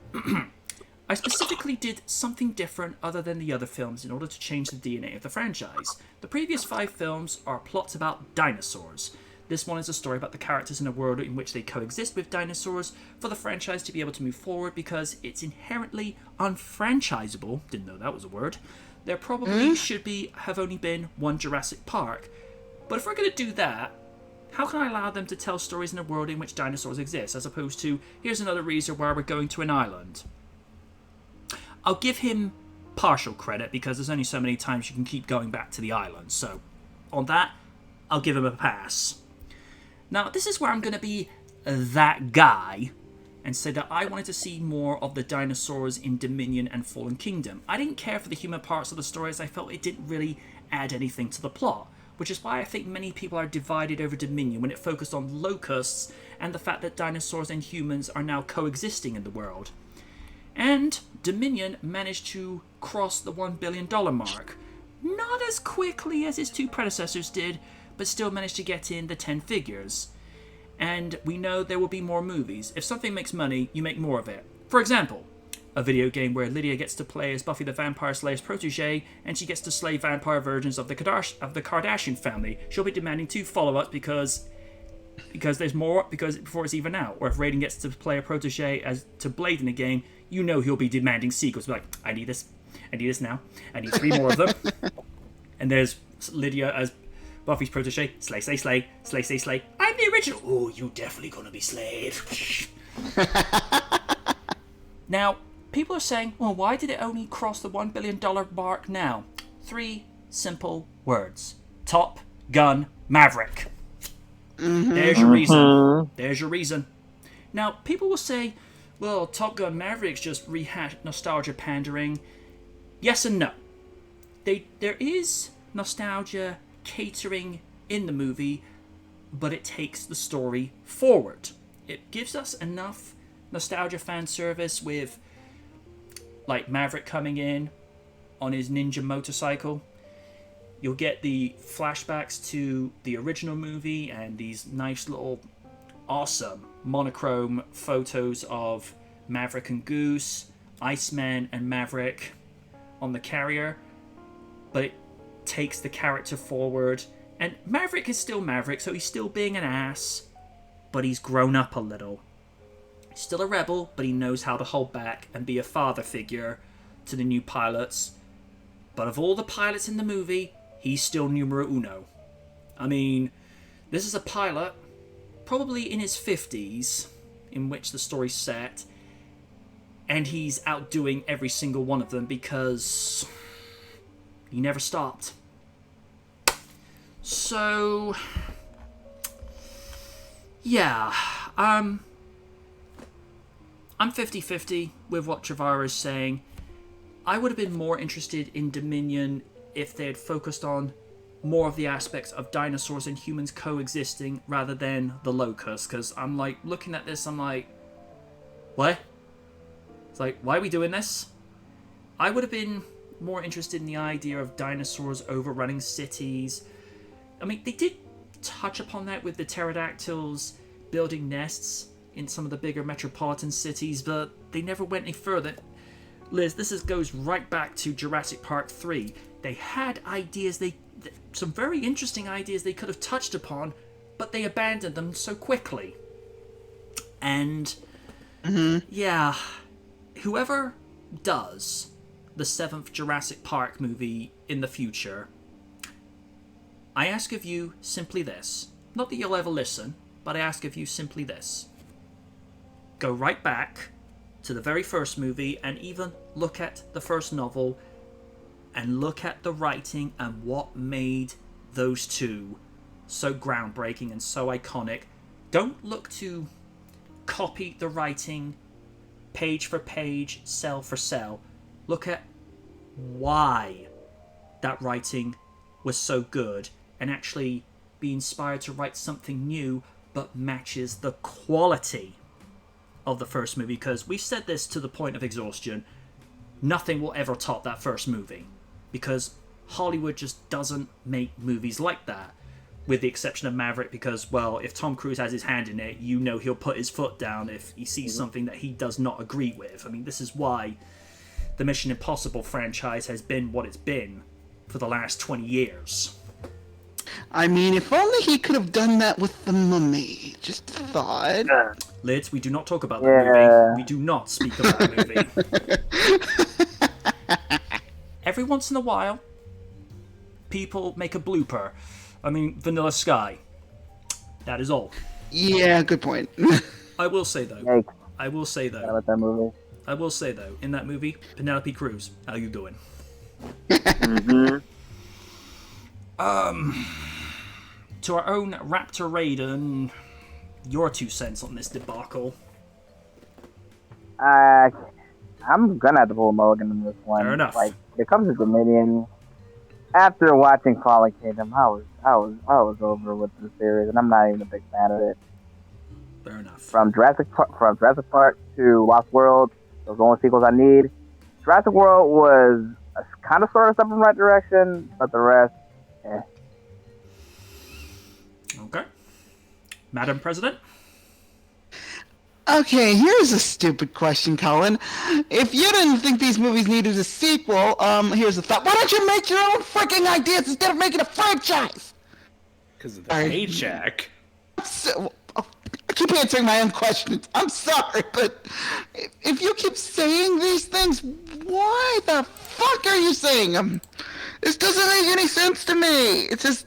I specifically did something different other than the other films in order to change the DNA of the franchise. The previous 5 films are plots about dinosaurs. This one is a story about the characters in a world in which they coexist with dinosaurs for the franchise to be able to move forward because it's inherently unfranchisable. Didn't know that was a word. There probably have only been one Jurassic Park. But if we're going to do that, how can I allow them to tell stories in a world in which dinosaurs exist, as opposed to, here's another reason why we're going to an island? I'll give him partial credit, because there's only so many times you can keep going back to the island. So, on that, I'll give him a pass. Now, this is where I'm going to be that guy and say that I wanted to see more of the dinosaurs in Dominion and Fallen Kingdom. I didn't care for the human parts of the story, as I felt it didn't really add anything to the plot, which is why I think many people are divided over Dominion when it focused on locusts and the fact that dinosaurs and humans are now coexisting in the world. And Dominion managed to cross the $1 billion mark. Not as quickly as its two predecessors did, but still managed to get in the 10 figures. And we know there will be more movies. If something makes money, you make more of it. For example, a video game where Lydia gets to play as Buffy the Vampire Slayer's protege, and she gets to slay vampire versions of the Kardashian family. She'll be demanding 2 follow-ups because there's more, because before it's even out. Or if Raiden gets to play a protege as to Blade in the game, you know he'll be demanding sequels. Like, I need this now. I need 3 more of them. And there's Lydia as Buffy's protege. Slay, slay, slay, slay, slay, slay. I'm the original. Oh, you definitely gonna be slayed. Now, people are saying, well, why did it only cross the $1 billion mark now? 3 simple words. Top Gun Maverick. There's your reason. There's your reason. Now, people will say, well, Top Gun Maverick's just rehashed nostalgia pandering. Yes and no. There is nostalgia catering in the movie, but it takes the story forward. It gives us enough nostalgia fan service with, like, Maverick coming in on his ninja motorcycle. You'll get the flashbacks to the original movie and these nice little awesome monochrome photos of Maverick and Goose, Iceman and Maverick on the carrier, but it takes the character forward. And Maverick is still Maverick, so he's still being an ass, but he's grown up a little. He's still a rebel, but he knows how to hold back and be a father figure to the new pilots. But of all the pilots in the movie, he's still numero uno. I mean, this is a pilot, probably in his 50s, in which the story's set, and he's outdoing every single one of them because he never stopped. So, yeah, I'm 50-50 with what Trevara is saying. I would have been more interested in Dominion if they had focused on more of the aspects of dinosaurs and humans coexisting rather than the locusts, because I'm like, looking at this, I'm like, what? It's like, why are we doing this? I would have been more interested in the idea of dinosaurs overrunning cities. I mean, they did touch upon that with the pterodactyls building nests in some of the bigger metropolitan cities, but they never went any further. Liz, this goes right back to Jurassic Park 3. They had ideas, some very interesting ideas they could have touched upon, but they abandoned them so quickly. And, yeah, whoever does the 7th Jurassic Park movie in the future, I ask of you simply this. Not that you'll ever listen, but I ask of you simply this. Go right back to the very first movie and even look at the first novel and look at the writing and what made those two so groundbreaking and so iconic. Don't look to copy the writing page for page, cell for cell. Look at why that writing was so good and actually be inspired to write something new but matches the quality of the first movie, because we've said this to the point of exhaustion. Nothing will ever top that first movie, because Hollywood just doesn't make movies like that, with the exception of Maverick, because, well, if Tom Cruise has his hand in it, you know he'll put his foot down if he sees something that he does not agree with. I mean, this is why the Mission Impossible franchise has been what it's been for the last 20 years. I mean, if only he could have done that with the Mummy. Just a thought. Lids, we do not talk about that movie. We do not speak about that movie. Every once in a while, people make a blooper. I mean, Vanilla Sky. That is all. Yeah, good point. I will say though. Yikes. I will say Forgot though. about that movie. I will say though. In that movie, Penelope Cruz, how you doing? Mm-hmm. To our own Raptor Raiden, your 2 cents on this debacle. I'm gonna have to pull a mulligan in this one. Fair enough. Like, it comes to Dominion. After watching Fallen Kingdom, I was over with the series, and I'm not even a big fan of it. Fair enough. From Jurassic Park to Lost World, those are the only sequels I need. Jurassic World was a kind of sort of step in the right direction, but the rest, eh. Okay. Madam President? Okay, here's a stupid question, Colin. If you didn't think these movies needed a sequel, here's a thought. Why don't you make your own freaking ideas instead of making a franchise? Because of the paycheck. So, I keep answering my own questions. I'm sorry, but if you keep saying these things, why the fuck are you saying them? This doesn't make any sense to me. It's just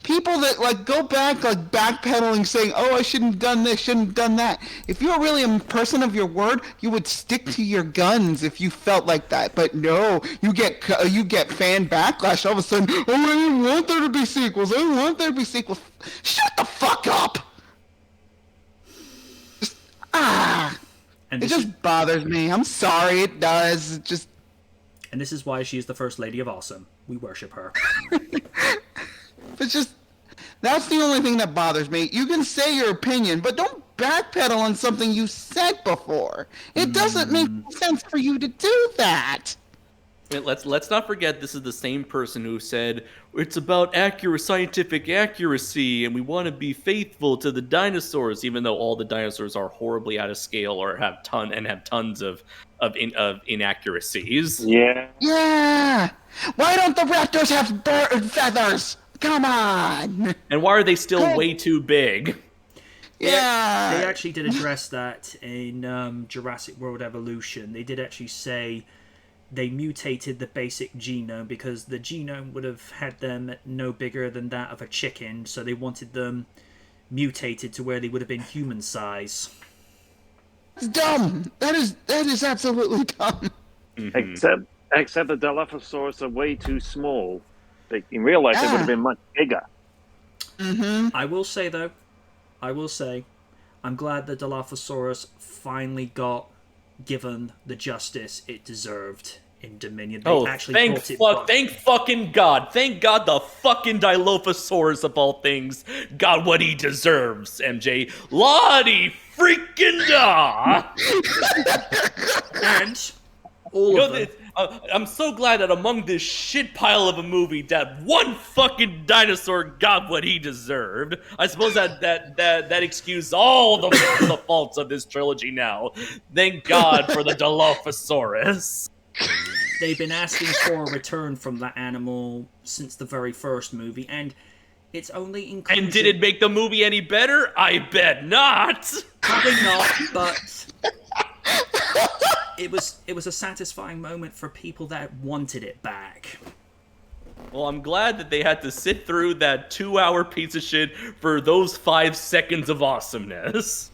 people that like go back, like backpedaling, saying, "Oh, I shouldn't have done this, shouldn't have done that." If you're really a person of your word, you would stick to your guns if you felt like that. But no, you get fan backlash all of a sudden. Oh, I didn't want there to be sequels. I didn't want there to be sequels. Shut the fuck up. And it just bothers me. I'm sorry, it does. It just. And this is why she is the First Lady of Awesome. We worship her. It's just, that's the only thing that bothers me. You can say your opinion, but don't backpedal on something you said before. It doesn't make sense for you to do that. Let's not forget this is the same person who said it's about scientific accuracy, and we want to be faithful to the dinosaurs, even though all the dinosaurs are horribly out of scale or have tons of inaccuracies. Yeah. Yeah. Why don't the raptors have bird feathers? Come on. And why are they still way too big? Yeah. They actually did address that in Jurassic World Evolution. They did actually say they mutated the basic genome because the genome would have had them no bigger than that of a chicken, so they wanted them mutated to where they would have been human size. It's dumb. That is absolutely dumb. Mm-hmm. Except the Dilophosaurus are way too small. In real life, they would have been much bigger. Mm-hmm. I will say, though, I'm glad the Dilophosaurus finally got given the justice it deserved in Dominion. They actually thank fucking God. Thank God the fucking Dilophosaurus of all things got what he deserves, MJ. Lottie freaking da! And all of them. I'm so glad that among this shit pile of a movie that one fucking dinosaur got what he deserved. I suppose that excused all the faults of this trilogy now. Thank God for the Dilophosaurus. They've been asking for a return from that animal since the very first movie, and it's only inclusion. And did it make the movie any better? I bet not. Probably not, but it was a satisfying moment for people that wanted it back. Well, I'm glad that they had to sit through that 2-hour piece of shit for those 5 seconds of awesomeness.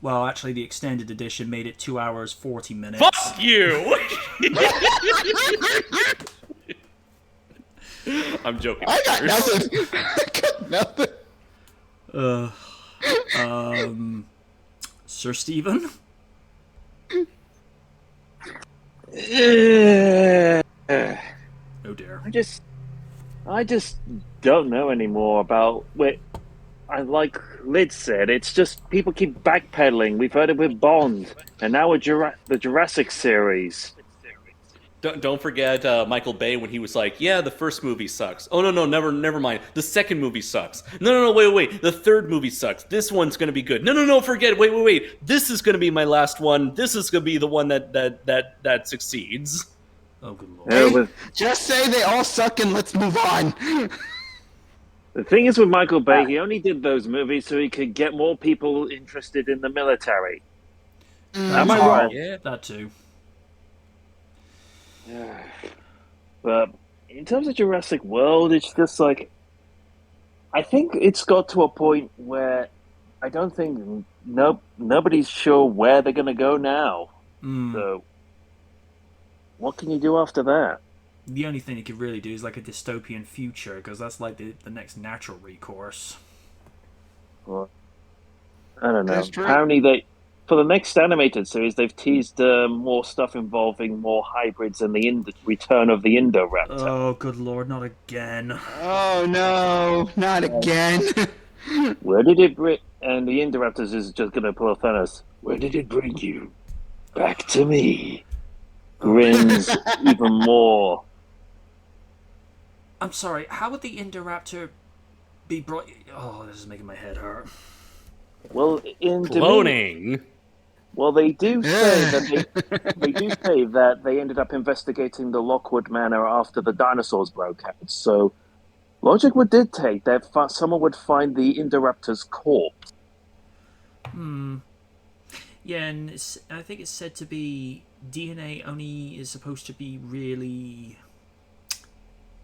Well, actually, the extended edition made it 2 hours, 40 minutes. Fuck you! I'm joking. I got nothing. I got nothing. Sir Stephen? Oh dear. I just don't know anymore about like Lid said, it's just people keep backpedaling. We've heard it with Bond, and now with the Jurassic series. Don't forget Michael Bay when he was like, "Yeah, the first movie sucks." Oh no, never mind. The second movie sucks. No, wait. The third movie sucks. This one's gonna be good. No, forget it. Wait. This is gonna be my last one. This is gonna be the one that succeeds. Oh, good lord. Hey, just say they all suck and let's move on. The thing is with Michael Bay, he only did those movies so he could get more people interested in the military. Am I wrong? Yeah, that too. But in terms of Jurassic World, it's just like, I think it's got to a point where I don't think nobody's sure where they're going to go now. So, what can you do after that? The only thing you could really do is like a dystopian future, because that's like the next natural recourse. Well, I don't know. Apparently, for the next animated series, they've teased more stuff involving more hybrids and the return of the Indoraptor. Oh, good lord, not again. Oh no, not again. Where did it bring? And the Indoraptors is just going to pull a Thanos. Where did it bring you? Back to me. Grins even more. I'm sorry, how would the Indoraptor be brought... Oh, this is making my head hurt. Well, in cloning. Well, they do say that they ended up investigating the Lockwood Manor after the dinosaurs broke out. So, logic would dictate that someone would find the Indoraptor's corpse. Yeah, and I think it's said to be DNA only is supposed to be really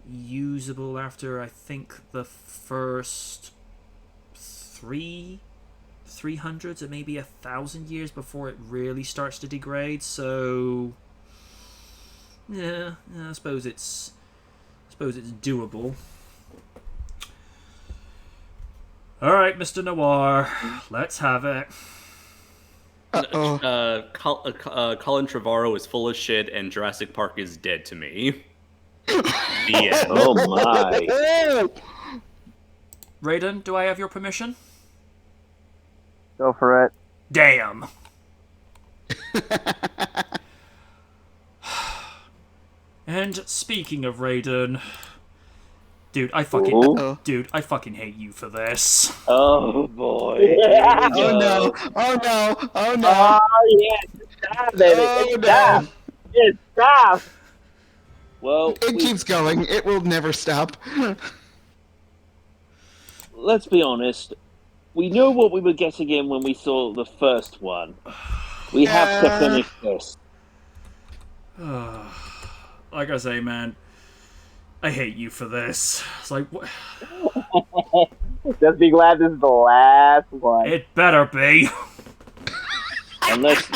usable after, I think, the first 300s or maybe 1,000 years before it really starts to degrade. So, yeah, I suppose it's doable. All right, Mr. Noir, let's have it. Colin Trevorrow is full of shit, and Jurassic Park is dead to me. Yeah. Oh my. Raiden, do I have your permission? Go for it. Damn. And speaking of Raiden, dude, I fucking hate you for this. Oh boy. Oh no. Oh no. Oh no. Oh yeah. Stop, baby. Oh, Stop. It's stop. Well, It keeps going. It will never stop. Let's be honest. We knew what we were getting in when we saw the first one. We have to finish this. Like I say, man, I hate you for this. It's like, what? Just be glad this is the last one. It better be. Unless...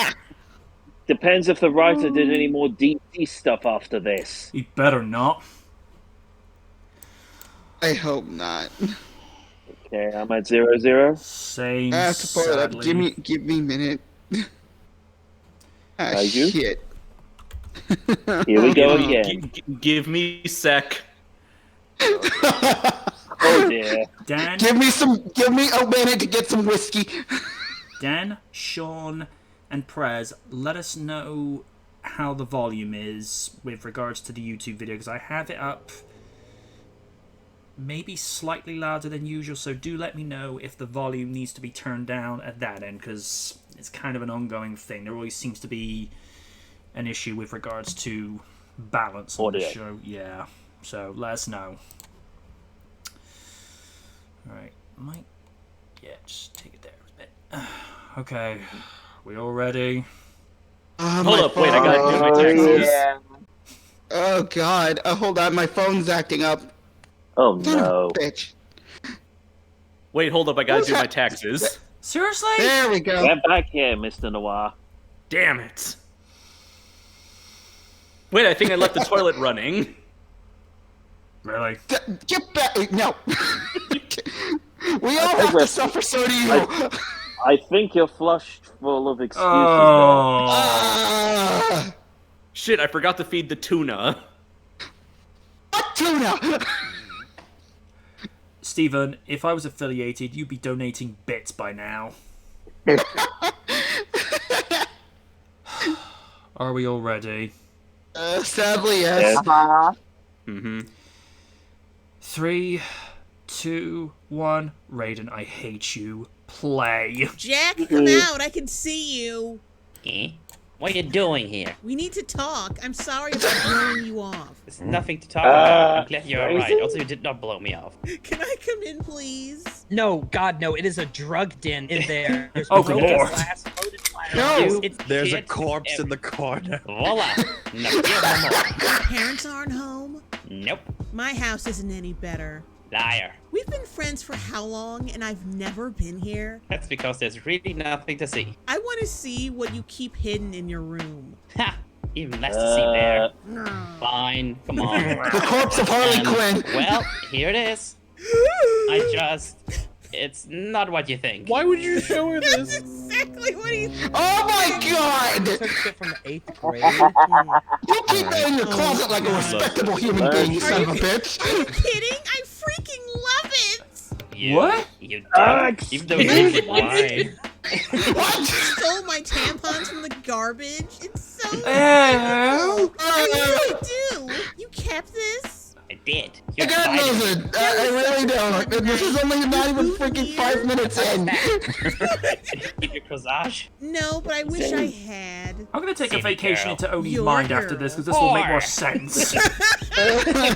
Depends if the writer did any more DC stuff after this. He better not. I hope not. Okay, I'm at 0-0. Same. I have to pull it up. Sadly. Give me a minute. Kaiju? Shit. Here we go again. Give me sec. Oh dear. Dan, Give me a minute to get some whiskey. Dan, Sean, and Prez, let us know how the volume is with regards to the YouTube video, because I have it up maybe slightly louder than usual, so do let me know if the volume needs to be turned down at that end, because it's kind of an ongoing thing. There always seems to be an issue with regards to balance on the show. Yeah, so let us know. Alright, just take it there a bit. Okay, we all ready? Hold up, wait, I gotta do my taxes. Yeah. Oh god. Hold on, my phone's acting up. Oh no. Bitch. Wait, hold up, I gotta do my taxes. Seriously? There we go. Get back here, Mr. Noir. Damn it. Wait, I think I left the toilet running. Really? Get back. No. We all have to suffer, so do you. I think you're flushed full of excuses Ah! Shit, I forgot to feed the tuna. What tuna? Steven, if I was affiliated, you'd be donating bits by now. Are we all ready? Sadly, yes. Uh-huh. Mm-hmm. 3, 2, 1. Raiden, I hate you. Play. Jack, come out. I can see you. What are you doing here? We need to talk. I'm sorry about blowing you off. There's nothing to talk about. I'm glad you're alright. Also, you did not blow me off. Can I come in, please? No, God, no. It is a drug den in there. There's Oh, good broken lord. glass, loaded glass. No. It's There's a shit corpse in the corner. Voila. No, here no more. My parents aren't home. Nope. My house isn't any better. Liar. We've been friends for how long, and I've never been here? That's because there's really nothing to see. I want to see what you keep hidden in your room. Ha! Even less to see there. No. Fine. Come on. The corpse of Harley Quinn. Well, here it is. It's not what you think. Why would you show her That's this? exactly what he Oh my god! took it from the 8th grade. You keep that in your closet like a respectable human being, you son of a bitch. Are you kidding? I freaking love it! What? You don't. Even though you did why. What? Stole my tampons from the garbage. It's so Ew. I really do. You kept this? I did. I You're got fighting. nothing. I really don't. This is only not even freaking 5 minutes in. Keep your corsage. No, but I wish I had. I'm gonna take a Silly vacation girl. into Oni's Your mind after girl. this, because this will make more Whore. sense. My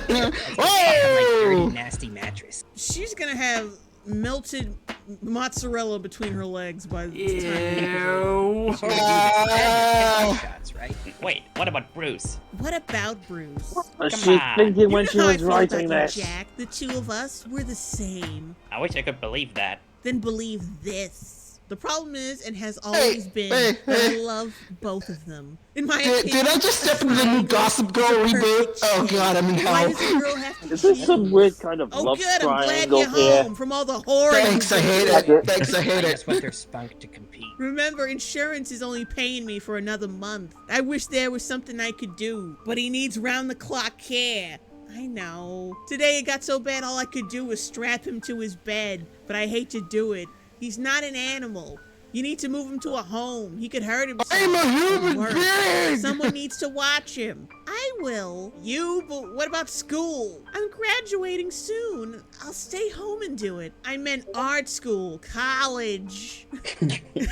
Whoa! dirty, nasty mattress. She's gonna have melted mozzarella between her legs by the time. Ew. Sort of do this shots, right? Wait, what about Bruce? What about Bruce? Was Come she on. thinking when You she know how I was feel writing about you, this? Jack. The two of us, we're the same. I wish I could believe that. Then believe this. The problem is, and has always been, hey, that I hey. love both of them. In my Did opinion, I just step into the new Gossip Girl reboot? Oh god, I'm in why hell. does a girl have to Is this choose? some weird kind of Oh, love good. I'm glad triangle you're here? home from all the horror. Thanks, I hate it. Thanks, I hate I it. just want their spunk to compete. Remember, insurance is only paying me for another month. I wish there was something I could do, but he needs round-the-clock care. I know. Today it got so bad all I could do was strap him to his bed, but I hate to do it. He's not an animal. You need to move him to a home. He could hurt himself. I'm a human Worse. being! Someone needs to watch him. I will. You, but what about school? I'm graduating soon. I'll stay home and do it. I meant art school, college.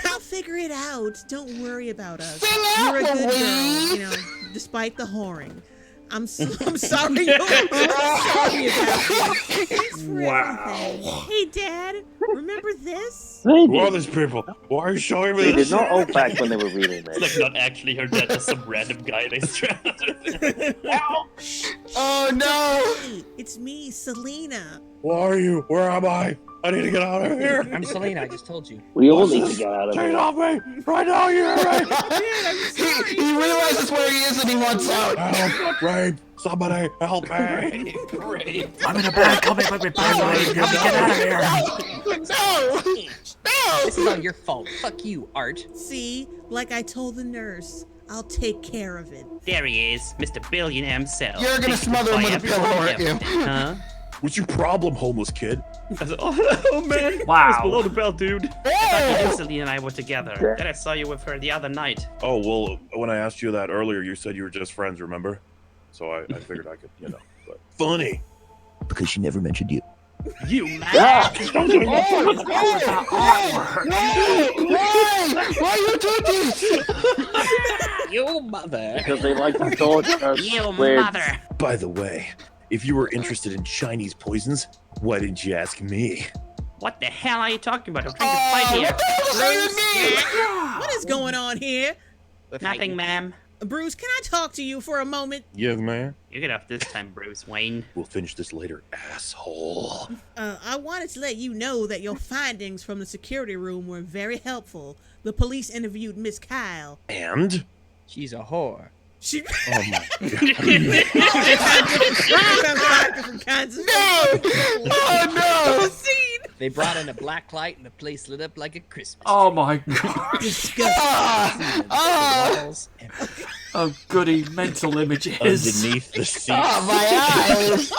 I'll figure it out. Don't worry about us. Sing You're a out, good girl, Louise. you know, despite the whoring. I'm sorry. I'm sorry about this. Thanks for everything. Hey, Dad, remember this? They Who are did, these people? Why are you showing me they this? did not hold back when they were reading It's like this. not actually her dad, just some random guy they strapped with. Oh no! Hey, it's me, Selena. Who are you? Where am I? I need to get out of here. I'm Selena, I just told you. We all What's need to this? get out of Take it here. off me! Right now, you hear me? He realizes where he is and he wants out. Help! Rape! Somebody help me! Great. I'm in a bad comic book with Beyblade. Help me get out of here. No! No! This is all your fault. Fuck you, Art. See, like I told the nurse, I'll take care of it. There he is, Mr. Billionaire himself. You're gonna smother him with a pillow, aren't you? Huh? What's your problem, homeless kid? Oh man. Wow. It's below the belt, dude. Oh! Selena and I were together. Then I saw you with her the other night. Oh, well, when I asked you that earlier, you said you were just friends, remember? So I figured I could, but funny. Because she never mentioned you. You man. Why? Why are you doing this? You mother. Because they like to torture us You with... mother. By the way, if you were interested in Chinese poisons, why didn't you ask me? What the hell are you talking about? I'm trying to fight here. What the hell does that mean? What is going on here? Nothing, ma'am. Bruce, can I talk to you for a moment? Yes, man. You get off this time, Bruce Wayne. We'll finish this later, asshole. I wanted to let you know that your findings from the security room were very helpful. The police interviewed Miss Kyle. And? She's a whore. She Oh my god. different kinds of No! Oh no! scene. They brought in a black light and the place lit up like a Christmas Oh my god. Disgusting. walls. And Oh goody, mental images. Underneath the seat. Oh, my eyes!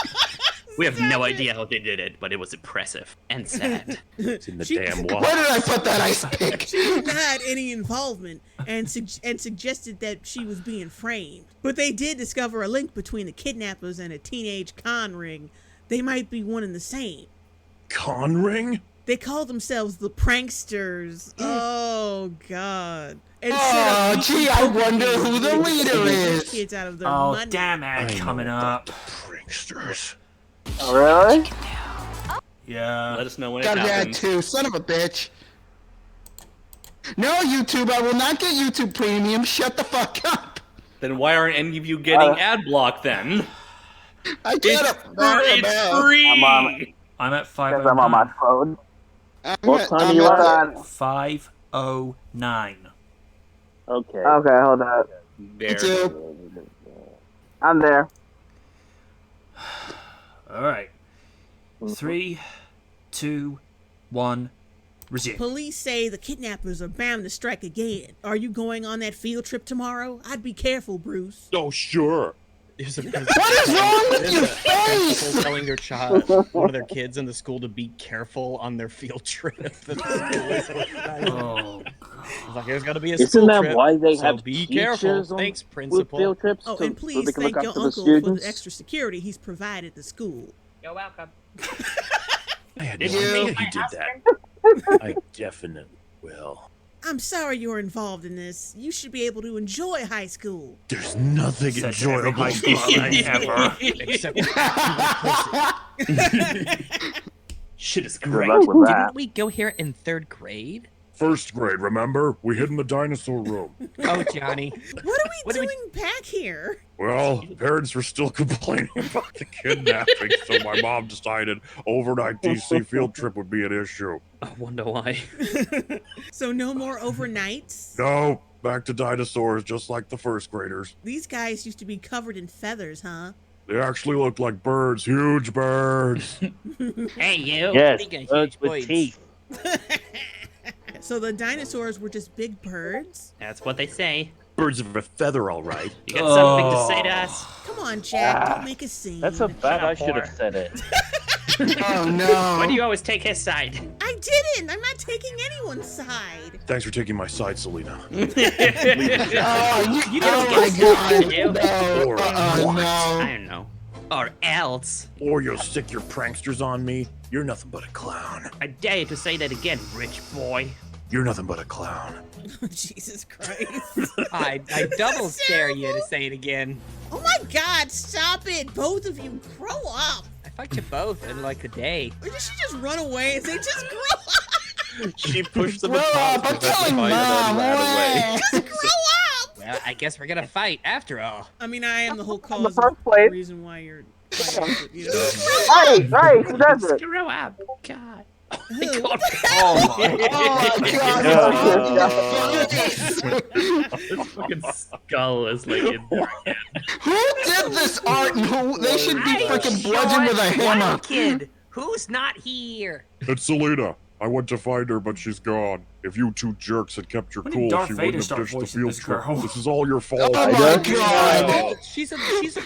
We have no idea how they did it, but it was impressive and sad. It's in the She- damn Where wall. did I put that ice pick? Denied any involvement and suggested that she was being framed. But they did discover a link between the kidnappers and a teenage con ring. They might be one and the same. Con ring? They call themselves the pranksters. Oh, God. Oh, gee, I wonder who the leader is. Kids out of their Oh, money. damn ad coming up. Pranksters. Oh, really? Yeah. Let us know when it Got ad happens. too, son of a bitch. No, YouTube, I will not get YouTube Premium. Shut the fuck up. Then why aren't any of you getting ad block then? I get it. It's free. I'm at Because I'm on my 509. phone. What time are you at? 509. Okay. Okay, hold on. There. YouTube. I'm there. All right. 3, 2, 1. Resume. Police say the kidnappers are bound to strike again. Are you going on that field trip tomorrow? I'd be careful, Bruce. Oh, sure. What is wrong with your face? Telling their child, one of their kids in the school, to be careful on their field trip. Oh, Like, there's got to be a Isn't school that trip, why they so have be teachers careful. on Thanks, with principal. field trips? Oh, so and please they can thank look your after the uncle for the students? extra security he's provided the school. You're welcome. I had Did no you idea make he my did husband? that. I definitely will. I'm sorry you're involved in this. You should be able to enjoy high school. There's nothing Said to every enjoyable high school student ever. Except Shit is Good great. luck with that. Didn't we go here in 3rd grade? First grade, remember? We hid in the dinosaur room. Oh, Johnny. What are we What are we- doing back here? Well, parents were still complaining about the kidnapping, so my mom decided overnight DC field trip would be an issue. I wonder why. So no more overnights? No, back to dinosaurs, just like the first graders. These guys used to be covered in feathers, huh? They actually looked like birds, huge birds. Hey, you. Yes, Speaking of birds huge with boys, teeth. So the dinosaurs were just big birds? That's what they say. Birds of a feather, all right. You got something to say to us? Come on, Jack, don't make a scene. That's so bad. Shut I up, should have whore. said it. Oh no. Why do you always take his side? I didn't! I'm not taking anyone's side. Thanks for taking my side, Selena. Oh, you, You oh don't my get god. to do. No. Or I No. don't know. Or else. Or you'll stick your pranksters on me. You're nothing but a clown. I dare you to say that again, rich boy. You're nothing but a clown. Jesus Christ. I double dare you to say it again. Oh my god, stop it! Both of you, grow up! I fucked you both in like a day. Or did she just run away and say, just grow up? She pushed them Grow across up, the I'm telling fence and Mom. ran away. Just grow up! Well, I guess we're gonna fight after all. I mean, I am the whole In the cause of first the place. reason why you're fighting, but, you know. Hey, hey, who does it? Grow up. God. Who? Oh my. Oh my god. This fucking skull is like in there again. Who did this art and who they should be freaking bludgeoned with a hammer? Kid, who's not here? It's Selena. I went to find her, but she's gone. If you two jerks had kept your When did cool, Darth she Vader wouldn't start have ditched the voicing field this trip. girl? This is all your fault. Oh my god. She's a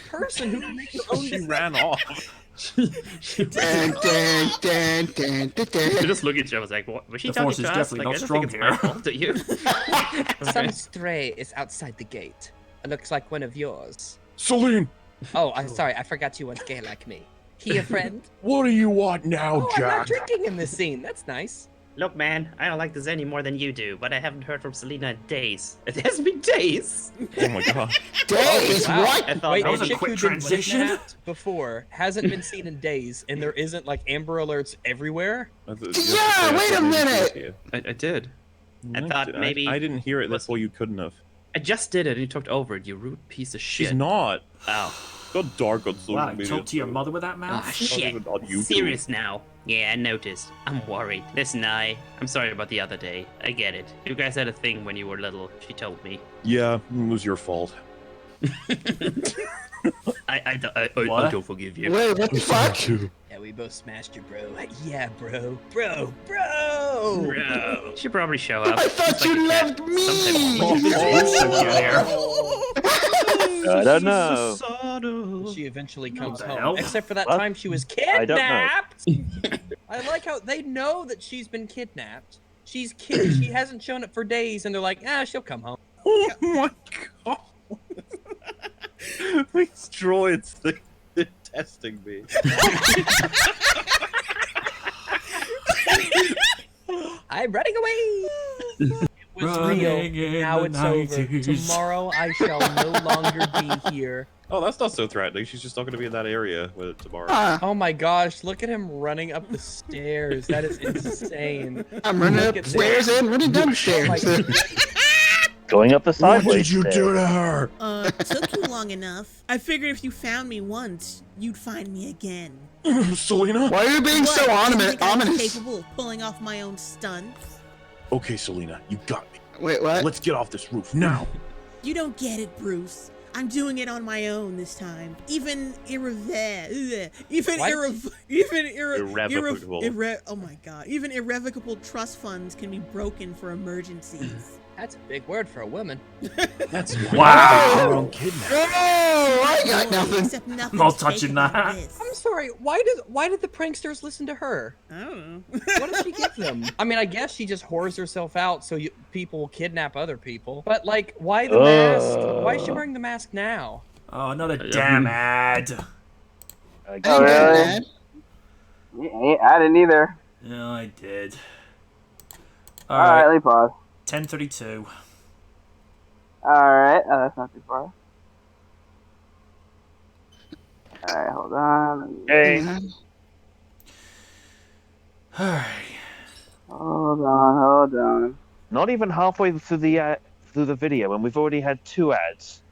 person who can make her own. She ran off. Dun, dun, dun, dun, dun, They dun. just look at each other like, what? Was she The talking Force to is us? definitely Like, not I don't strong think it's my here. fault, do you? Some stray is outside the gate. It looks like one of yours. Celine, Oh, I'm sorry. I forgot you once gay like me. He a friend? what do you want now, Oh, I'm not Jack? drinking in this scene. That's nice. Look, man, I don't like this any more than you do, but I haven't heard from Selena in days. It has been days. Oh my god. Days, Wow. what? I thought Wait, that was a a chick quick who's been transition. kidnapped before hasn't been seen in days, and there isn't like Amber Alerts everywhere. Yeah, wait a minute. I did. I thought maybe- I didn't hear it. That's why you couldn't have. I just did it, and you talked over it, you rude piece of shit. She's not. Oh. Go dark on social Wow, you media. talk to your mother with that mouth? Ah, shit. even on YouTube. Serious now. Yeah, I noticed. I'm worried. Listen, I'm sorry about the other day. I get it. You guys had a thing when you were little, she told me. Yeah, it was your fault. I What? don't forgive you. Wait, what the fuck? Yeah, we both smashed you, bro. Yeah, bro. Bro. Bro. She'll probably show up. I thought It's like you a cat. loved me. I don't know. She eventually comes the home. hell? Except for that What? time she was I don't know. kidnapped. I like how they know that she's been kidnapped. She hasn't shown up for days, and they're like, she'll come home. Oh my god. These droids, they're testing me. It was Running real. in Now the it's over. 90s. Tomorrow I shall no longer be here. Oh, that's not so threatening. She's just not going to be in that area tomorrow. Oh my gosh, look at him running up the stairs. That is insane. I'm running Look up at stairs this. and running down Oh my stairs. Going up the sideways. What did you stairs. do to her? Took you long enough. I figured if you found me once, you'd find me again. Selena? Why are you being What? so You think I'm ominous? capable of pulling off my own stunts? Okay, Selena, you got me. Wait, what? Let's get off this roof now. You don't get it, Bruce. I'm doing it on my own this time. Even Irrevocable. oh my god. Even irrevocable trust funds can be broken for emergencies. That's a big word for a woman. That's Wow. kidnapped. Oh, I got nothing. Except nothing's Not fake touching about that. this. I'm sorry, why did the pranksters listen to her? I don't know. What does she give them? I mean, I guess she just whores herself out so people will kidnap other people. But like, why the mask? Why is she wearing the mask now? Oh, another damn ad. Oh, really? Yeah, I didn't either. Yeah, I did. Alright, let me pause. 10:32. Alright, oh, that's not too far. Alright, hold on. Hey. Alright. Hold on. Not even halfway through the video, and we've already had 2 ads.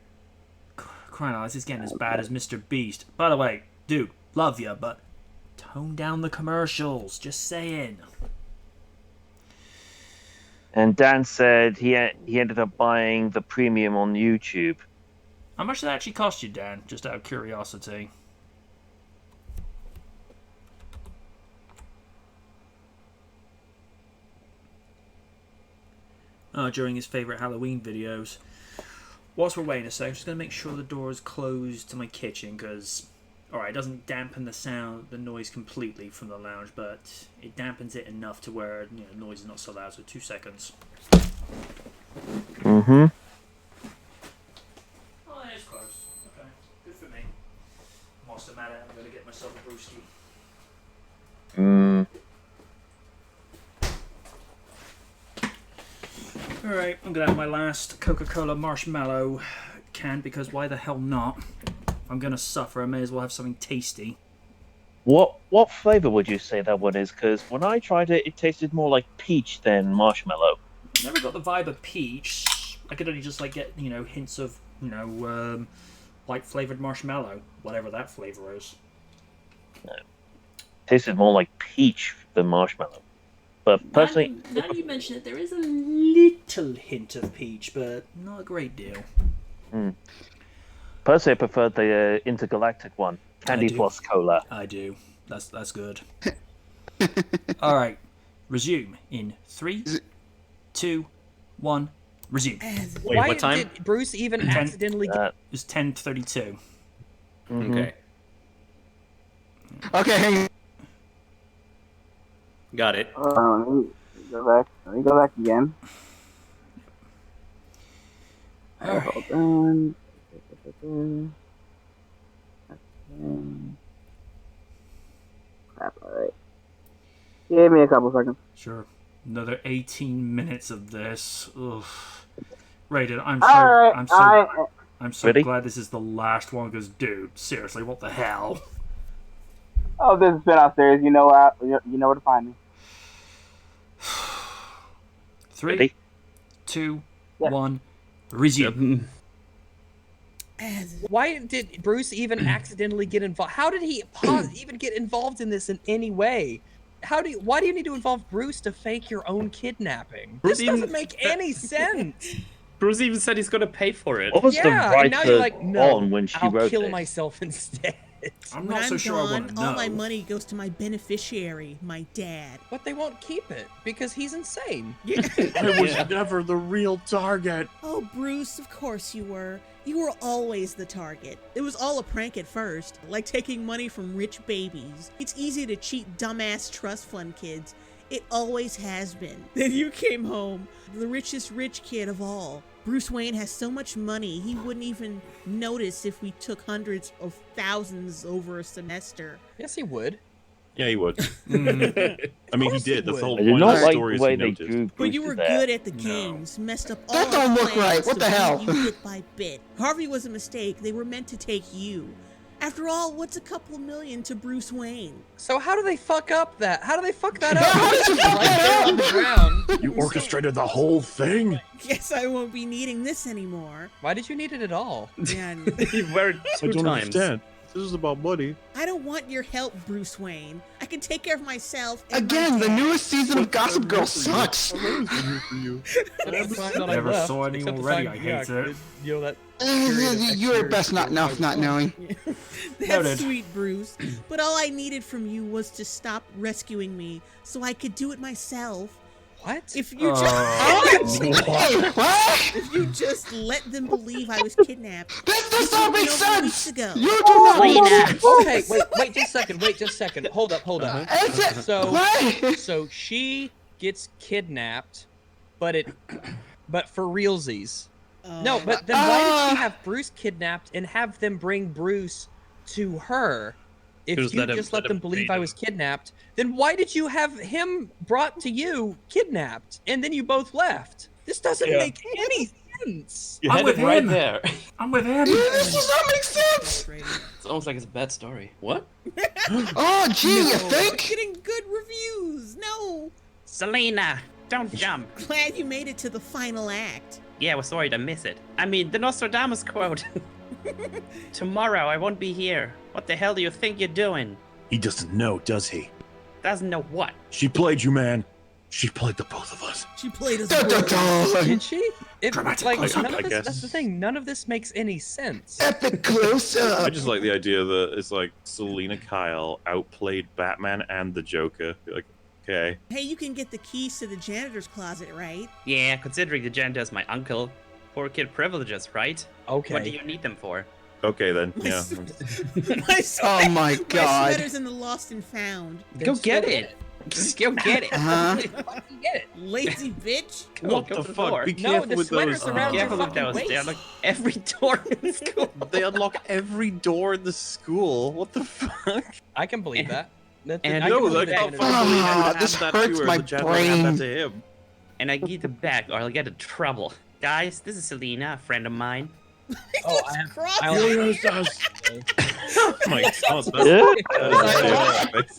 Crying out, this is getting as bad as Mr. Beast. By the way, dude, love ya, but tone down the commercials. Just saying. And Dan said he ended up buying the premium on YouTube. How much did that actually cost you, Dan? Just out of curiosity. During his favourite Halloween videos. Whilst we're waiting a sec, I'm just going to make sure the door is closed to my kitchen, because... Alright, it doesn't dampen the noise completely from the lounge, but it dampens it enough to where noise is not so loud, so 2 seconds. Mm-hmm. Oh, that is close. Okay, good for me. Whilst I'm at it, I'm going to get myself a brewski. Alright, I'm going to have my last Coca-Cola marshmallow can, because why the hell not? I'm going to suffer, I may as well have something tasty. What flavor would you say that one is? Because when I tried it, it tasted more like peach than marshmallow. Never got the vibe of peach. I could only just get hints of light flavored marshmallow, whatever that flavor is. No. Tasted more like peach than marshmallow. But personally, now you mention it, there is a little hint of peach, but not a great deal. Personally, I preferred the intergalactic one, candy plus cola. I do. That's good. All right, resume in 3, 2, 1. Resume. Wait, Why what time? did Bruce even accidentally get... It's 10:32. Okay. Okay, hang on. Got it. Let me go back. Let me go back again. All right. Hold on. Crap, alright. Give me a couple seconds. Sure. Another 18 minutes of this. Ugh. Raiden, I'm so Ready? glad this is the last one, because dude, seriously, what the hell? Oh, this has been upstairs. You know where to find me. 3, Ready? 2, Yeah. 1. Resume. Why did Bruce even accidentally get involved? How did he even get involved in this in any way? Why do you need to involve Bruce to fake your own kidnapping? Bruce This doesn't make any sense. Bruce even said he's gonna pay for it. What was the Yeah, right and now you're like, no, on when she I'll wrote kill this? myself instead. I'm When not I'm so sure I gone, want to know. all my money goes to my beneficiary, my dad. But they won't keep it because he's insane. I was never the real target. Oh, Bruce, of course you were. You were always the target. It was all a prank at first, like taking money from rich babies. It's easy to cheat dumbass trust fund kids. It always has been. Then you came home, the richest rich kid of all. Bruce Wayne has so much money, he wouldn't even notice if we took hundreds of thousands over a semester. Yes, he would. Yeah, he would. I mean, he did. That's the whole I did point not of the like story the is way he they noticed. drew But you Bruce were there. good at the games, messed up all That don't our look right. plans What to the beat hell? You bit by bit. Harvey was a mistake. They were meant to take you. After all, what's a couple million to Bruce Wayne? So how do they fuck up that? How do they fuck that Yeah, up? how did you fuck right that there up? on the ground. You orchestrated the whole thing? Guess I won't be needing this anymore. Why did you need it at all? And You wear it I two don't times. understand. This is about money. I don't want your help, Bruce Wayne. I can take care of myself. And Again, my the dad. newest season of Gossip Girl sucks. I've always been here for you. Never saw any already, I hate it. You know that period of X You're years best not ago. not knowing. That's Noted. sweet, Bruce. But all I needed from you was to stop rescuing me so I could do it myself. What? If you Hey, what? if you just let them believe I was kidnapped. This does not make You know, weeks sense. ago. You do not make Okay, wait just a second. Hold up. sense. So, What? so she gets kidnapped, but for realsies. No, but then why did she have Bruce kidnapped and have them bring Bruce to her? If Just you let him- just let let them him believe beat I him. was kidnapped, then why did you have him brought to you kidnapped and then you both left? This doesn't Yeah. make any sense. You I'm had with it right him. there. I'm with him. Yeah, this does not make sense. It's almost like it's a bad story. What? Oh, gee, you We're think? getting good reviews. No. Selena, don't jump. Glad you made it to the final act. Yeah, we're sorry to miss it. I mean, the Nostradamus quote. Tomorrow I won't be here. What the hell do you think you're doing? He doesn't know, does he? Doesn't know what. She played you, man. She played the both of us. She played us. Da, da, da. Did she? Dramatic Like close-up, none of I this, guess. that's the thing. None of this makes any sense. Epic close I up. just like the idea that it's like Selena Kyle outplayed Batman and the Joker. You're like, okay. Hey, you can get the keys to the janitor's closet, right? Yeah, considering the janitor's my uncle. Poor kid privileges, right? Okay. What do you need them for? Okay then. Yeah. My Oh my My god. sweater's in the lost and found. Go get it. Just go get it. Uh-huh. Fucking get it. Lazy bitch. What Go the to fuck? door. Be No, careful the with sweater's those. around your Careful with fucking those. They waist. unlock every door in school. They unlock every door in the school. What the fuck? I can believe that. And I I can No, believe like that how janitor- fucking Ah, Selena this had that hurts to her, my the janitor had brain. that to him. And I get it back or I'll get in trouble. Guys, this is Selena, a friend of mine. Oh, I have. Cross I it. only Oh my god, that's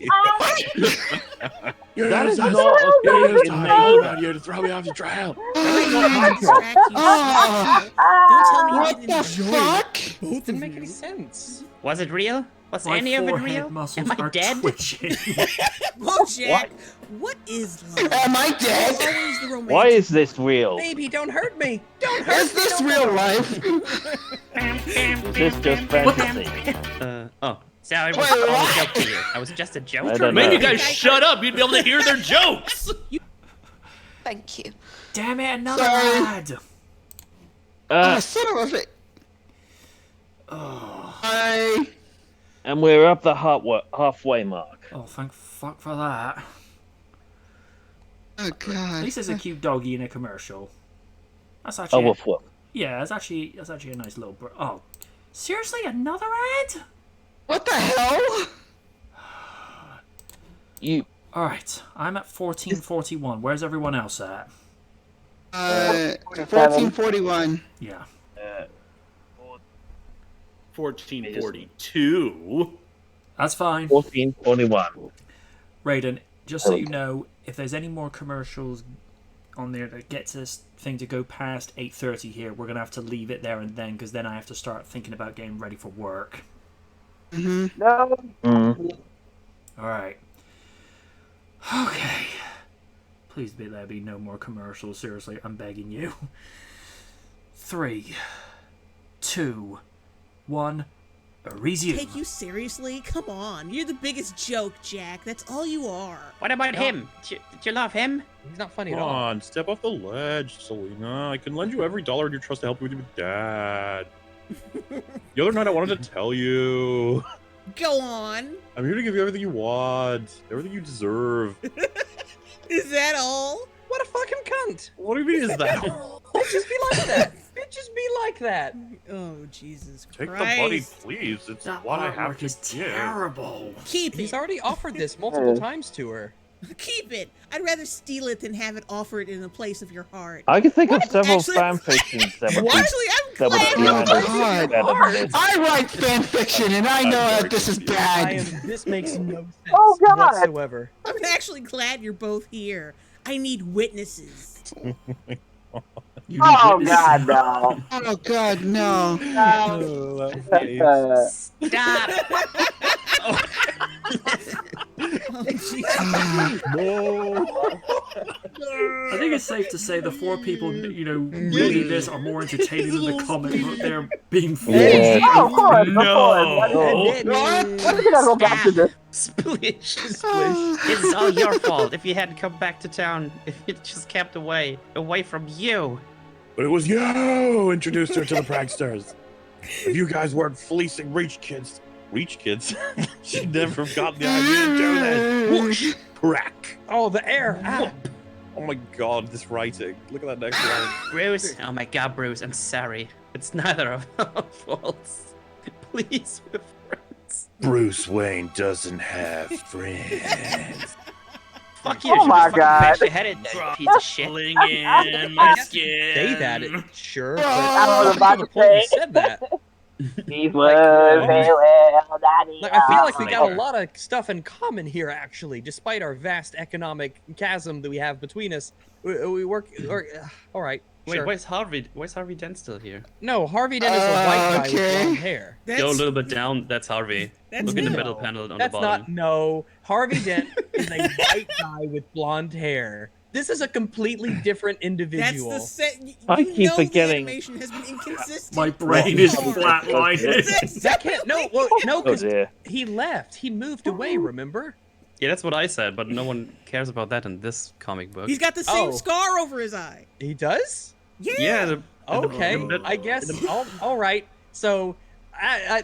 That is not a It's thing all about you to throw me off the trail. Distract you. Oh, Don't tell me you what didn't the enjoy fuck? it. It didn't make any sense. Was it real? Was My any of it forehead real? muscles Am I are dead? twitching. Whoa, Jack. What is love? Am I dead? Always the romantic. Why is this real? Baby, don't hurt me. Don't hurt Is this real life? Is this just fantasy? Oh. Sorry, Wait, I was what? a joke to you. I was just a joke. I don't Man, know. you guys shut up. You'd be able to hear their jokes. Thank you. Damn it, another Sorry. ad. Oh, son of a. Oh, And we're up the halfway mark. oh, thank fuck for that. Oh At god. least there's a cute doggy in a commercial. That's Oh, actually woof woof. yeah, that's actually a nice little oh, seriously, another ad? What the hell? You. All right, I'm at 1441. Where's everyone else at? 1441. Yeah. 1442. That's fine. 1441. Raiden, just so you know, if there's any more commercials on there that gets this thing to go past 8:30 here, we're gonna have to leave it there and then, because then I have to start thinking about getting ready for work. No. All right. Okay. Please be there be no more commercials. Seriously, I'm begging you. 3, 2, 1. Resume. Take you seriously? Come on. You're the biggest joke, Jack. That's all you are. What about him? Did you love him? He's not funny Come at all. on, step off the ledge, Selena. I can lend you every dollar in your trust to help you with your dad. The other night I wanted to tell you. Go on. I'm here to give you everything you want, everything you deserve. Is that all? What a fucking cunt. What do you mean is that? Don't just be like that. Be can't just be like that. Oh, Jesus Take Christ. the money, please. It's That what I have artwork to is give. terrible. Keep He's it. already offered this multiple times to her. Keep it. I'd rather steal it than have it offered in the place of your heart. I can think of What? several Actually- fan fictions that would be Actually, I'm that would glad be you behind Oh, it God. better than this. I write fan fiction, and I know that this is bad. This makes no sense Oh, God. whatsoever. I'm actually glad you're both here. I need witnesses. You Oh need God, no. Oh God, no. Oh, that face. Stop! Oh, Jesus. I think it's safe to say the four people, reading this are more entertaining than the comic book they're being forced. Yeah. Oh, of course, No. of course. What did you guys go back to this? Splish, splish. It's all your fault if you hadn't come back to town. If you just kept away from you. But it was you who introduced her to the pranksters. If you guys weren't fleecing Reach Kids, she'd never have gotten the idea to do this. Whoosh, crack. Oh, the air. Ow. Oh my god, this writing. Look at that next line. Bruce. Oh my God, Bruce. I'm sorry. It's neither of our faults. Please, we're friends. Bruce Wayne doesn't have friends. Fuck you. Oh my God. Headed piece of shit. In my skin. Say that, sure, but I was up about to the to point you say. said that. These was very well, daddy. Like, I feel like we got a lot of stuff in common here, actually, despite our vast economic chasm that we have between us. We work. All right. Wait, sure. where's Harvey? Where's Harvey Dent still here? No, Harvey Dent is a white guy with okay. blonde hair. That's, Go a little bit down. That's Harvey. That's Look in the me. middle panel on That's the bottom. not. No, Harvey Dent is a white guy with blonde hair. This is a completely different That's individual. the set. I keep forgetting. The animation has been inconsistent. My brain is Sorry. flatlining. That can't. No, well, no, Oh because dear. he left. He moved away. Remember? Yeah, that's what I said, but no one cares about that in this comic book. He's got the same Oh. scar over his eye. He does. Yeah. Yeah. Okay, I guess. All right. So,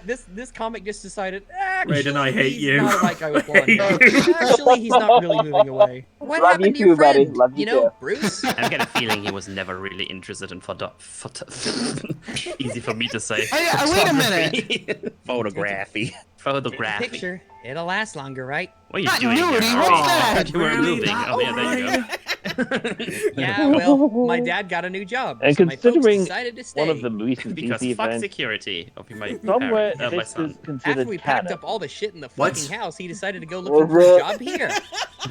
this comic just decided. Actually, Raiden, I hate he's you. Not a white guy with blonde hair. Actually, he's not really moving away. What Love happened you to your too, buddy. friend? Love you know, too. Bruce. I get a feeling he was never really interested in easy for me to say. Wait a minute. Photography. Photograph. Picture. It'll last longer, right? What are you Not doing nudity, here? what's Oh, that? you were Really? moving. That Oh, yeah, there you go. Yeah. Well, my dad got a new job, And so my folks considering decided to stay. one of the recent Because DC fuck events, security of my somewhere my this son. is considered After we packed canon. up all the shit in the What? fucking house, he decided to go looking for a job here.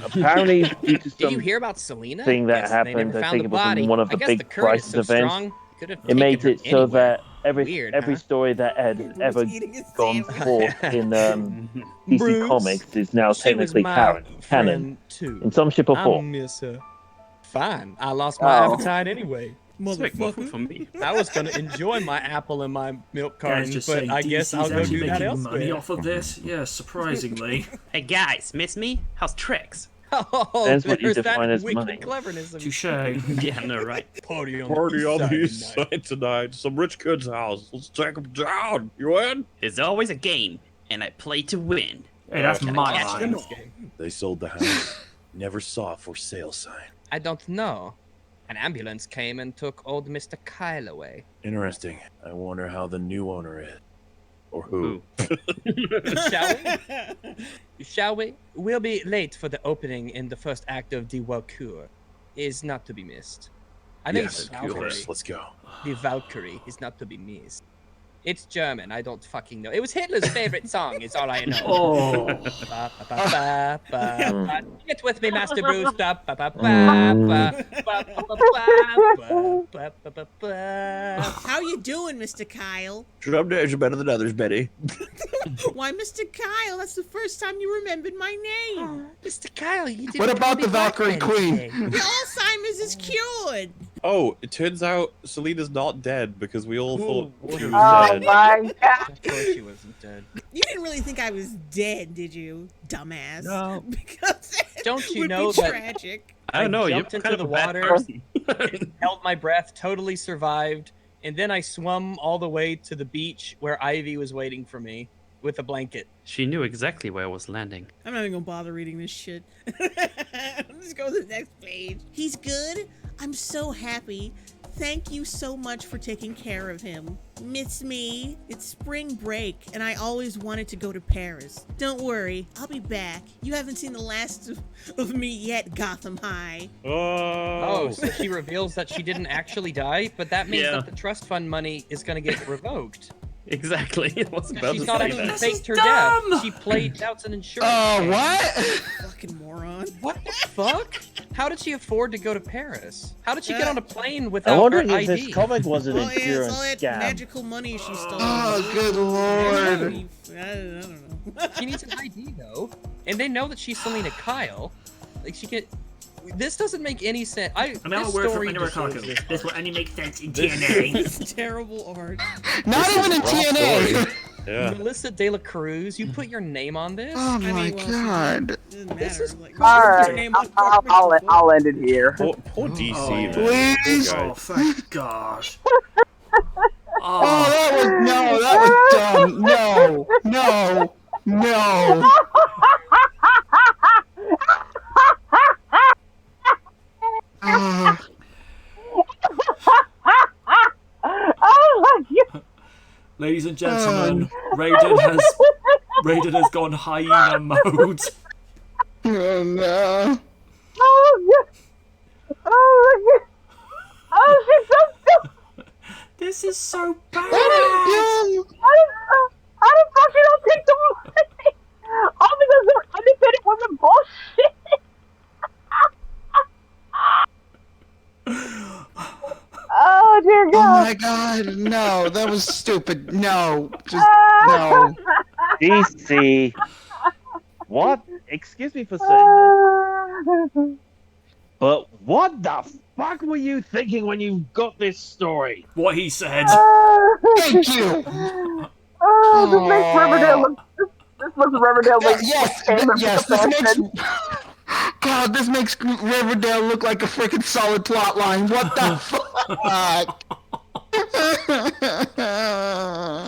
Apparently, due to Did you some hear about Selena? thing that Yes, they happened, never I found think the it was in body. one of I the guess big the current is Crisis so events. strong, could have it made taken it her so anywhere. that every Weird, every huh? story that had ever eating his gone sandwich. forth in DC Bruce, Comics is now She was technically my canon friend too. in some shape or I form. miss her. Fine, I lost my Oh. appetite anyway. Make more food Motherfucker. for me. I was gonna enjoy my apple and my milk carton, Guys just but saying I guess DC's I'll go actually do that making money elsewhere. off of this. Yeah, surprisingly. Hey guys, miss me? How's tricks? Oh, Depends what you there's define that as wicked money. cleverness. Touche. Yeah, no, right. Party on Party on the the east east side side tonight. Some rich kid's house. Let's take him down. You in? It's always a game, and I play to win. Hey, that's Can I my catch line. them? They sold the house. Never saw a for sale sign. I don't know. An ambulance came and took old Mr. Kyle away. Interesting. I wonder how the new owner is. Or who. Shall we? Shall we? We'll be late for the opening in the first act of Die Walküre. Is not to be missed. I think Yes, it's of Valkyrie. course. Let's go. The Valkyrie is not to be missed. It's German. I don't fucking know. It was Hitler's favorite song. Is all I know. Oh. Ba, ba, ba, ba, ba, ba. Get with me, Master Bruce. Ba, ba, ba, ba, ba, ba, ba, ba, ba, ba, ba, ba. How you doing, Mr. Kyle? Some days are better than others, Betty. Why, Mr. Kyle, that's the first time you remembered my name. Mr. Kyle, you didn't What call about me the Black Valkyrie Betty Queen? today. Your Alzheimer's is cured. Oh, it turns out Selena's not dead because we all thought she was Oh dead. my God. Of course she wasn't dead. You didn't really think I was dead, did you, dumbass? No. Because it Don't you would know be that- tragic. I don't know. You're jumped into kind of the a bad water. person. Held my breath, totally survived, and then I swum all the way to the beach where Ivy was waiting for me with a blanket. She knew exactly where I was landing. I'm not even gonna bother reading this shit. Let's go to the next page. He's good. I'm so happy. Thank you so much for taking care of him. Miss me? It's spring break, and I always wanted to go to Paris. Don't worry, I'll be back. You haven't seen the last of me yet, Gotham High. Oh, so she reveals that she didn't actually die, but that means that the trust fund money is going to get revoked. Exactly. It wasn't about She's to not say actually that. faked her death. She played doubts and insurance. Oh, what? Fucking moron. What the fuck? How did she afford to go to Paris? How did she get on a plane I'm without her wondering if ID? this comic was an Oh, yeah, it's insurance all that scam. magical money she stole. Oh, good lord. I don't know. She needs an ID though, and they know that she's Selena Kyle. Like she can. This doesn't make any sense. I'm out of word from Underwear Cockle. This will only make sense in TNA. This is terrible art. Not even in TNA. Yeah. Melissa De La Cruz, you put your name on this? Oh my god. Doesn't This matter. is Like, All what's right, your name on I'll end it here. Poor DC, man. Please. Poor guy. Oh, thank gosh. Oh, that was dumb. No. Oh my god! Ladies and gentlemen, Raiden has gone hyena mode. Oh no. Oh god! Oh my god! Oh, she's so stupid! This is so bad. How the fuck you don't take the money? All because they're independent women bullshit. Oh dear Oh God! my god, no, that was stupid. No, just no. DC. What? Excuse me for saying this, but what the fuck were you thinking when you got this story? What he said. Thank you. Oh, this makes Riverdale look. This looks Riverdale like Yes. God, this makes Riverdale look like a freaking solid plot line. What the fuck?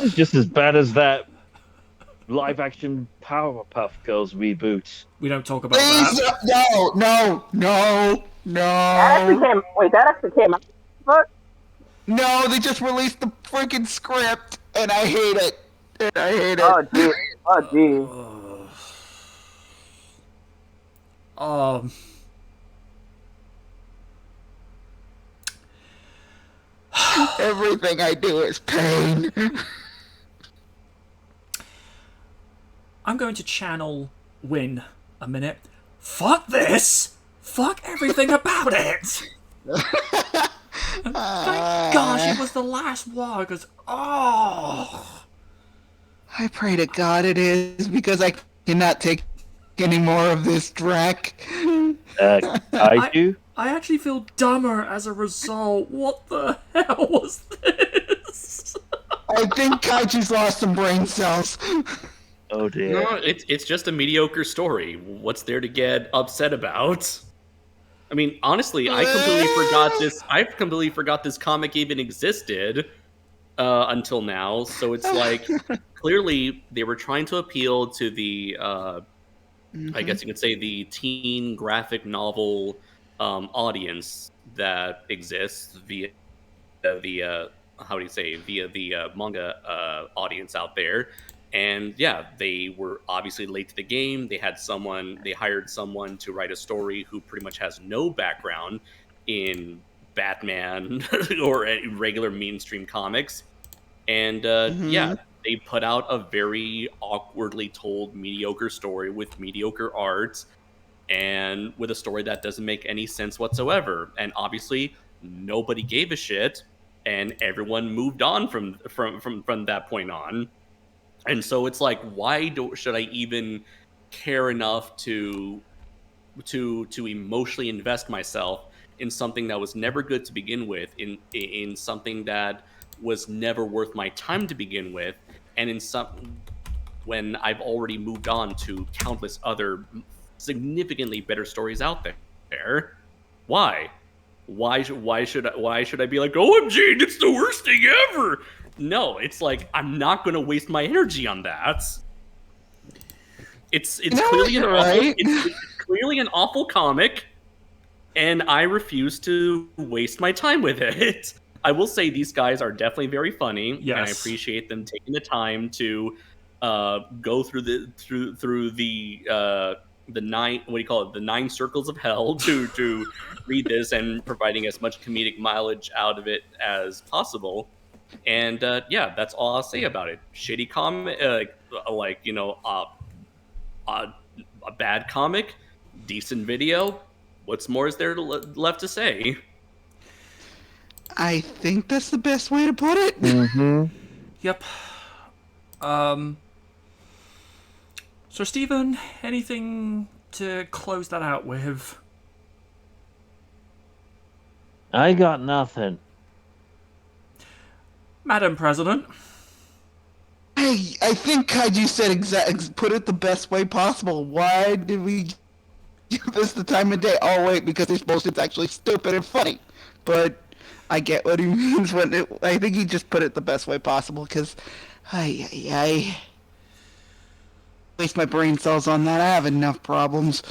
It's just as bad as that live-action Powerpuff Girls reboot. We don't talk about Please, that. no. That actually came out. Fuck. No, they just released the freaking script, and I hate it. Oh gee. Oh gee. Everything I do is pain. I'm going to channel Win a minute. Fuck this! Fuck everything about it! Thank gosh it was the last one, because, oh! I pray to God it is, because I cannot take any more of this dreck. I do. I actually feel dumber as a result. What the hell was this? I think Kaichi's lost some brain cells. Oh dear. No, it's just a mediocre story. What's there to get upset about? I mean, honestly, I completely forgot this comic even existed until now. So it's like clearly they were trying to appeal to the I guess you could say the teen graphic novel audience that exists via the manga audience out there. And yeah, they were obviously late to the game. They hired someone to write a story who pretty much has no background in Batman or regular mainstream comics. And yeah, they put out a very awkwardly told mediocre story with mediocre art and with a story that doesn't make any sense whatsoever. And obviously nobody gave a shit and everyone moved on from that point on. And so it's like, should I even care enough to emotionally invest myself in something that was never good to begin with, in something that was never worth my time to begin with, and when I've already moved on to countless other significantly better stories out there? Why? Why should I be like, OMG, it's the worst thing ever? No, it's like, I'm not going to waste my energy on that. It's clearly an awful comic, and I refuse to waste my time with it. I will say these guys are definitely very funny, Yes. and I appreciate them taking the time to go through the nine circles of hell to read this and providing as much comedic mileage out of it as possible. And that's all I'll say about it. Shitty comic, a bad comic, decent video. What's more is there left to say? I think that's the best way to put it. Mm-hmm. Yep. So, Stephen, anything to close that out with? I got nothing. Madam President. I think Kaiju said put it the best way possible. Why did we give this the time of day? Oh wait, because this bullshit's actually stupid and funny. But I get what he means I think he just put it the best way possible because I waste my brain cells on that. I have enough problems.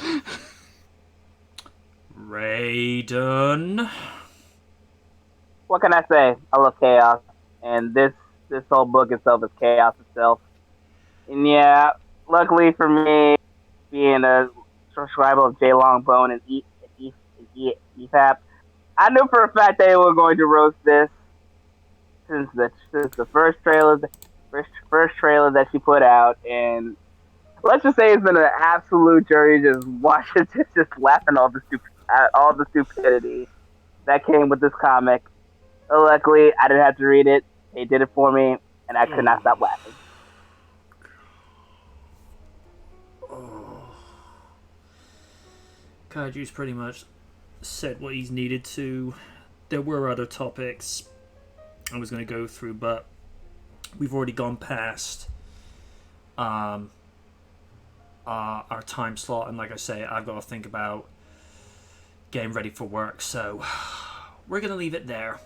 Raiden. What can I say? I love chaos, and this whole book itself is chaos itself. And yeah, luckily for me, being a subscriber of J Longbone and EFAP, I knew for a fact they were going to roast this since the first trailer that she put out, and let's just say it's been an absolute journey just watching, just laughing at all the stupidity that came with this comic. Luckily, I didn't have to read it. They did it for me, and I could not stop laughing. Kaiju's pretty much said what he's needed to. There were other topics I was going to go through, but we've already gone past our time slot, and like I say, I've got to think about getting ready for work, so we're going to leave it there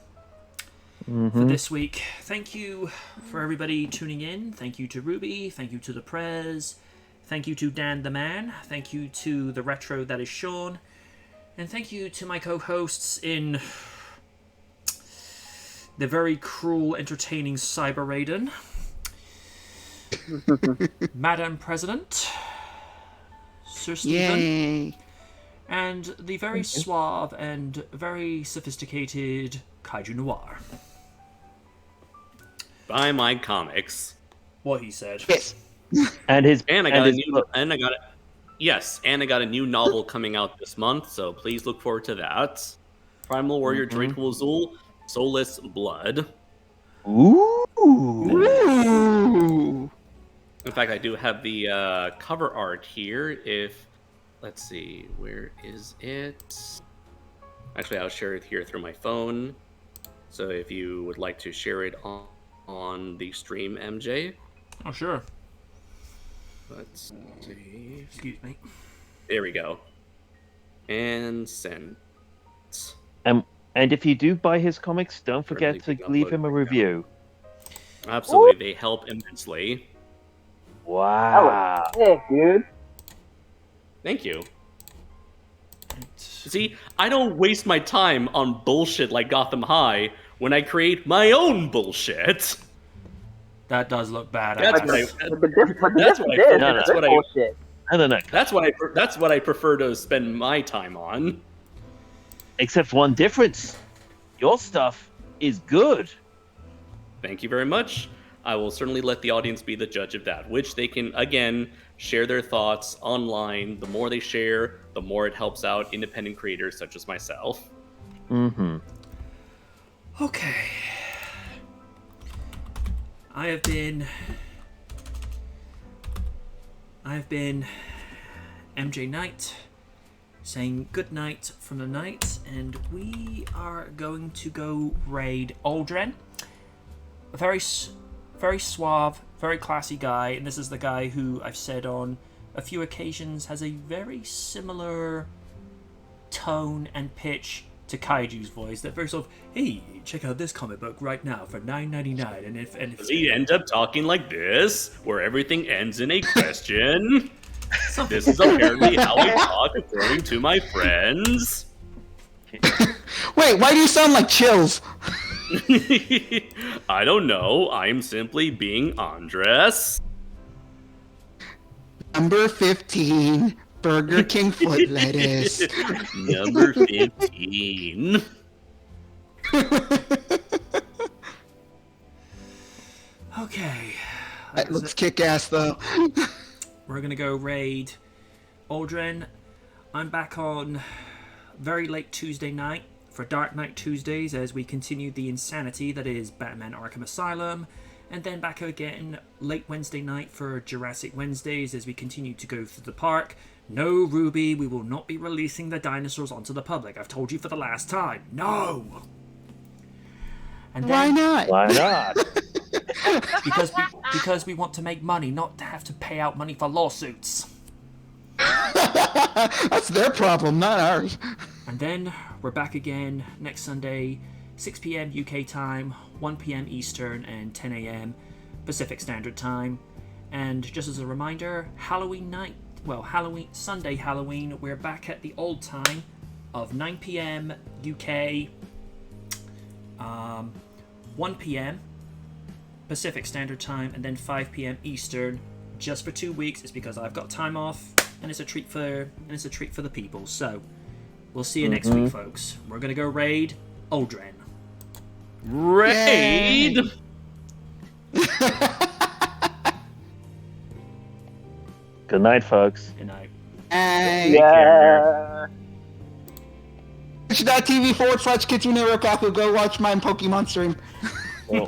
for this week. Thank you for everybody tuning in. Thank you to Ruby. Thank you to the Prez. Thank you to Dan the Man. Thank you to the Retro that is Sean. And thank you to my co-hosts in the very cruel, entertaining Cyber Raiden, Madam President, Sir Stephen, Yay. and the very suave and very sophisticated Kaiju Noir. Buy my comics. What he said. Yes. And I got a new novel coming out this month, so please look forward to that. Primal Warrior Draco Azul, Soulless Blood. Ooh. In fact, I do have the cover art here. Let's see, where is it? Actually, I'll share it here through my phone. So if you would like to share it on the stream, MJ. Oh, sure. Let's see. Excuse me. There we go. And send. And if you do buy his comics, don't forget to leave him a review. Absolutely, they help immensely. Wow. Sick, dude. Thank you. See, I don't waste my time on bullshit like Gotham High when I create my own bullshit. That does look bad. That's what I prefer to spend my time on. Except one difference. Your stuff is good. Thank you very much. I will certainly let the audience be the judge of that, which they can, again, share their thoughts online. The more they share, the more it helps out independent creators such as myself. Mm-hmm. Okay. I have been MJ Knight, saying good night from the night, and we are going to go raid Aldrin. A very suave, very classy guy, and this is the guy who I've said on a few occasions has a very similar tone and pitch to Kaiju's voice. That very sort of, hey, check out this comic book right now for $9.99, and if Does he end up talking like this, where everything ends in a question? This is apparently how I talk, according to my friends. Wait, why do you sound like Chills? I don't know. I'm simply being Andres. Number 15, Burger King foot lettuce. Number 15. Okay. That looks kick-ass, though. We're gonna go raid Aldrin. I'm back on very late Tuesday night for Dark Knight Tuesdays as we continue the insanity that is Batman Arkham Asylum, and then back again late Wednesday night for Jurassic Wednesdays as we continue to go through the park. No, Ruby, we will not be releasing the dinosaurs onto the public. I've told you for the last time. No! And then, Why not? because we want to make money, not to have to pay out money for lawsuits. That's their problem, not ours. And then we're back again next Sunday, 6 p.m. UK time, 1 p.m. Eastern, and 10 a.m. Pacific Standard Time. And just as a reminder, Sunday Halloween, we're back at the old time of 9 p.m. UK, 1 p.m. Pacific Standard Time, and then 5 p.m. Eastern, just for 2 weeks. It's because I've got time off, and it's a treat for the people. So we'll see you next week, folks. We're gonna go raid Aldrin. Raid. Good night, folks. Good night. Yeah. Twitch.tv/Kitsune Rokaku. Go watch my Pokemon stream. Well,